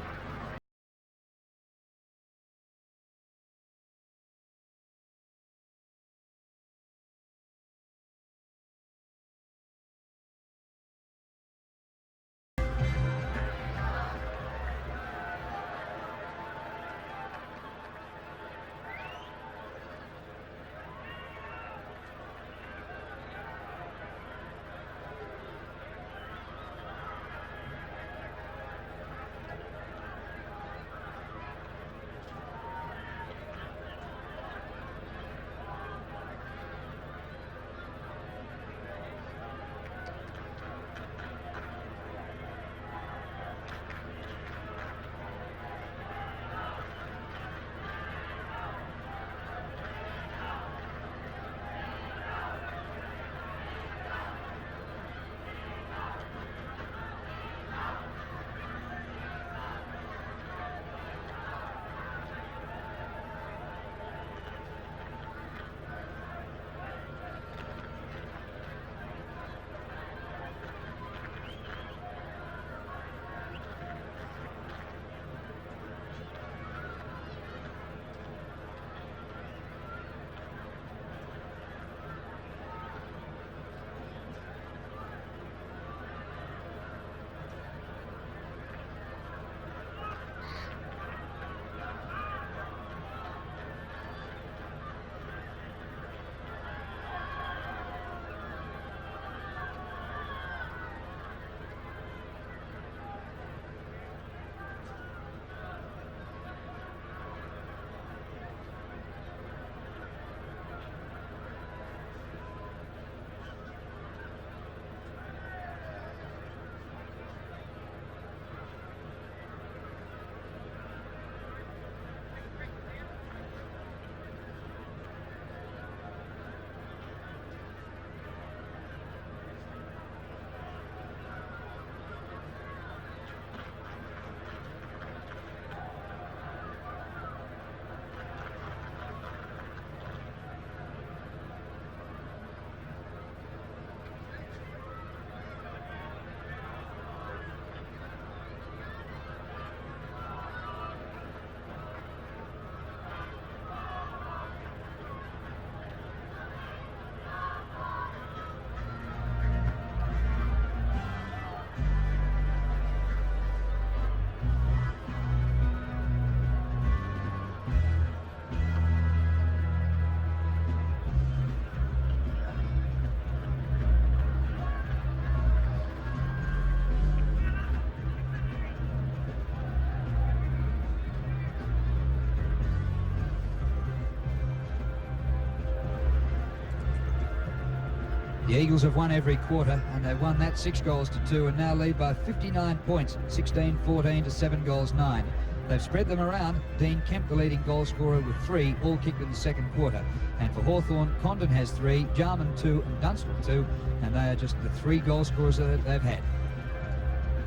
The Eagles have won every quarter, and they've won that 6-2 and now lead by 59 points, 16-14 to 7-9. They've spread them around. Dean Kemp, the leading goal scorer, with 3, all kicked in the second quarter. And for Hawthorn, Condon has 3, Jarman 2 and Dunstall 2, and they are just the 3 goal scorers that they've had.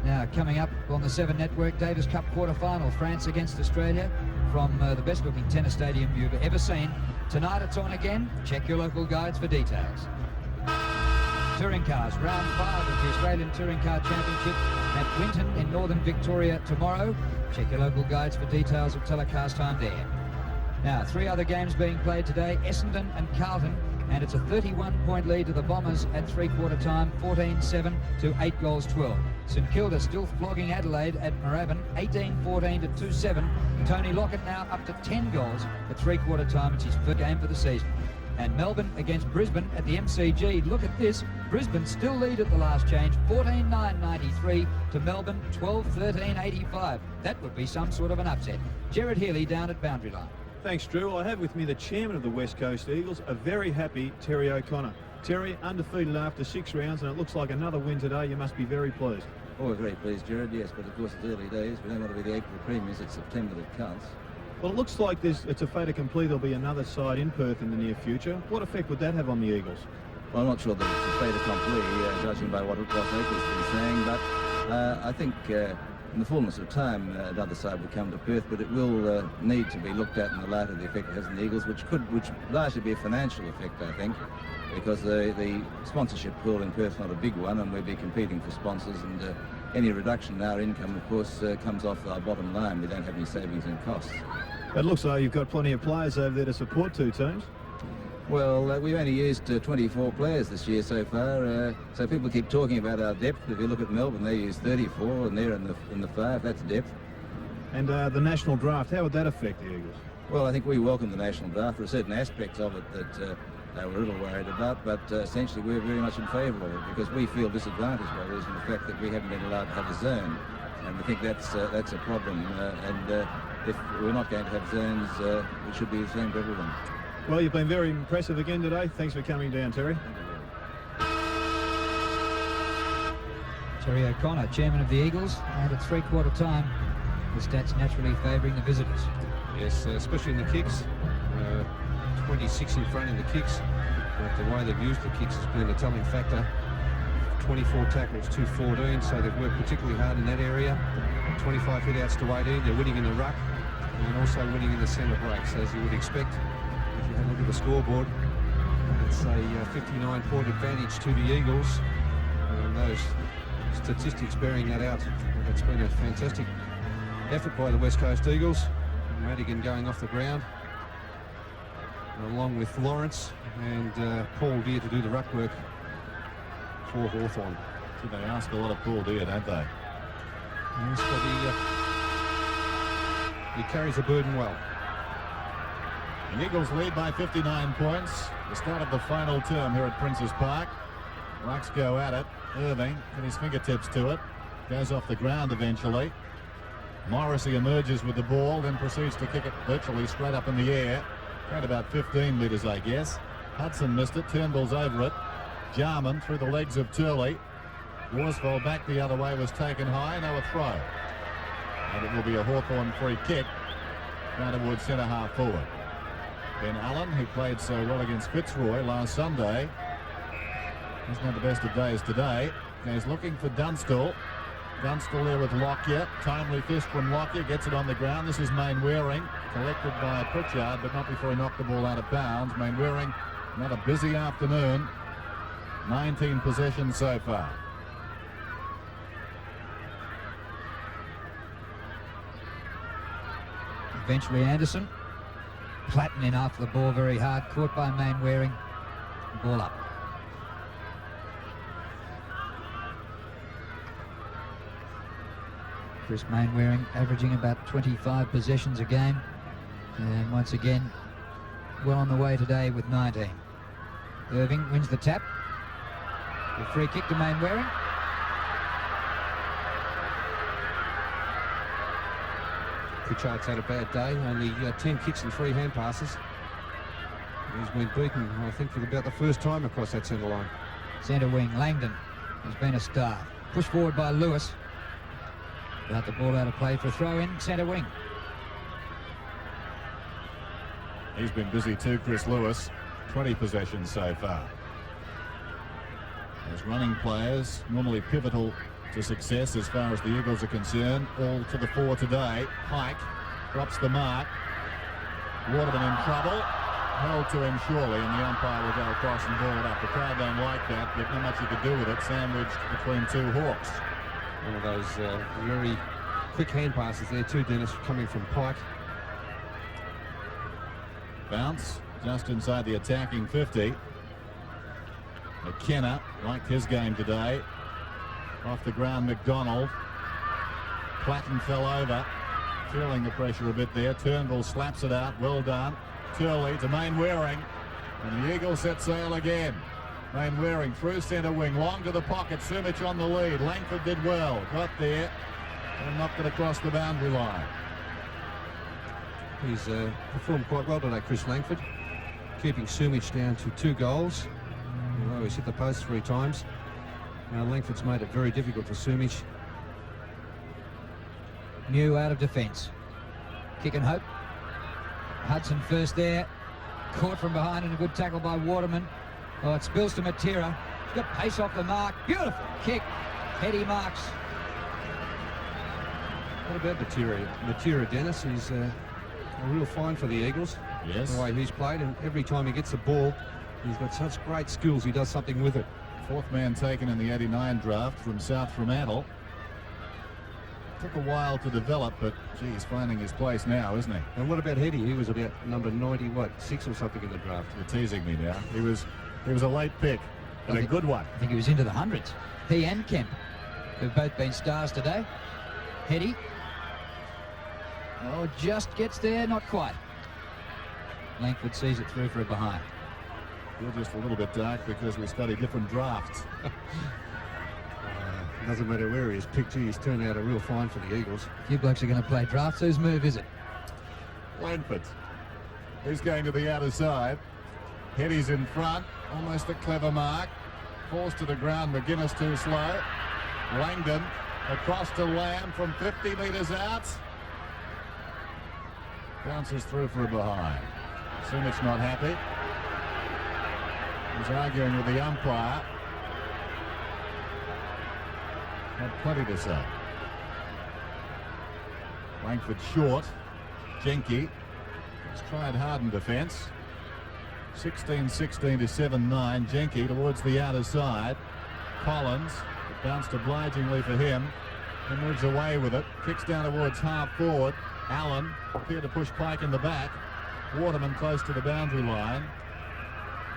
Now, coming up on the 7 Network, Davis Cup quarter-final, France against Australia, from the best-looking tennis stadium you've ever seen. Tonight it's on again. Check your local guides for details. Touring cars, round 5 of the Australian Touring Car Championship at Winton in northern Victoria tomorrow. Check your local guides for details of telecast time there. Now, 3 other games being played today, Essendon and Carlton, and it's a 31-point lead to the Bombers at three-quarter time, 14-7 to 8-12. St Kilda still flogging Adelaide at Moorabbin, 18-14 to 2-7. Tony Lockett now up to 10 goals at three-quarter time. It's his first game for the season. And Melbourne against Brisbane at the MCG. Look at this. Brisbane still lead at the last change, 14-9-93 to Melbourne, 12-13-85. That would be some sort of an upset. Gerard Healy down at boundary line. Thanks, Drew. I have with me the chairman of the West Coast Eagles, a very happy Terry O'Connor. Terry, undefeated after 6 rounds, and it looks like another win today. You must be very pleased. Oh, we're very pleased, Gerard, yes, but of course it's early days. We don't want to be the April premiers. It's September that counts. Well, it looks like it's a fait accompli. There'll be another side in Perth in the near future. What effect would that have on the Eagles? Well, I'm not sure that it's a fait accompli, judging by what Ross Akers has been saying, but I think in the fullness of time, another side will come to Perth, but it will need to be looked at in the light of the effect it has on the Eagles, which largely be a financial effect, I think, because the sponsorship pool in Perth is not a big one, and we'll be competing for sponsors, and any reduction in our income, of course, comes off our bottom line. We don't have any savings in costs. It looks like you've got plenty of players over there to support two teams. Well, we've only used 24 players this year so far, so people keep talking about our depth. If you look at Melbourne, they use 34, and they're in the 5. That's depth. And the national draft, how would that affect the Eagles? Well, I think we welcome the national draft. There are certain aspects of it that they were a little worried about, but essentially we're very much in favour of it because we feel disadvantaged by reason of the fact that we haven't been allowed to have a zone, and we think that's a problem. And if we're not going to have zones, it should be the same for everyone. Well, you've been very impressive again today. Thanks for coming down, Terry. Terry O'Connor, chairman of the Eagles, and at three-quarter time, the stats naturally favouring the visitors. Yes, especially in the kicks. 26 in front in the kicks. But the way they've used the kicks has been a telling factor. 24 tackles to 14, so they've worked particularly hard in that area. 25 hit-outs to 18. They're winning in the ruck and also winning in the centre breaks, as you would expect. If you have a look at the scoreboard, it's a 59-point advantage to the Eagles. And those statistics bearing that out. It's been a fantastic effort by the West Coast Eagles. Madigan going off the ground, along with Lawrence and Paul Deere to do the ruck work for Hawthorn. They ask a lot of Paul Deere, don't they? Yes, but he carries the burden well. The Eagles lead by 59 points. The start of the final term here at Princes Park. Rucks go at it. Irving put his fingertips to it. Goes off the ground eventually. Morrissey emerges with the ball, then proceeds to kick it virtually straight up in the air. At about 15 metres, I guess. Hudson missed it. Turnbull's over it. Jarman through the legs of Turley. Worsfold back the other way, was taken high. Now a throw. And it will be a Hawthorn free kick down towards centre half forward. Ben Allen, who played so well against Fitzroy last Sunday, hasn't had the best of days today. He's looking for Dunstall. Dunstall there with Lockyer. Timely fist from Lockyer. Gets it on the ground. This is Mainwarring. Collected by Pritchard, but not before he knocked the ball out of bounds. Mainwarring, another busy afternoon. 19 possessions so far. Eventually Anderson. Platten in after the ball very hard. Caught by Mainwarring. Ball up. Chris Mainwarring averaging about 25 possessions a game, and once again well on the way today with 19. Irving wins the tap. The free kick to Mainwarring. Pritchard's had a bad day, only 10 kicks and 3 hand passes. He's been beaten, I think, for about the first time across that centre line. Centre wing, Langdon has been a star. Pushed forward by Lewis. Got the ball out of play for a throw in, centre wing. He's been busy too, Chris Lewis. 20 possessions so far. Those running players, normally pivotal to success as far as the Eagles are concerned. All to the fore today. Pike drops the mark. Waterman in trouble. Held to him surely, and the umpire will go across and ball it up. The crowd don't like that, but not much you could do with it. Sandwiched between two Hawks. One of those very quick hand passes there too, Dennis, coming from Pike. Bounce just inside the attacking 50. McKenna liked his game today. Off the ground, McDonald. Platten fell over, feeling the pressure a bit there. Turnbull slaps it out. Well done. Turley to Mainwarring, and the Eagles set sail again. Mainwarring through centre wing, long to the pocket. Sumich on the lead. Langford did well, got there and knocked it across the boundary line. He's performed quite well today, Chris Langford, keeping Sumich down to 2 goals. Although he's hit the post 3 times. Now Langford's made it very difficult for Sumich. New out of defence. Kick and hope. Hudson first there. Caught from behind and a good tackle by Waterman. Oh, it spills to Matera. He's got pace off the mark. Beautiful kick. Heady marks. What about Matera Dennis? He's a real find for the Eagles. Yes. The way he's played, and every time he gets the ball, he's got such great skills. He does something with it. Fourth man taken in the 89 draft from South Fremantle. Took a while to develop, but geez, finding his place now, isn't he? And what about Hetty? He was about number 6 or something in the draft. You're teasing me now. He was a late pick, and a good one. I think he was into the hundreds. He and Kemp have both been stars today. Hetty. Oh, just gets there, not quite. Langford sees it through for a behind. You're just a little bit dark because we study different drafts. Doesn't matter where he's picked, he's turned out a real find for the Eagles. A few blokes are going to play drafts. Whose move is it? Langford. He's going to the outer side. Hetty's in front. Almost a clever mark. Falls to the ground. McGuinness too slow. Langdon across to Lamb from 50 metres out. Bounces through for a behind. Sumich not happy. He's arguing with the umpire. Had plenty to say. Langford short. Jenke has tried hard in defence. 16-16 to 7-9. Jenke towards the outer side. Collins, it bounced obligingly for him. He moves away with it. Kicks down towards half forward. Allen appeared to push Pike in the back. Waterman close to the boundary line.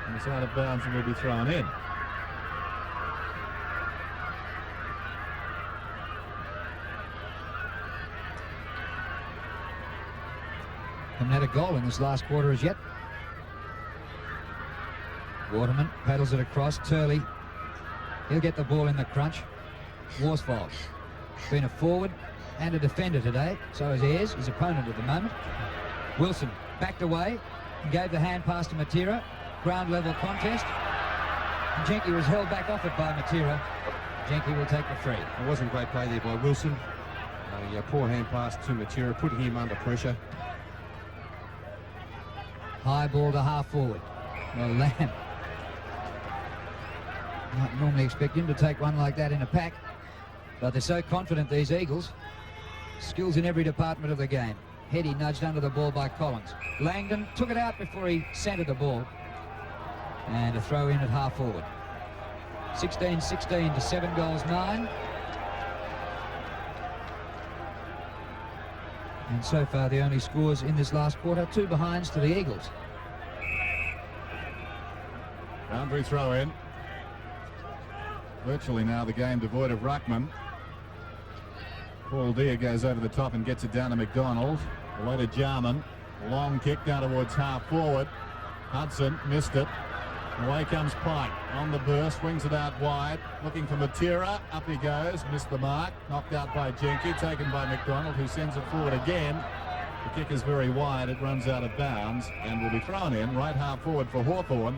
And it's out of bounds and will be thrown in. Haven't had a goal in this last quarter as yet. Waterman paddles it across. Turley, he'll get the ball in the crunch. Worsfold, been a forward and a defender today. So is Ayres, his opponent at the moment. Wilson backed away and gave the hand pass to Matera. Ground level contest. And Jenke was held back off it by Matera. Jenke will take the free. It wasn't great play there by Wilson. A poor hand pass to Matera, putting him under pressure. High ball to half forward. Well, Lamb. Not normally expect him to take one like that in a pack, but they're so confident, these Eagles. Skills in every department of the game. Hetty nudged under the ball by Collins. Langdon took it out before he centred the ball. And a throw in at half forward. 16-16 to 7 goals 9. And so far the only scores in this last quarter, 2 behinds to the Eagles. Boundary throw in. Virtually now the game devoid of ruckman. Paul Deere goes over the top and gets it down to McDonald. Away to Jarman. Long kick down towards half forward. Hudson missed it. Away comes Pike on the burst, swings it out wide, looking for Matera. Up he goes, missed the mark, knocked out by Jenke, taken by McDonald, who sends it forward again. The kick is very wide, it runs out of bounds and will be thrown in right half forward for Hawthorn,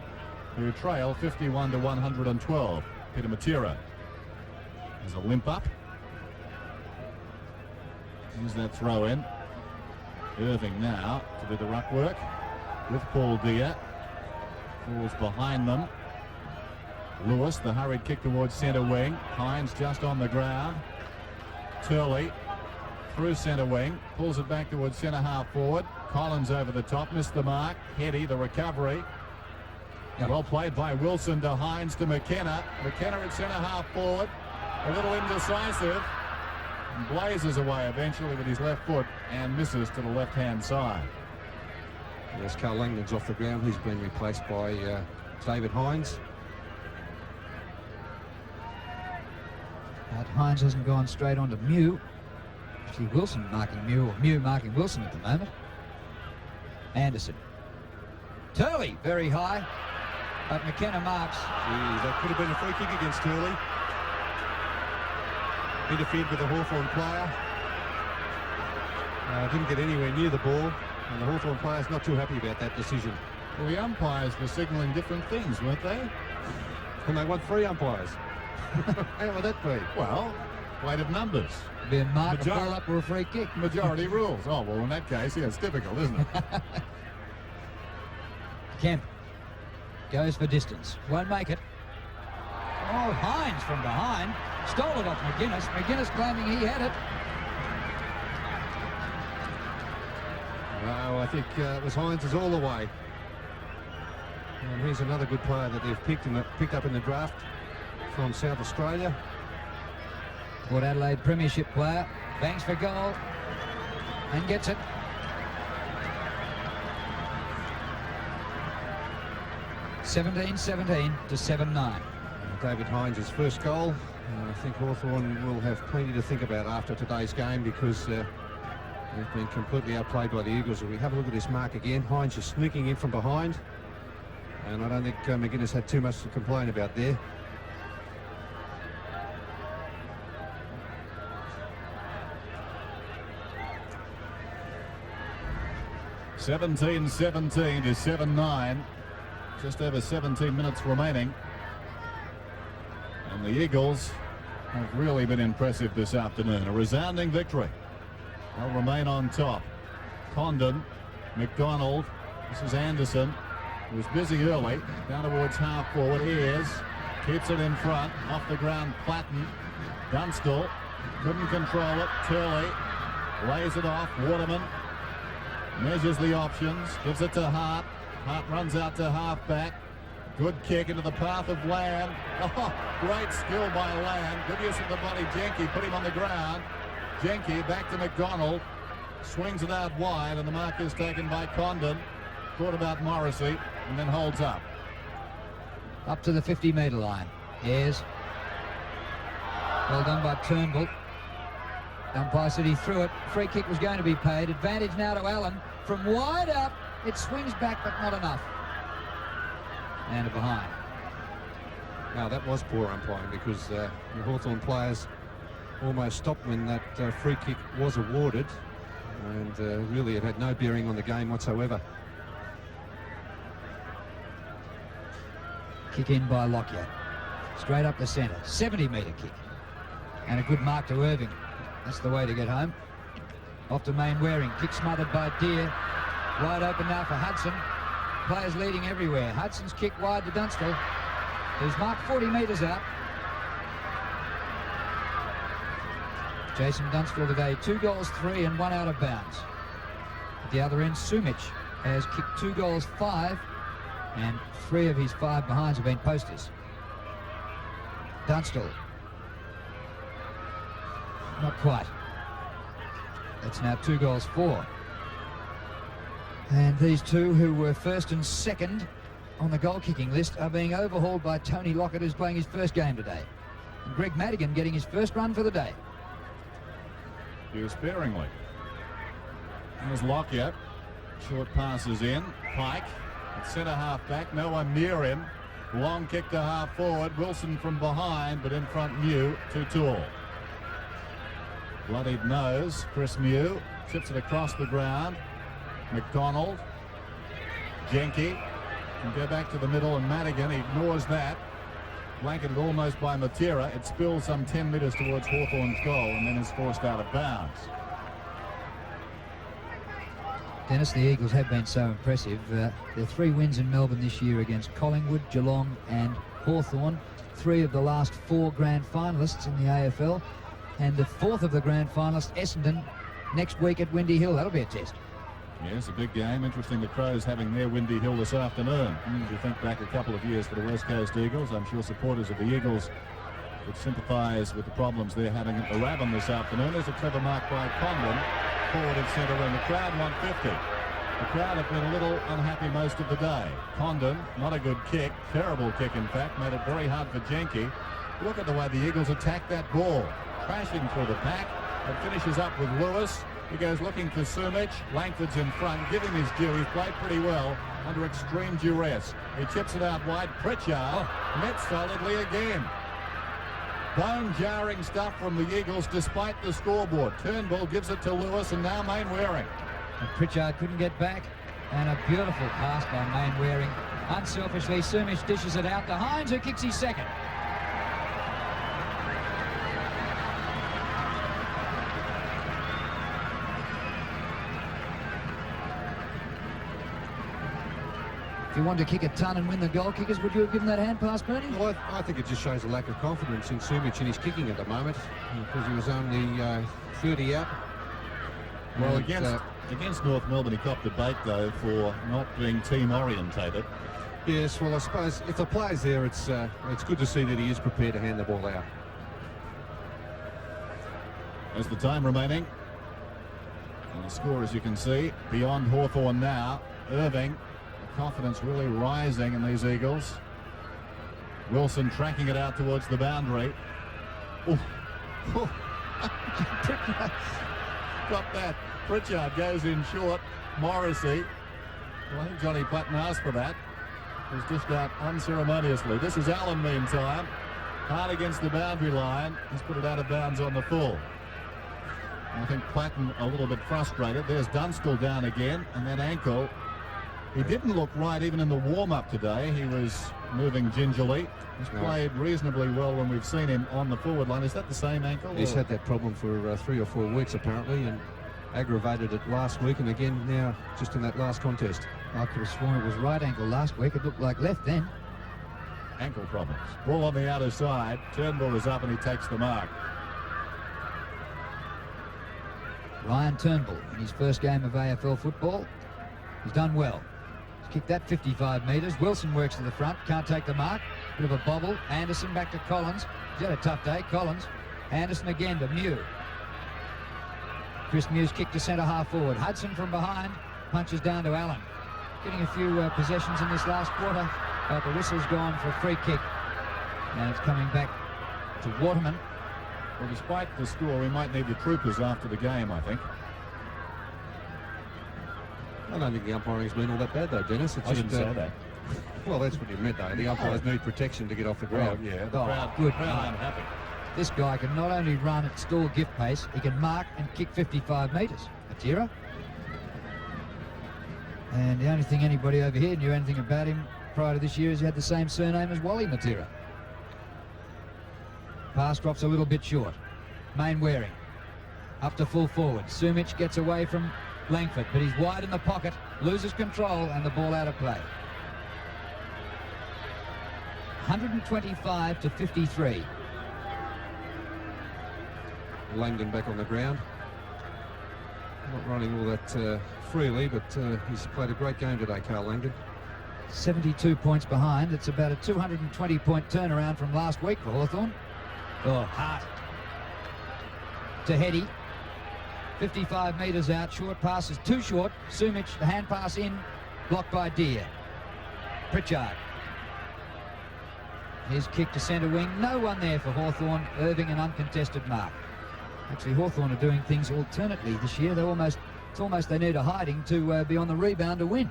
who trail 51 to 112. Peter Matera has a limp up. Here's that throw in. Irving now to do the ruck work with Paul Deere. Falls behind them. Lewis, the hurried kick towards centre wing. Hines just on the ground. Turley through centre wing. Pulls it back towards centre half forward. Collins over the top. Missed the mark. Hetty, the recovery. Yep. Well played by Wilson to Hines to McKenna. McKenna at centre half forward. A little indecisive. And blazes away eventually with his left foot and misses to the left-hand side. Yes, Carl Langdon's off the ground. He's been replaced by David Hines. But Hines hasn't gone straight on to Mew. Actually, Wilson marking Mew, or Mew marking Wilson at the moment. Anderson. Turley, very high. But McKenna marks. Gee, that could have been a free kick against Turley. Interfered with the Hawthorn player. Didn't get anywhere near the ball. And the Hawthorn players not too happy about that decision. Well, the umpires were signalling different things, weren't they? And they want 3 umpires. How would that be? Well, weight of numbers. Be a mark, a ball up, or a free kick. Majority rules. Oh, well, in that case, yeah, it's difficult, isn't it? Kemp goes for distance. Won't make it. Oh, Hines from behind. Stole it off McGuinness. McGuinness claiming he had it. No, I think it was Hines all the way. And here's another good player that they've picked up in the draft from South Australia. Port Adelaide Premiership player, bangs for goal and gets it. (17-17 to 7-9). David Hines' first goal. I think Hawthorn will have plenty to think about after today's game, because they've been completely outplayed by the Eagles. If we have a look at this mark again, Hines is sneaking in from behind, and I don't think McGuinness had too much to complain about there. (17-17 to 7-9). Just over 17 minutes remaining. And the Eagles have really been impressive this afternoon. A resounding victory. They'll remain on top. Condon, McDonald, this is Anderson, who was busy early, down towards half forward. Ayres keeps it in front, off the ground, Platten. Dunstall couldn't control it. Turley lays it off. Waterman measures the options, gives it to Hart. Hart runs out to half-back. Good kick into the path of Lamb. Oh, great skill by Lamb. Good use of the body. Jenke put him on the ground. Jenke back to McDonald. Swings it out wide, and the mark is taken by Condon. Thought about Morrissey, and then holds up. Up to the 50-metre line. Ayres. Well done by Turnbull. Umpire said he threw it. Free kick was going to be paid. Advantage now to Allen. From wide up, it swings back, but not enough. And behind. Now that was poor umpiring, because the Hawthorn players almost stopped when that free kick was awarded, and really it had no bearing on the game whatsoever. Kick in by Lockyer. Straight up the centre. 70-metre kick. And a good mark to Irving. That's the way to get home. Off to Mainwarring. Kick smothered by Deere. Wide open now for Hudson. Players leading everywhere. Hudson's kick wide to Dunstall, who's marked 40 metres out. Jason Dunstall today, 2 goals, 3 and 1 out of bounds. At the other end, Sumic has kicked 2 goals, 5, and 3 of his 5 behinds have been posters. Dunstall. Not quite. That's now 2 goals, 4. And these two, who were first and second on the goal-kicking list, are being overhauled by Tony Lockett, who's playing his first game today. And Greg Madigan getting his first run for the day. Used sparingly. There's Lockyer. Short passes in. Pike at centre half-back. No one near him. Long kick to half-forward. Wilson from behind, but in front Mew, too tall. Bloodied nose. Chris Mew chips it across the ground. McDonald, Jenke can go back to the middle, and Madigan ignores that. Blanketed almost by Matera. It spills some 10 metres towards Hawthorn's goal and then is forced out of bounds. Dennis, the Eagles have been so impressive. Their 3 wins in Melbourne this year against Collingwood, Geelong and Hawthorn. 3 of the last 4 grand finalists in the AFL. And the 4th of the grand finalists, Essendon, next week at Windy Hill. That'll be a test. Yes, a big game. Interesting, the Crows having their Windy Hill this afternoon. If you think back a couple of years for the West Coast Eagles, I'm sure supporters of the Eagles would sympathise with the problems they're having at the Raven this afternoon. There's a clever mark by Condon, forward and centre, and the crowd want 50. The crowd have been a little unhappy most of the day. Condon, not a good kick, terrible kick in fact, made it very hard for Jenke. Look at the way the Eagles attack that ball, crashing through the pack, and finishes up with Lewis. He goes looking for Sumic. Langford's in front. Give him his due. He's played pretty well under extreme duress. He chips it out wide. Pritchard met solidly again. Bone-jarring stuff from the Eagles despite the scoreboard. Turnbull gives it to Lewis, and now Mainwarring. And Pritchard couldn't get back. And a beautiful pass by Mainwarring. Unselfishly, Sumic dishes it out to Hines, who kicks his second. If you want to kick a ton and win the goal kickers, would you have given that hand pass, Bernie? Well, I think it just shows a lack of confidence in Sumic in his kicking at the moment, because he was only 30 out. Well, and, against Against North Melbourne, he copped debate, though, for not being team-orientated. Yes, well, I suppose if the player's there, it's good to see that he is prepared to hand the ball out. As the time remaining. And the score, as you can see, beyond Hawthorn now. Irving, the confidence really rising in these Eagles. Wilson tracking it out towards the boundary. Ooh. Got that. Pritchard goes in short. Morrissey. Well, I think Johnny Platten asked for that. Was dished out unceremoniously. This is Allen, meantime. Hard against the boundary line. He's put it out of bounds on the full. I think Platten a little bit frustrated. There's Dunstall down again, and that ankle. He didn't look right even in the warm-up today. He was moving gingerly. He's played reasonably well when we've seen him on the forward line. Is that the same ankle? He's had that problem for 3 or 4 weeks, apparently, and aggravated it last week, and again now just in that last contest. I could have sworn it was right ankle last week. It looked like left then. Ankle problems. Ball on the outer side. Turnbull is up and he takes the mark. Ryan Turnbull in his first game of AFL football. He's done well. He's kicked that 55 metres. Wilson works to the front. Can't take the mark. Bit of a bobble. Anderson back to Collins. He's had a tough day. Collins. Anderson again to Mew. Chris Mew's kicked to centre half forward. Hudson from behind. Punches down to Allen. Getting a few possessions in this last quarter. But the whistle's gone for a free kick. And it's coming back to Waterman. Well, despite the score, we might need the troopers after the game, I think. I don't think the umpiring's been all that bad, though, Dennis. It's I shouldn't say that. Well, that's what you meant, though. The umpires need protection to get off the ground. Yeah, the Oh, crowd, good crowd night. unhappy. This guy can not only run at stall gift pace, he can mark and kick 55 metres. Matera. And the only thing anybody over here knew anything about him prior to this year is he had the same surname as Wally Matera. Pass drops a little bit short. Mainwarring up to full forward. Sumic gets away from Langford, but he's wide in the pocket, loses control, and the ball out of play. 125 to 53. Langdon back on the ground. Not running all that freely, but he's played a great game today, Carl Langdon. 72 points behind. It's about a 220-point turnaround from last week for Hawthorn. Oh, Hart to Heady. 55 metres out. Short pass is too short. Sumic, the hand pass in. Blocked by Deere. Pritchard. His kick to centre wing. No one there for Hawthorn. Irving an uncontested mark. Actually, Hawthorn are doing things alternately this year. It's almost they need a hiding to be on the rebound to win.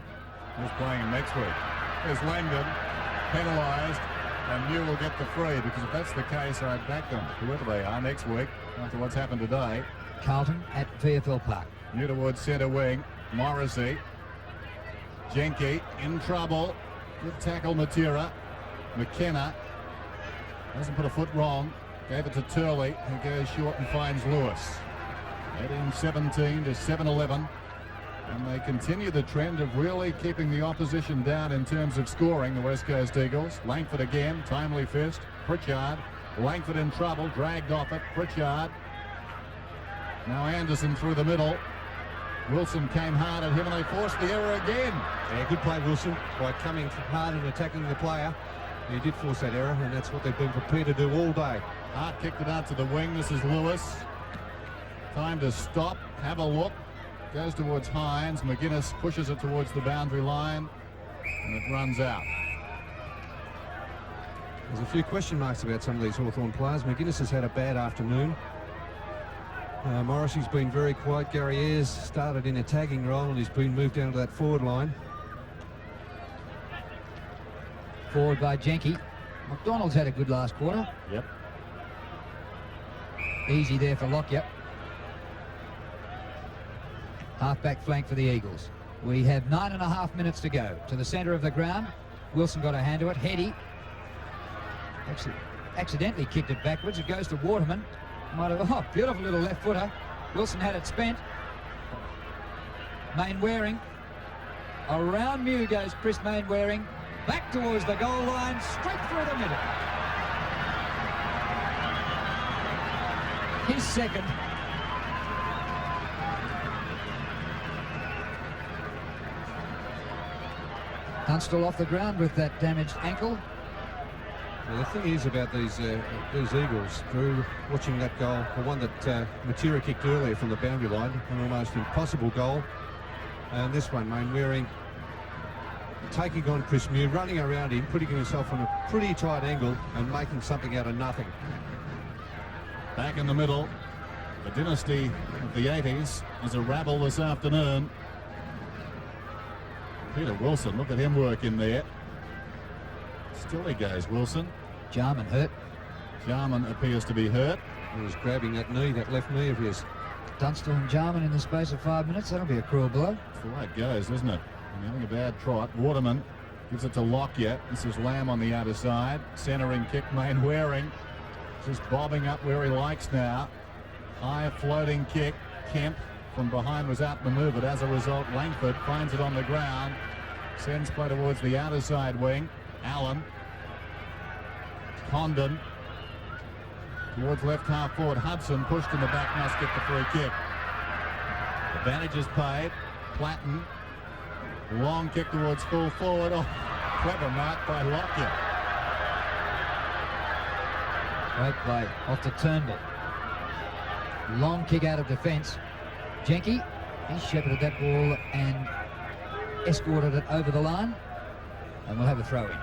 Who's playing him next week? There's Langdon, penalised, and Mew will get the free, because if that's the case, I'd back them, whoever they are, next week, after what's happened today. Carlton at VFL Park. Mew towards centre wing. Morrissey. Jenke in trouble. Good tackle, Matera. McKenna doesn't put a foot wrong. Gave it to Turley, who goes short and finds Lewis. 18-17 to 7-11. And they continue the trend of really keeping the opposition down in terms of scoring, the West Coast Eagles. Langford again, timely fist. Pritchard. Langford in trouble, dragged off it. Pritchard. Now Anderson through the middle. Wilson came hard at him and they forced the error again. Yeah, good play, Wilson, by coming hard and attacking the player. He did force that error, and that's what they've been prepared to do all day. Hart kicked it out to the wing. This is Lewis. Time to stop, have a look. Goes towards Hines. McGuinness pushes it towards the boundary line, and it runs out. There's a few question marks about some of these Hawthorn players. McGuinness has had a bad afternoon. Morrissey's been very quiet. Gary Ayres started in a tagging role and he's been moved down to that forward line. Forward by Jenke. McDonald's had a good last quarter. Yep. Easy there for Lockyer. Half-back flank for the Eagles. We have 9.5 minutes to go. To the centre of the ground. Wilson got a hand to it. Heady. Actually, accidentally kicked it backwards. It goes to Waterman. Might have, oh, beautiful little left footer. Wilson had it spent. Mainwarring. Around Mew goes Chris Mainwarring. Back towards the goal line, straight through the middle. His second. Dunstall off the ground with that damaged ankle. Well, the thing is about these Eagles, Drew, watching that goal, the one that Matera kicked earlier from the boundary line, an almost impossible goal. And this one, Mainwarring taking on Chris Mew, running around him, putting himself on a pretty tight angle and making something out of nothing. Back in the middle, the dynasty of the 80s is a rabble this afternoon. Peter Wilson, look at him work in there. Still he goes, Wilson. Jarman hurt. Jarman appears to be hurt. He was grabbing that knee, that left knee of his. Dunstall and Jarman in the space of 5 minutes. That'll be a cruel blow. That's the way it goes, isn't it? And having a bad trot. Waterman gives it to Lockyer. This is Lamb on the outer side. Centering kick, Mainwarring. Just bobbing up where he likes now. High floating kick. Kemp from behind was outmaneuvered. As a result, Langford finds it on the ground. Sends play towards the outer side wing. Allen. Condon. Towards left half forward. Hudson pushed in the back. Must get the free kick. Advantage is paid. Platten. Long kick towards full forward. Oh, clever mark by Lockyer. Great play off to Turnbull. Long kick out of defence. Jenke, he shepherded that ball and escorted it over the line. And we'll have a throw in.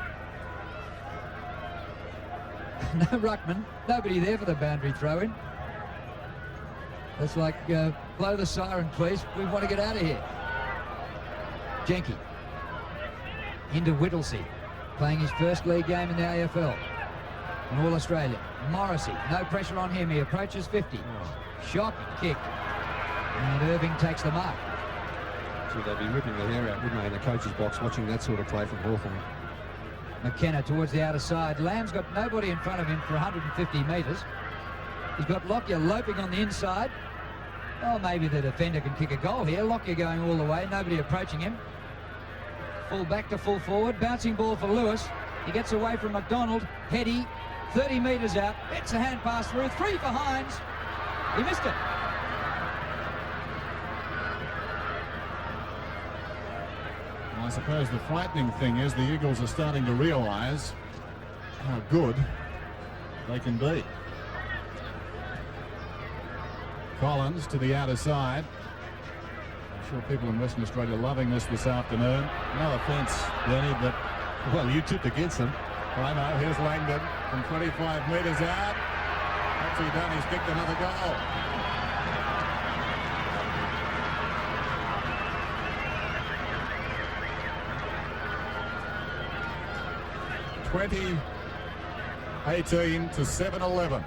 No ruckman, nobody there for the boundary throw in. It's like, blow the siren please, we want to get out of here. Jenke into Whittlesey, playing his first league game in the AFL. An All-Australian. Morrissey, no pressure on him, he approaches 50. Shocking kick. And Irving takes the mark. Gee, they'd be ripping their hair out, wouldn't they, in the coach's box watching that sort of play from Hawthorn. McKenna towards the outer side. Lamb's got nobody in front of him for 150 metres. He's got Lockyer loping on the inside. Oh, maybe the defender can kick a goal here. Lockyer going all the way, nobody approaching him. Full back to full forward, bouncing ball for Lewis. He gets away from McDonald. Heady, 30 metres out. It's a hand pass through. 3 for Hines. He missed it. Well, I suppose the frightening thing is the Eagles are starting to realise how good they can be. Collins to the outer side. I'm sure people in Western Australia are loving this afternoon. No offence, Bernie, but Well, you tipped against them. I know. Here's Langdon from 25 metres out. What's he done? He's kicked another goal. (20-18 to 7-11).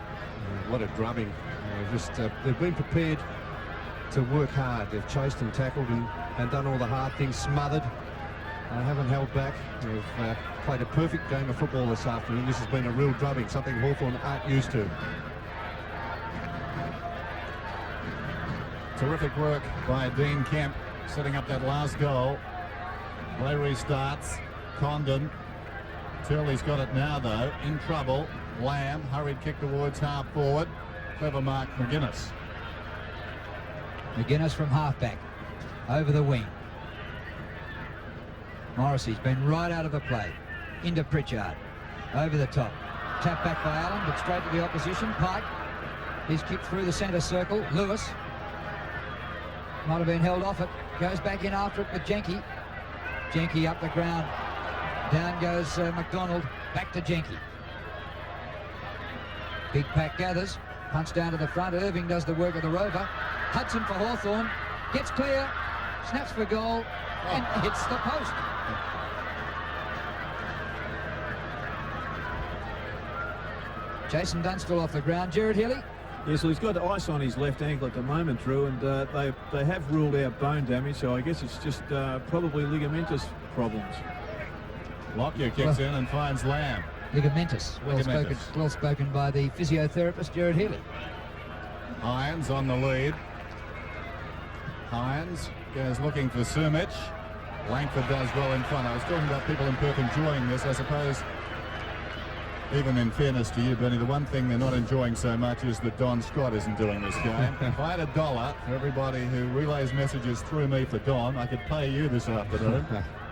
What a drubbing. They've been prepared to work hard. They've chased and tackled and done all the hard things, smothered. They haven't held back. They've played a perfect game of football this afternoon. This has been a real drubbing, something Hawthorn aren't used to. Terrific work by Dean Kemp setting up that last goal. Play restarts. Condon. Turley's got it now though, in trouble. Lamb, hurried kick towards half forward. Clever mark, McGuinness. McGuinness from halfback, over the wing. Morrissey's been right out of the play. Into Pritchard, over the top. Tap back by Allen, but straight to the opposition. Pike, he's kicked through the centre circle. Lewis, might have been held off it. Goes back in after it with Jenke. Jenke up the ground. Down goes McDonald, back to Jenke. Big pack gathers, punch down to the front. Irving does the work of the rover. Hudson for Hawthorn, gets clear, snaps for goal, and hits the post. Jason Dunstall off the ground. Jared Healy. Yes, well, he's got ice on his left ankle at the moment, Drew, and they have ruled out bone damage, so I guess it's just probably ligamentous problems. Lockyer kicks in and finds Lamb. Ligamentous. Well spoken by the physiotherapist, Jared Healy. Hines on the lead. Hines goes looking for Sumich. Langford does well in front. I was talking about people in Perth enjoying this. I suppose, even in fairness to you, Bernie, the one thing they're not enjoying so much is that Don Scott isn't doing this game. If I had $1 for everybody who relays messages through me for Don, I could pay you this afternoon.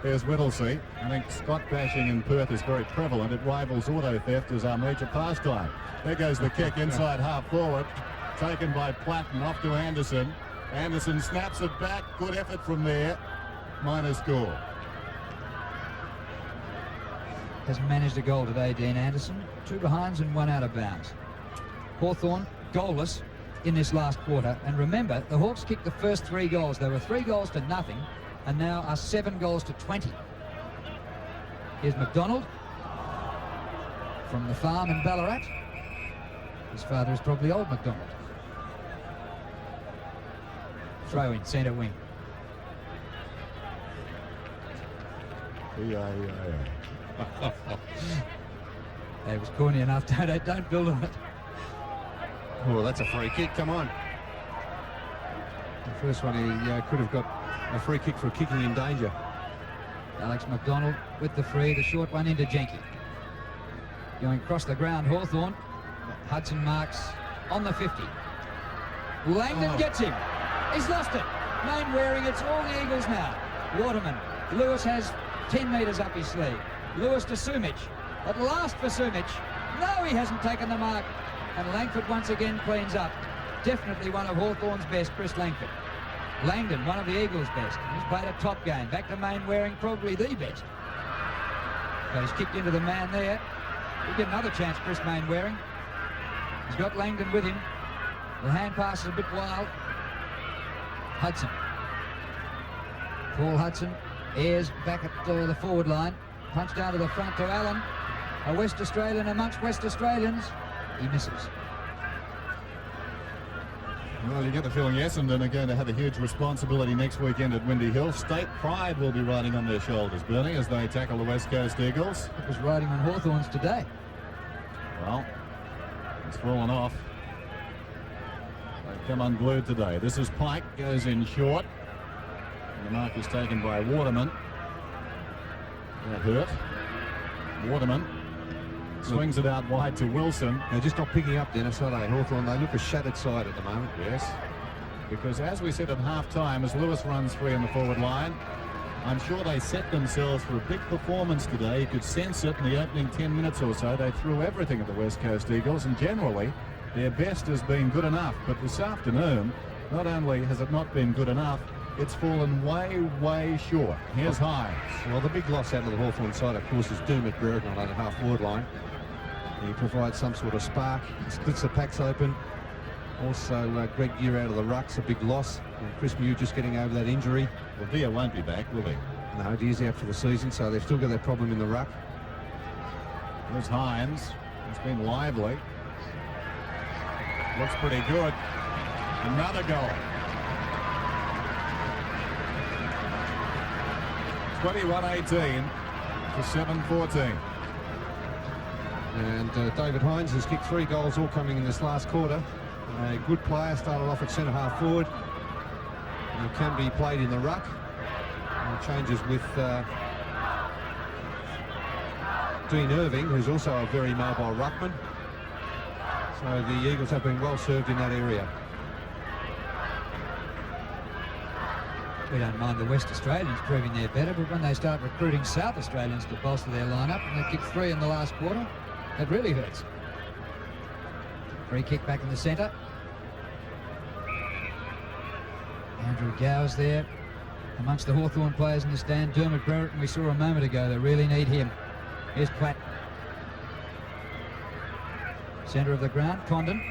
There's Whittlesey. I think Scott bashing in Perth is very prevalent. It rivals auto theft as our major pastime. There goes the kick inside half forward. Taken by Platten off to Anderson. Anderson snaps it back. Good effort from there. Minor score. Hasn't managed a goal today, Dean Anderson. 2 behinds and 1 out of bounds. Hawthorn goalless in this last quarter. And remember, the Hawks kicked the first 3 goals. They were 3 goals to nothing and now are 7 goals to 20. Here's McDonald from the farm in Ballarat. His father is probably old McDonald. Throw in centre wing. It was corny enough. Don't build on it. Oh, that's a free kick. Come on. The first one, he could have got a free kick for kicking in danger. Alex McDonald with the free, the short one into Jenke. Going across the ground, Hawthorn. Hudson marks on the 50. Langdon gets him. He's lost it. Mainwarring, it's all the Eagles now. Waterman. Lewis has 10 metres up his sleeve. Lewis to Sumich. At last for Sumich. No, he hasn't taken the mark. And Langford once again cleans up. Definitely one of Hawthorn's best, Chris Langford. Langdon, one of the Eagles' best. He's played a top game. Back to Mainwarring, probably the best. So he's kicked into the man there. He'll get another chance, Chris Mainwarring. He's got Langdon with him. The hand pass is a bit wild. Hudson. Paul Hudson. Ayres back at the forward line. Punch down to the front to Allen. A West Australian amongst West Australians. He misses. Well, you get the feeling Essendon are going to have a huge responsibility next weekend at Windy Hill. State pride will be riding on their shoulders, Bernie, as they tackle the West Coast Eagles. It was riding on Hawthorn's today. Well, it's fallen off. They've come unglued today. This is Pike, goes in short. And the mark is taken by Waterman. That hurt. Waterman swings it out wide to Wilson. They're just not picking up, Dennis, are they? Hawthorn, they look a shattered side at the moment. Yes, because as we said at half-time, as Lewis runs free in the forward line, I'm sure they set themselves for a big performance today. You could sense it in the opening 10 minutes or so. They threw everything at the West Coast Eagles, and generally their best has been good enough. But this afternoon, not only has it not been good enough, it's fallen way, way short. Here's Hines. Well, the big loss out of the Hawthorn side, of course, is Dermot Brereton on that half-forward line. He provides some sort of spark, he splits the packs open. Also, Greg Gear out of the ruck's a big loss. And Chris Mew just getting over that injury. Well, Dia won't be back, will he? No, Dia's out for the season, so they've still got that problem in the ruck. There's Hines. It's been lively. Looks pretty good. Another goal. 21-18 to 7-14. And David Hines has kicked 3 goals, all coming in this last quarter. A good player, started off at centre half forward. And can be played in the ruck. And changes with Dean Irving, who's also a very mobile ruckman. So the Eagles have been well served in that area. We don't mind the West Australians proving they're better, but when they start recruiting South Australians to bolster their lineup, and they kicked 3 in the last quarter, it really hurts. Free kick back in the centre. Andrew Gow's there amongst the Hawthorn players in the stand. Dermot Brereton we saw a moment ago. They really need him. Here's Platt. Centre of the ground, Condon.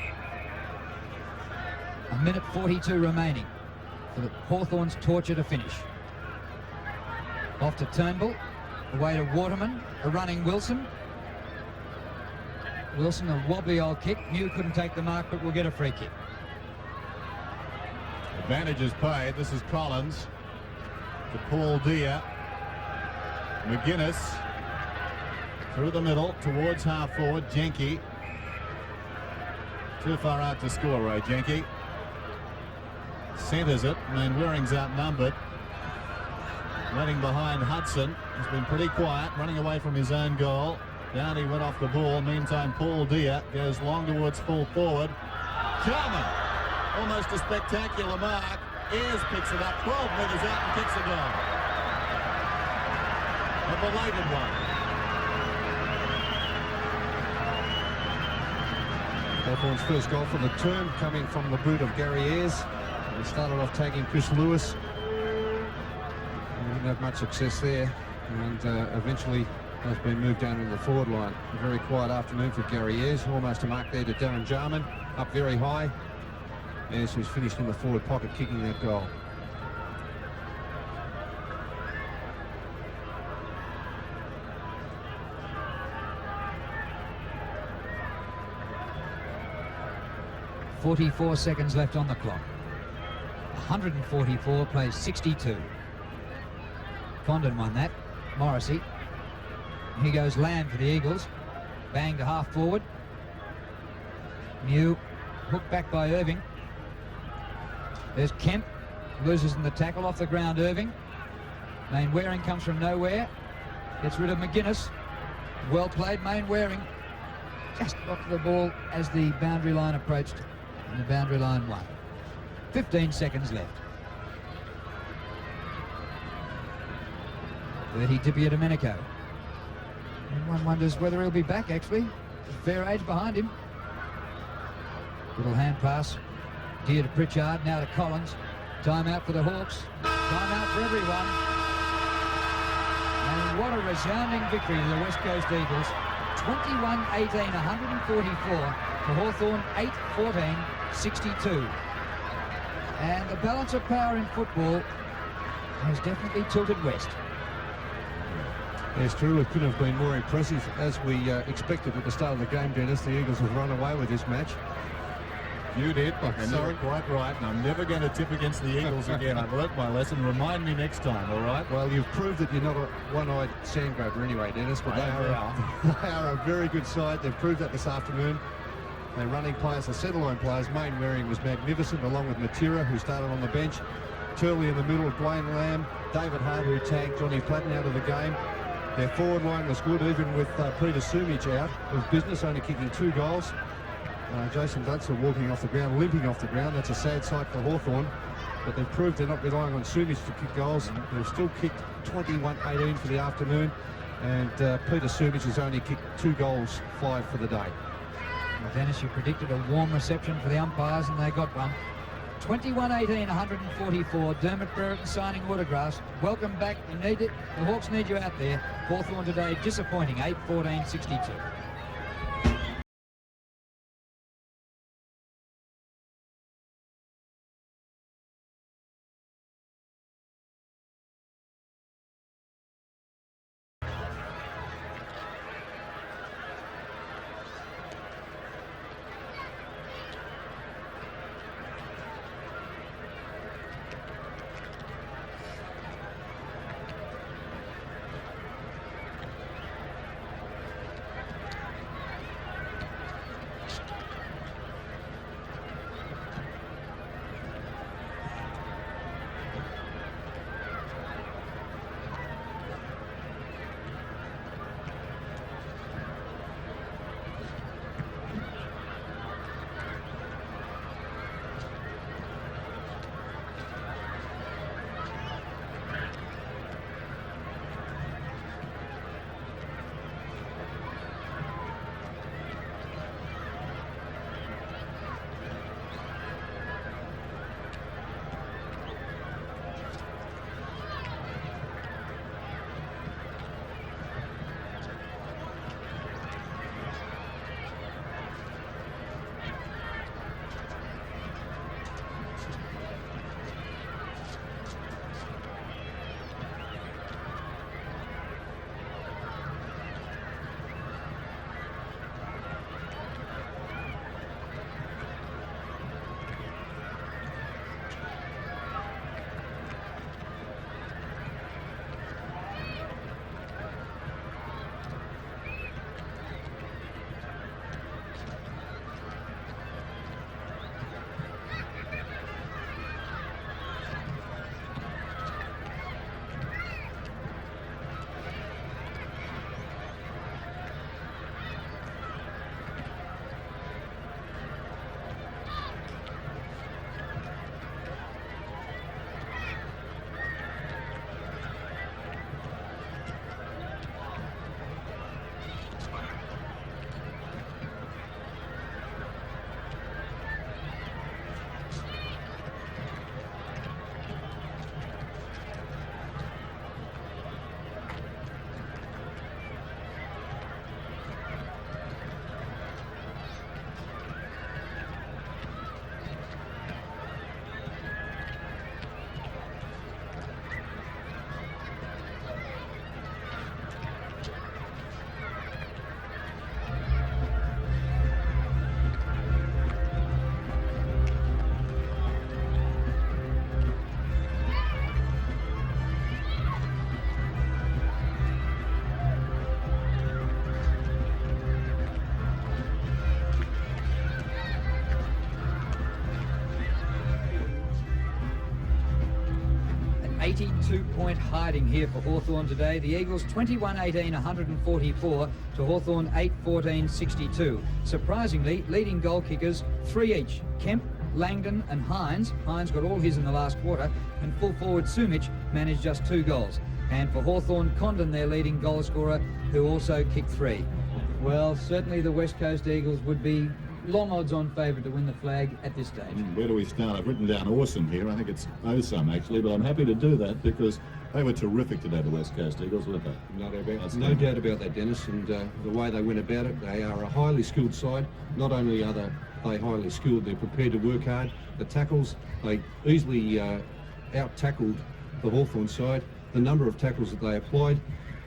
1:42 remaining for the Hawthorn's torture to finish. Off to Turnbull, away to Waterman, a running Wilson. Wilson, a wobbly old kick. Mew couldn't take the mark, but will get a free kick. Advantage is paid. This is Collins to Paul Dia. McGuinness through the middle towards half forward. Jenke. Too far out to score, Ray Jenke. Centres it. Mainwaring's outnumbered. Running behind Hudson. He's been pretty quiet, running away from his own goal. Down he went off the ball. Meantime, Paul Dia goes long towards full forward. Jarman, almost a spectacular mark. Ayres picks it up 12 metres out and kicks a goal. A belated one. Hawthorn's first goal for the term coming from the boot of Gary Ayres. He started off tagging Chris Lewis. He didn't have much success there, and eventually has been moved down in the forward line. A very quiet afternoon for Gary Ayres. Almost a mark there to Darren Jarman, up very high. Ayres, who's finished in the forward pocket, kicking that goal. .44 seconds left on the clock. 144 plays 62. Condon won that. Morrissey. Here goes Lamb for the Eagles. Bang to half forward. Mew. Hooked back by Irving. There's Kemp. Loses in the tackle off the ground, Irving. Mainwarring comes from nowhere. Gets rid of McGuinness. Well played, Mainwarring. Just got to the ball as the boundary line approached. And the boundary line won. 15 seconds left. 30 Di Domenico. And one wonders whether he'll be back, actually. Fair age behind him. Little hand pass. Deer to Pritchard, now to Collins. Time out for the Hawks. Time out for everyone. And what a resounding victory to the West Coast Eagles. 21-18, 144 to Hawthorn, 8-14, 62. And the balance of power in football has definitely tilted west. Yes, truly couldn't have been more impressive. As we expected at the start of the game, Dennis, the Eagles would run away with this match. You did, and you were quite right, and I'm never going to tip against the Eagles again. I've learnt my lesson. Remind me next time, all right? Well, you've proved that you're not a one-eyed sandgrabber anyway, Dennis, but they are a very good side. They've proved that this afternoon. Their running players, the centre-line players, Mainwarring was magnificent, along with Matera, who started on the bench. Turley in the middle, Dwayne Lamb, David Hart, who tagged Johnny Platten out of the game. Their forward line was good, even with Peter Sumich out of business, only kicking 2 goals. Jason Dunster walking off the ground, limping off the ground. That's a sad sight for Hawthorn, but they've proved they're not relying on Sumich to kick goals. They've still kicked 21-18 for the afternoon, and Peter Sumich has only kicked 2 goals, 5 for the day. Well, Dennis, you predicted a warm reception for the umpires, and they got one. 21-18, 144. Dermot Brereton signing autographs. Welcome back. You need it. The Hawks need you out there. Hawthorn today disappointing, 8-14, 62. 82-point hiding here for Hawthorn today. The Eagles 21-18, 144 to Hawthorn 8-14, 62. Surprisingly, leading goal kickers, 3 each. Kemp, Langdon and Hines. Hines got all his in the last quarter, and full forward Sumich managed just 2 goals. And for Hawthorn, Condon, their leading goal scorer, who also kicked 3. Well, certainly the West Coast Eagles would be long odds-on favourite to win the flag at this stage. Where do we start? I've written down awesome here. I think it's awesome, actually, but I'm happy to do that because they were terrific today, the West Coast Eagles, weren't they? No doubt about that, Dennis, and the way they went about it. They are a highly skilled side. Not only are they highly skilled, they're prepared to work hard. The tackles, they easily out-tackled the Hawthorn side. The number of tackles that they applied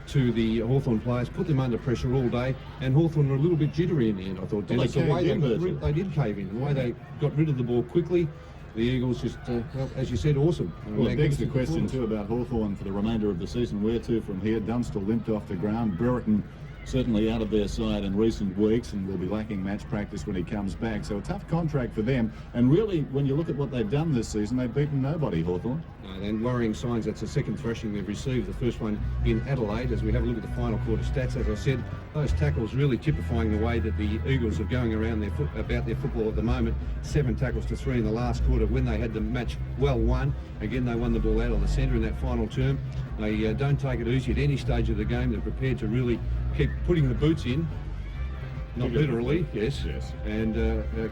to the Hawthorn players put them under pressure all day, and Hawthorn were a little bit jittery in the end, I thought. Well, Dennis, they did cave in. The way they got rid of the ball quickly, the Eagles just, well, as you said, awesome. Well, it begs the question too about Hawthorn for the remainder of the season. Where to from here? Dunstall limped off the ground. Brereton certainly out of their side in recent weeks and will be lacking match practice when he comes back. So a tough contract for them. And really, when you look at what they've done this season, they've beaten nobody, Hawthorn. And worrying signs. That's the second thrashing they've received. The first one in Adelaide. As we have a look at the final quarter stats, as I said, those tackles really typifying the way that the Eagles are going around about their football at the moment. 7 tackles to 3 in the last quarter when they had the match well won. Again, they won the ball out of the centre in that final term. They don't take it easy at any stage of the game. They're prepared to really keep putting the boots in. Not literally, yes. And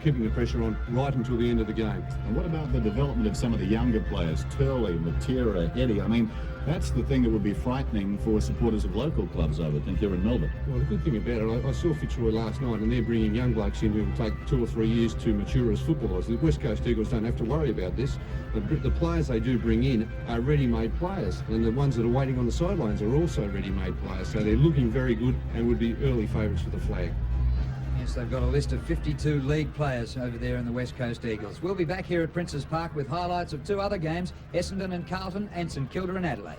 keeping the pressure on right until the end of the game. And what about the development of some of the younger players? Turley, Matera, Eddie. I mean, that's the thing that would be frightening for supporters of local clubs, I would think, here in Melbourne. Well, the good thing about it, I saw Fitzroy last night, and they're bringing young blokes in who will take 2 or 3 years to mature as footballers. The West Coast Eagles don't have to worry about this. The players they do bring in are ready-made players, and the ones that are waiting on the sidelines are also ready-made players. So they're looking very good and would be early favourites for the flag. Yes, they've got a list of 52 league players over there in the West Coast Eagles. We'll be back here at Princes Park with highlights of 2 other games, Essendon and Carlton, and St Kilda and Adelaide.